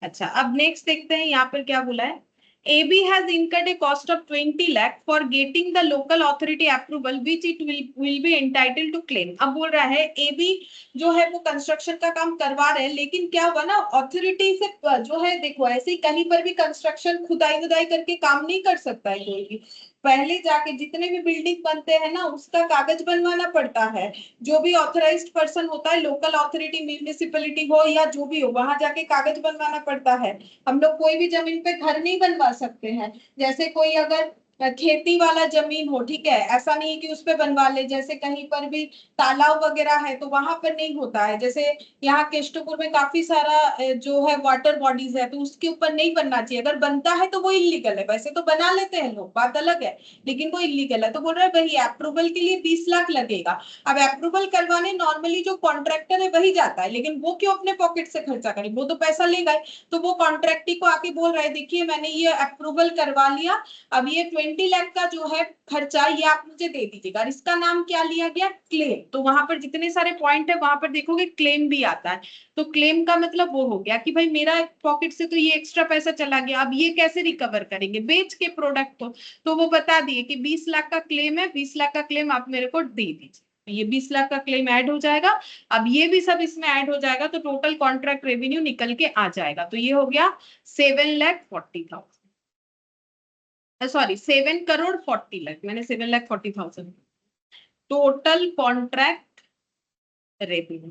अच्छा, अब नेक्स्ट देखते हैं यहाँ पर क्या बोला है। AB has incurred a cost of 20 lakh for getting the local authority approval which it will be entitled to claim। अब बोल रहा है AB जो है वो कंस्ट्रक्शन का काम करवा रहे हैं, लेकिन क्या हुआ ना, अथॉरिटी से जो है, देखो ऐसे ही कहीं पर भी कंस्ट्रक्शन खुदाई वुदाई करके काम नहीं कर सकता है कोई भी। पहले जाके जितने भी बिल्डिंग बनते हैं ना, उसका कागज बनवाना पड़ता है। जो भी ऑथराइज्ड पर्सन होता है, लोकल अथॉरिटी म्यूनिसिपैलिटी हो या जो भी हो, वहां जाके कागज बनवाना पड़ता है। हम लोग कोई भी जमीन पे घर नहीं बनवा सकते हैं। जैसे कोई अगर खेती वाला जमीन हो, ठीक है, ऐसा नहीं है कि उस पे बनवा ले। जैसे कहीं पर भी तालाब वगैरह है तो वहां पर नहीं होता है। जैसे यहाँ केष्टपुर में काफी सारा जो है वाटर बॉडीज है, तो उसके ऊपर नहीं बनना चाहिए। अगर बनता है तो वो इलीगल है। वैसे तो बना लेते हैं लोग, बात अलग है, लेकिन वो इलीगल है। तो बोल रहे हैं वही अप्रूवल के लिए 20 लाख लगेगा। अब अप्रूवल करवाने नॉर्मली जो कॉन्ट्रैक्टर है वही जाता है, लेकिन वो क्यों अपने पॉकेट से खर्चा करे, वो तो पैसा लेगा। तो वो कॉन्ट्रैक्टी को आके बोल रहा है देखिए मैंने ये अप्रूवल करवा लिया, अब ये 20 लाख का जो है खर्चा ये आप मुझे दे दीजिएगा। इसका नाम क्या लिया गया, क्लेम। तो वहां पर जितने सारे पॉइंट है वहां पर देखोगे क्लेम भी आता है। तो क्लेम का मतलब वो हो गया कि भाई मेरा पॉकेट से तो ये एक्स्ट्रा पैसा चला गया, अब ये कैसे रिकवर करेंगे, बेच के प्रोडक्ट को। तो वो बता दिए कि 20 लाख का क्लेम है, 20 लाख का क्लेम आप मेरे को दे दीजिए। ये 20 लाख का क्लेम ऐड हो जाएगा। अब ये भी सब इसमें ऐड हो जाएगा तो टोटल कॉन्ट्रैक्ट रेवेन्यू निकल के आ जाएगा। तो ये हो गया 7,40,000, सॉरी 7,40,00,000, मैंने 7,40,000 टोटल कॉन्ट्रैक्ट रेवेन्यू।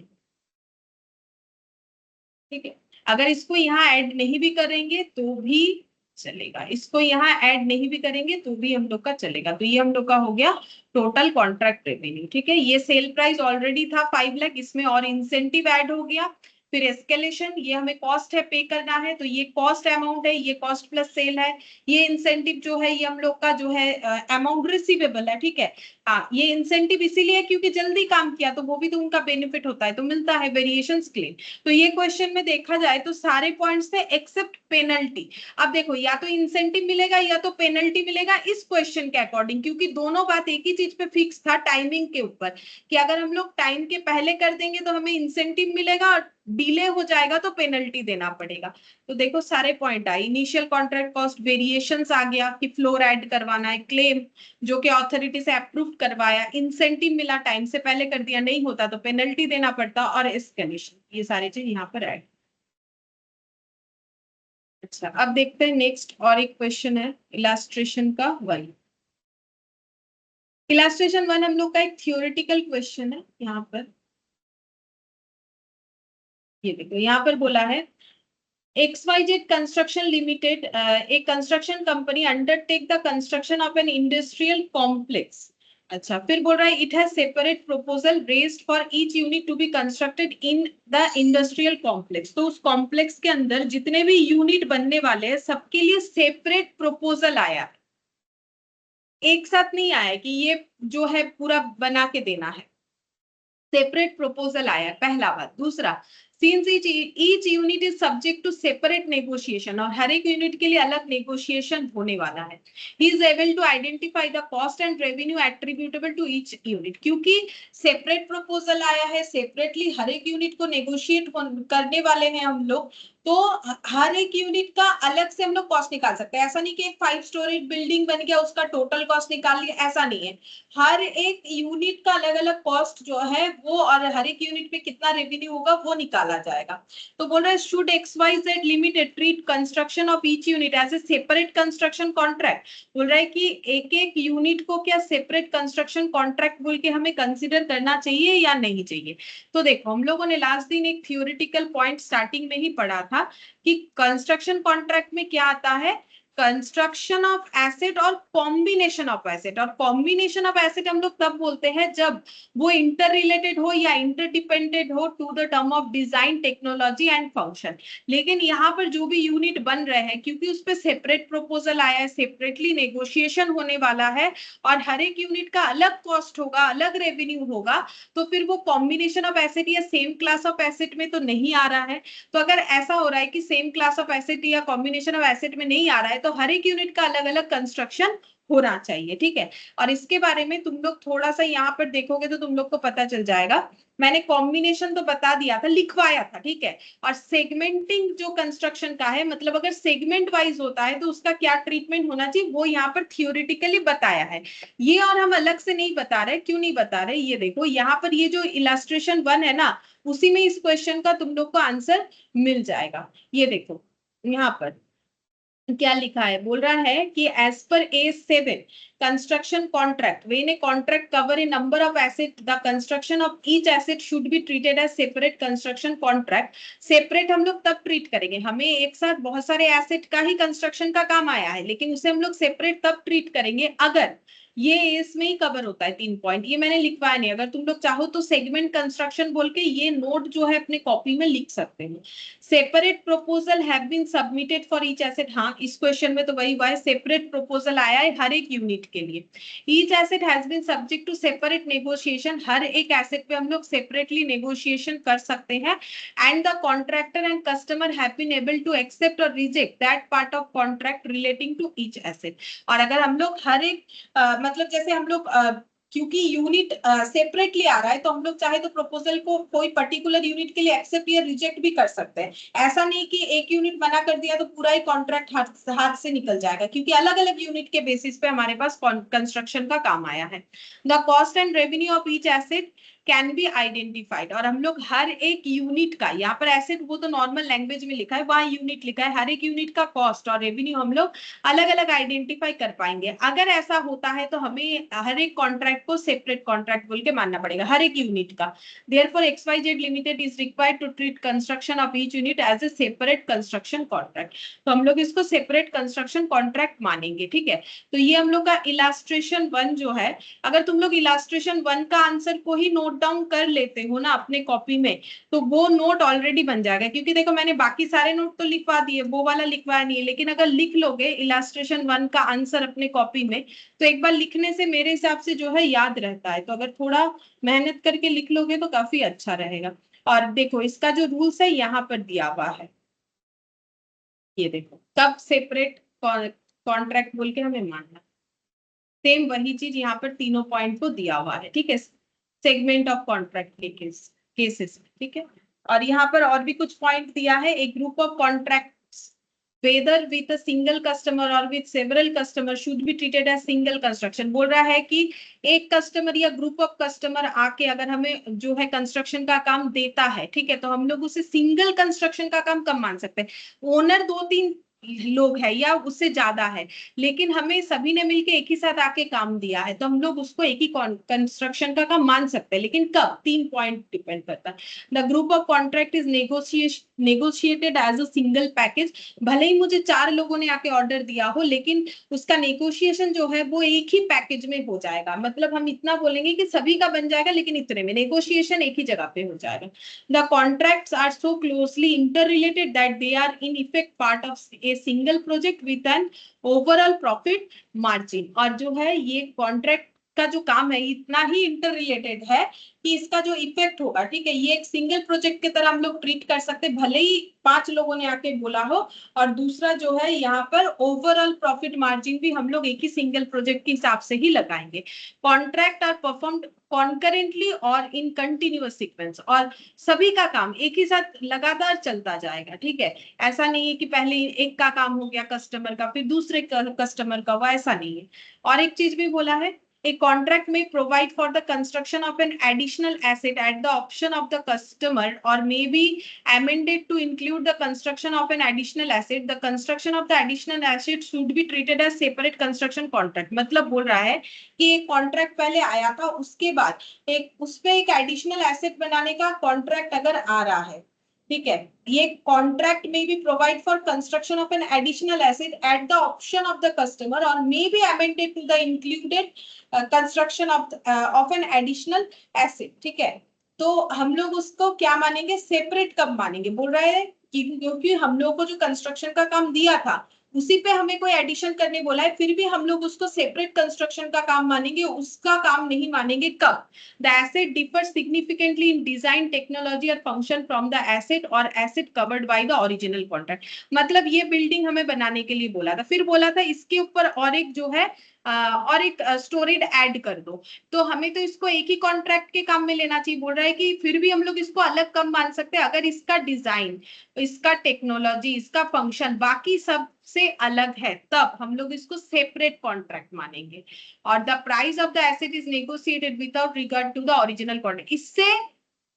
ठीक है, अगर इसको यहाँ ऐड नहीं भी करेंगे तो भी चलेगा, इसको यहाँ ऐड नहीं भी करेंगे तो भी हम लोग का चलेगा। तो ये हम लोग का हो गया टोटल कॉन्ट्रैक्ट रेवेन्यू। ठीक है, ये सेल प्राइस ऑलरेडी था 5 लाख, इसमें और इंसेंटिव ऐड हो गया। फिर एस्केलेशन, ये हमें कॉस्ट है पे करना है, तो ये कॉस्ट अमाउंट है, ये कॉस्ट प्लस सेल है। ये इंसेंटिव जो है ये हम लोग का जो है अमाउंट रिसीवेबल है। ठीक है, हाँ ये इंसेंटिव इसीलिए क्योंकि जल्दी काम किया तो वो भी तो उनका बेनिफिट होता है, तो मिलता है वेरिएशंस क्लेम। तो ये क्वेश्चन में देखा जाए तो सारे पॉइंट्स थे एक्सेप्ट पेनल्टी। अब देखो या तो इंसेंटिव मिलेगा या तो पेनल्टी मिलेगा इस क्वेश्चन के अकॉर्डिंग, क्योंकि दोनों बात एक ही चीज पे फिक्स था, टाइमिंग के ऊपर, कि अगर हम लोग टाइम के पहले कर देंगे तो हमें इंसेंटिव मिलेगा और डिले हो जाएगा तो पेनल्टी देना पड़ेगा। तो देखो सारे पॉइंट आए, इनिशियल कॉन्ट्रैक्ट कॉस्ट, वेरिएशंस आ गया कि फ्लोर ऐड करवाना है, क्लेम जो कि अथॉरिटी से अप्रूव करवाया, इंसेंटिव मिला टाइम से पहले कर दिया, नहीं होता तो पेनल्टी देना पड़ता, और एस्केलेशन, ये सारी चीज यहाँ पर ऐड। अच्छा, अब देखते हैं नेक्स्ट और एक क्वेश्चन है इलास्ट्रेशन का 1। इलास्ट्रेशन 1 हम लोग का एक थियोरेटिकल क्वेश्चन है। यहाँ पर ये देखो, यहाँ पर बोला है XYZ Construction Limited, a construction company, undertake the construction of an industrial complex अच्छा, फिर बोल रहा है it has separate proposal raised for each unit to be constructed in the industrial complex. तो उस कॉम्प्लेक्स के अंदर जितने भी यूनिट बनने वाले हैं सबके लिए सेपरेट प्रपोजल आया है, एक साथ नहीं आया कि ये जो है पूरा बना के देना है, सेपरेट प्रपोजल आया, पहला बात। दूसरा, since each unit is subject to separate negotiation, और हर एक यूनिट के लिए अलग नेगोशिएशन होने वाला है। He is able to identify the cost and revenue attributable to each unit, क्योंकि सेपरेट प्रपोजल आया है, सेपरेटली हर एक यूनिट को नेगोशिएट करने वाले हैं हम लोग, तो हर एक यूनिट का अलग से हम लोग कॉस्ट निकाल सकते हैं। ऐसा नहीं कि एक 5 स्टोरी बिल्डिंग बन गया उसका टोटल कॉस्ट निकाल लिया, ऐसा नहीं है। हर एक यूनिट का अलग अलग कॉस्ट जो है वो, और हर एक यूनिट पे कितना रेवेन्यू होगा वो निकाला जाएगा। तो बोल रहा है should XYZ limited treat construction of each unit as a separate construction contract. बोल रहा है कि एक एक यूनिट को क्या सेपरेट कंस्ट्रक्शन कॉन्ट्रैक्ट बोल के हमें कंसिडर करना चाहिए या नहीं चाहिए। तो देखो, हम लोगों ने लास्ट दिन एक थियोरिटिकल पॉइंट स्टार्टिंग में ही पढ़ा था कि कंस्ट्रक्शन कॉन्ट्रैक्ट में क्या आता है, कंस्ट्रक्शन ऑफ एसेट और कॉम्बिनेशन ऑफ एसेट। और कॉम्बिनेशन ऑफ एसेट हम लोग तब बोलते हैं जब वो इंटर रिलेटेड हो या इंटरडिपेंडेंट हो to the term of design, technology and function. लेकिन यहाँ पर जो भी यूनिट बन रहे हैं, क्योंकि उस पर सेपरेट प्रपोजल आया है, सेपरेटली नेगोशिएशन होने वाला है, और हर एक यूनिट का अलग कॉस्ट होगा, अलग रेवेन्यू होगा, तो फिर वो कॉम्बिनेशन ऑफ एसेट या सेम क्लास ऑफ एसेट में तो नहीं आ रहा है। तो अगर ऐसा हो रहा है कि सेम क्लास ऑफ एसेट या कॉम्बिनेशन ऑफ एसेट में नहीं आ रहा है, तो हर एक यूनिट का अलग अलग कंस्ट्रक्शन होना चाहिए, ठीक है। और इसके बारे में तुम लोग थोड़ा सा यहाँ पर देखोगे तो तुम लोग को पता चल जाएगा। मैंने कॉम्बिनेशन तो बता दिया था, लिखवाया था, ठीक है। और सेगमेंटिंग जो कंस्ट्रक्शन का है, मतलब अगर सेगमेंट वाइज होता है तो उसका क्या ट्रीटमेंट होना चाहिए वो यहाँ पर थियोरिटिकली बताया है ये। और हम अलग से नहीं बता रहे, क्यों नहीं बता रहे, ये देखो यहाँ पर ये जो इलस्ट्रेशन 1 है ना, उसी में इस क्वेश्चन का तुम लोग को आंसर मिल जाएगा। ये देखो यहाँ पर क्या लिखा है, बोल रहा है कि as per A7 construction contract, when a contract cover a number of asset, the construction of each asset should be treated as separate construction contract. Separate हम लोग तब ट्रीट करेंगे, हमें एक साथ बहुत सारे एसेट का ही कंस्ट्रक्शन का काम आया है, लेकिन उसे हम लोग सेपरेट तब ट्रीट करेंगे अगर ये इसमें ही कवर होता है। 3 पॉइंट ये मैंने लिखवाया नहीं, अगर तुम लोग चाहो तो सेगमेंट कंस्ट्रक्शन बोल के ये नोट जो है अपने कॉपी में लिख सकते हो। Separate proposal have been submitted for each asset, हाँ इस क्वेश्चन में तो वही हुआ है, सेपरेट प्रपोजल आया है हर एक यूनिट के लिए। Each asset has been subject to separate negotiation, हर एक एसेट पे हम लोग सेपरेटली नेगोशिएशन कर सकते हैं। And the contractor and customer have been able to accept और reject that part of contract relating to each asset. और अगर हम लोग हर एक मतलब जैसे हम लोग क्योंकि यूनिट सेपरेटली आ रहा है, तो हम लोग चाहे तो प्रपोजल को कोई पर्टिकुलर यूनिट के लिए एक्सेप्ट या रिजेक्ट भी कर सकते हैं। ऐसा नहीं कि एक यूनिट मना कर दिया तो पूरा ही कॉन्ट्रैक्ट हाथ से निकल जाएगा, क्योंकि अलग अलग यूनिट के बेसिस पे हमारे पास कंस्ट्रक्शन का काम आया है। The cost and revenue of each asset can be identified, और हम लोग हर एक यूनिट का, यहाँ पर एसेट वो तो नॉर्मल लैंग्वेज में लिखा है, वहां यूनिट लिखा है, हर एक यूनिट का कॉस्ट और रेवेन्यू हम लोग अलग अलग आइडेंटिफाई कर पाएंगे। अगर ऐसा होता है तो हमें हर एक कॉन्ट्रैक्ट को सेपरेट कॉन्ट्रैक्ट बोल के मानना पड़ेगा, हर एक यूनिट का। Therefore XYZ limited is required to treat construction of each unit as a separate construction contract. तो हम लोग इसको सेपरेट कंस्ट्रक्शन कॉन्ट्रैक्ट मानेंगे, ठीक है। तो ये हम लोग का इलास्ट्रेशन 1 जो है, अगर तुम लोग इलास्ट्रेशन 1 का आंसर को ही नोट डाउन कर लेते हो ना अपने कॉपी में, तो वो नोट ऑलरेडी बन जाएगा। क्योंकि देखो मैंने बाकी सारे नोट तो लिखवा दिए, वो वाला लिखवाया नहीं है, लेकिन अगर लिख लोगे इलास्ट्रेशन 1 का आंसर अपने कॉपी में, तो एक बार लिखने से मेरे हिसाब से जो है याद रहता है। तो अगर थोड़ा मेहनत करके लिख लोगे तो काफी अच्छा रहेगा। और देखो इसका जो रूल्स है यहाँ पर दिया हुआ है, ये देखो कब सेपरेट कॉन्ट्रैक्ट बोल के हमें मानना, सेम वही चीज यहाँ पर तीनों पॉइंट को दिया हुआ है, ठीक है, सेगमेंट ऑफ कॉन्ट्रैक्ट के केसेस में, ठीक है। और यहाँ पर और भी कुछ पॉइंट दिया है, एक group of contracts whether with a single customer or with several customers should be treated as single construction। बोल रहा है कि एक कस्टमर या ग्रुप ऑफ कस्टमर आके अगर हमें जो है कंस्ट्रक्शन का काम देता है, ठीक है, तो हम लोग उसे सिंगल कंस्ट्रक्शन का काम कब मान सकते हैं। ओनर 2-3 लोग है या उससे ज्यादा है, लेकिन हमें सभी ने मिलके एक ही साथ आके काम दिया है, तो हम लोग उसको एक ही कंस्ट्रक्शन का काम मान सकते हैं। लेकिन कब, 3 पॉइंट डिपेंड करता है। The group of contract is negotiated as a single package. भले ही मुझे 4 लोगों ने आके ऑर्डर दिया हो, लेकिन उसका नेगोशिएशन जो है वो एक ही पैकेज में हो जाएगा। मतलब हम इतना बोलेंगे कि सभी का बन जाएगा, लेकिन इतने में नेगोशिएशन एक ही जगह पे हो जाएगा। The contracts are so closely interrelated that they are in effect part of a single project with an overall profit margin। और जो है ये कॉन्ट्रैक्ट का जो काम है इतना ही इंटर रिलेटेड है कि इसका जो इफेक्ट होगा, ठीक है, ये एक सिंगल प्रोजेक्ट की तरह हम लोग ट्रीट कर सकते हैं, भले ही 5 लोगों ने आके बोला हो। और दूसरा जो है यहाँ पर ओवरऑल प्रॉफिट मार्जिन भी हम लोग एक ही सिंगल प्रोजेक्ट के हिसाब से ही लगाएंगे। कॉन्ट्रैक्ट आर परफॉर्म्ड कॉन्करेंटली और इन कंटिन्यूअस सीक्वेंस, और सभी का काम एक ही साथ लगातार चलता जाएगा, ठीक है। ऐसा नहीं है कि पहले एक का काम हो गया कस्टमर का, फिर दूसरे कस्टमर का, वो ऐसा नहीं है। और एक चीज भी बोला है, a contract may provide for the construction of an additional asset at the option of the customer or may be amended to include the construction of an additional asset. The construction of the additional asset should be treated as separate construction contract। मतलब बोल रहा है कि एक कॉन्ट्रैक्ट पहले आया था, उसके बाद एक उस पे एक एडिशनल एसेट बनाने का कॉन्ट्रैक्ट अगर आ रहा है, ठीक है, ये कॉन्ट्रैक्ट में be provide for construction of an additional asset at the option of the customer और may be amended to the included construction of an additional asset, ठीक है। तो हम लोग उसको क्या मानेंगे, सेपरेट कब मानेंगे, बोल रहे हैं कि क्योंकि हम लोग को जो कंस्ट्रक्शन का काम दिया था उसी पे हमें कोई एडिशन करने बोला है, फिर भी हम लोग उसको सेपरेट कंस्ट्रक्शन का काम मानेंगे, उसका काम नहीं मानेंगे। कब, the asset differs significantly in design, technology और function from the asset और asset covered by the original contract। मतलब ये बिल्डिंग हमें बनाने के लिए बोला था, फिर बोला था इसके ऊपर और एक जो है और एक स्टोरेज ऐड कर दो, तो हमें तो इसको एक ही कॉन्ट्रैक्ट के काम में लेना चाहिए। बोल रहा है कि फिर भी हम लोग इसको अलग कम मान सकते हैं अगर इसका डिजाइन, इसका टेक्नोलॉजी, इसका फंक्शन बाकी सब से अलग है, तब हम लोग इसको सेपरेट कॉन्ट्रैक्ट मानेंगे। और the price of the asset is negotiated without regard to the original contract. इससे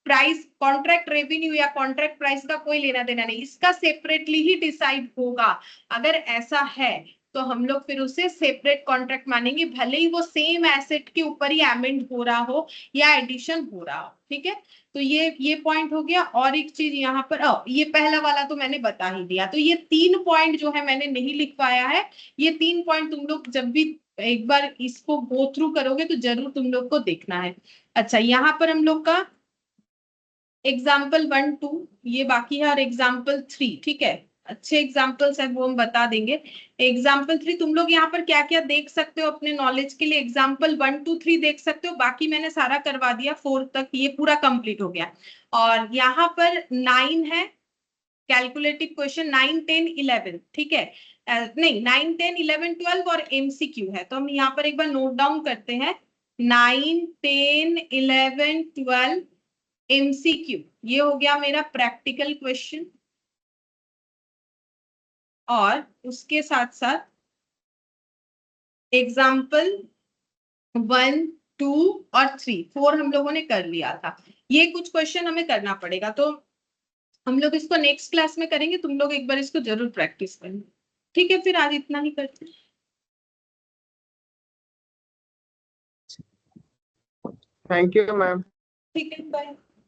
प्राइस, कॉन्ट्रैक्ट रेवेन्यू या कॉन्ट्रैक्ट प्राइस का कोई लेना देना नहीं, इसका सेपरेटली ही डिसाइड होगा। अगर ऐसा है तो हम लोग फिर उसे सेपरेट कॉन्ट्रैक्ट मानेंगे, भले ही वो सेम एसेट के ऊपर ही अमेंड हो रहा हो या एडिशन हो रहा हो, ठीक है। तो ये पॉइंट हो गया। और एक चीज यहाँ पर ये पहला वाला तो मैंने बता ही दिया, तो ये 3 पॉइंट जो है मैंने नहीं लिख पाया है। ये 3 पॉइंट तुम लोग जब भी एक बार इसको गो थ्रू करोगे तो जरूर तुम लोग को देखना है। अच्छा, यहाँ पर हम लोग का एग्जाम्पल 1 2 ये बाकी है, और एग्जाम्पल 3, ठीक है, अच्छे एग्जाम्पल्स है वो हम बता देंगे। एग्जाम्पल 3 तुम लोग यहाँ पर क्या क्या देख सकते हो अपने नॉलेज के लिए, एग्जाम्पल 1 2 3 देख सकते हो, बाकी मैंने सारा करवा दिया, 4 तक ये पूरा कंप्लीट हो गया। और यहाँ पर 9 है कैलकुलेटिव क्वेश्चन, 9 10 11, ठीक है, नहीं 9 10 11 12 और एमसीक्यू है। तो हम यहाँ पर एक बार नोट डाउन करते हैं, 9 10 11 12 एमसीक्यू, ये हो गया मेरा प्रैक्टिकल क्वेश्चन। और उसके साथ साथ एग्जाम्पल 1 2 और 3 4 हम लोगों ने कर लिया था। ये कुछ क्वेश्चन हमें करना पड़ेगा, तो हम लोग इसको नेक्स्ट क्लास में करेंगे, तुम लोग एक बार इसको जरूर प्रैक्टिस करना, ठीक है। फिर आज इतना ही करते हैं, थैंक यू मैम। ठीक है, बाय।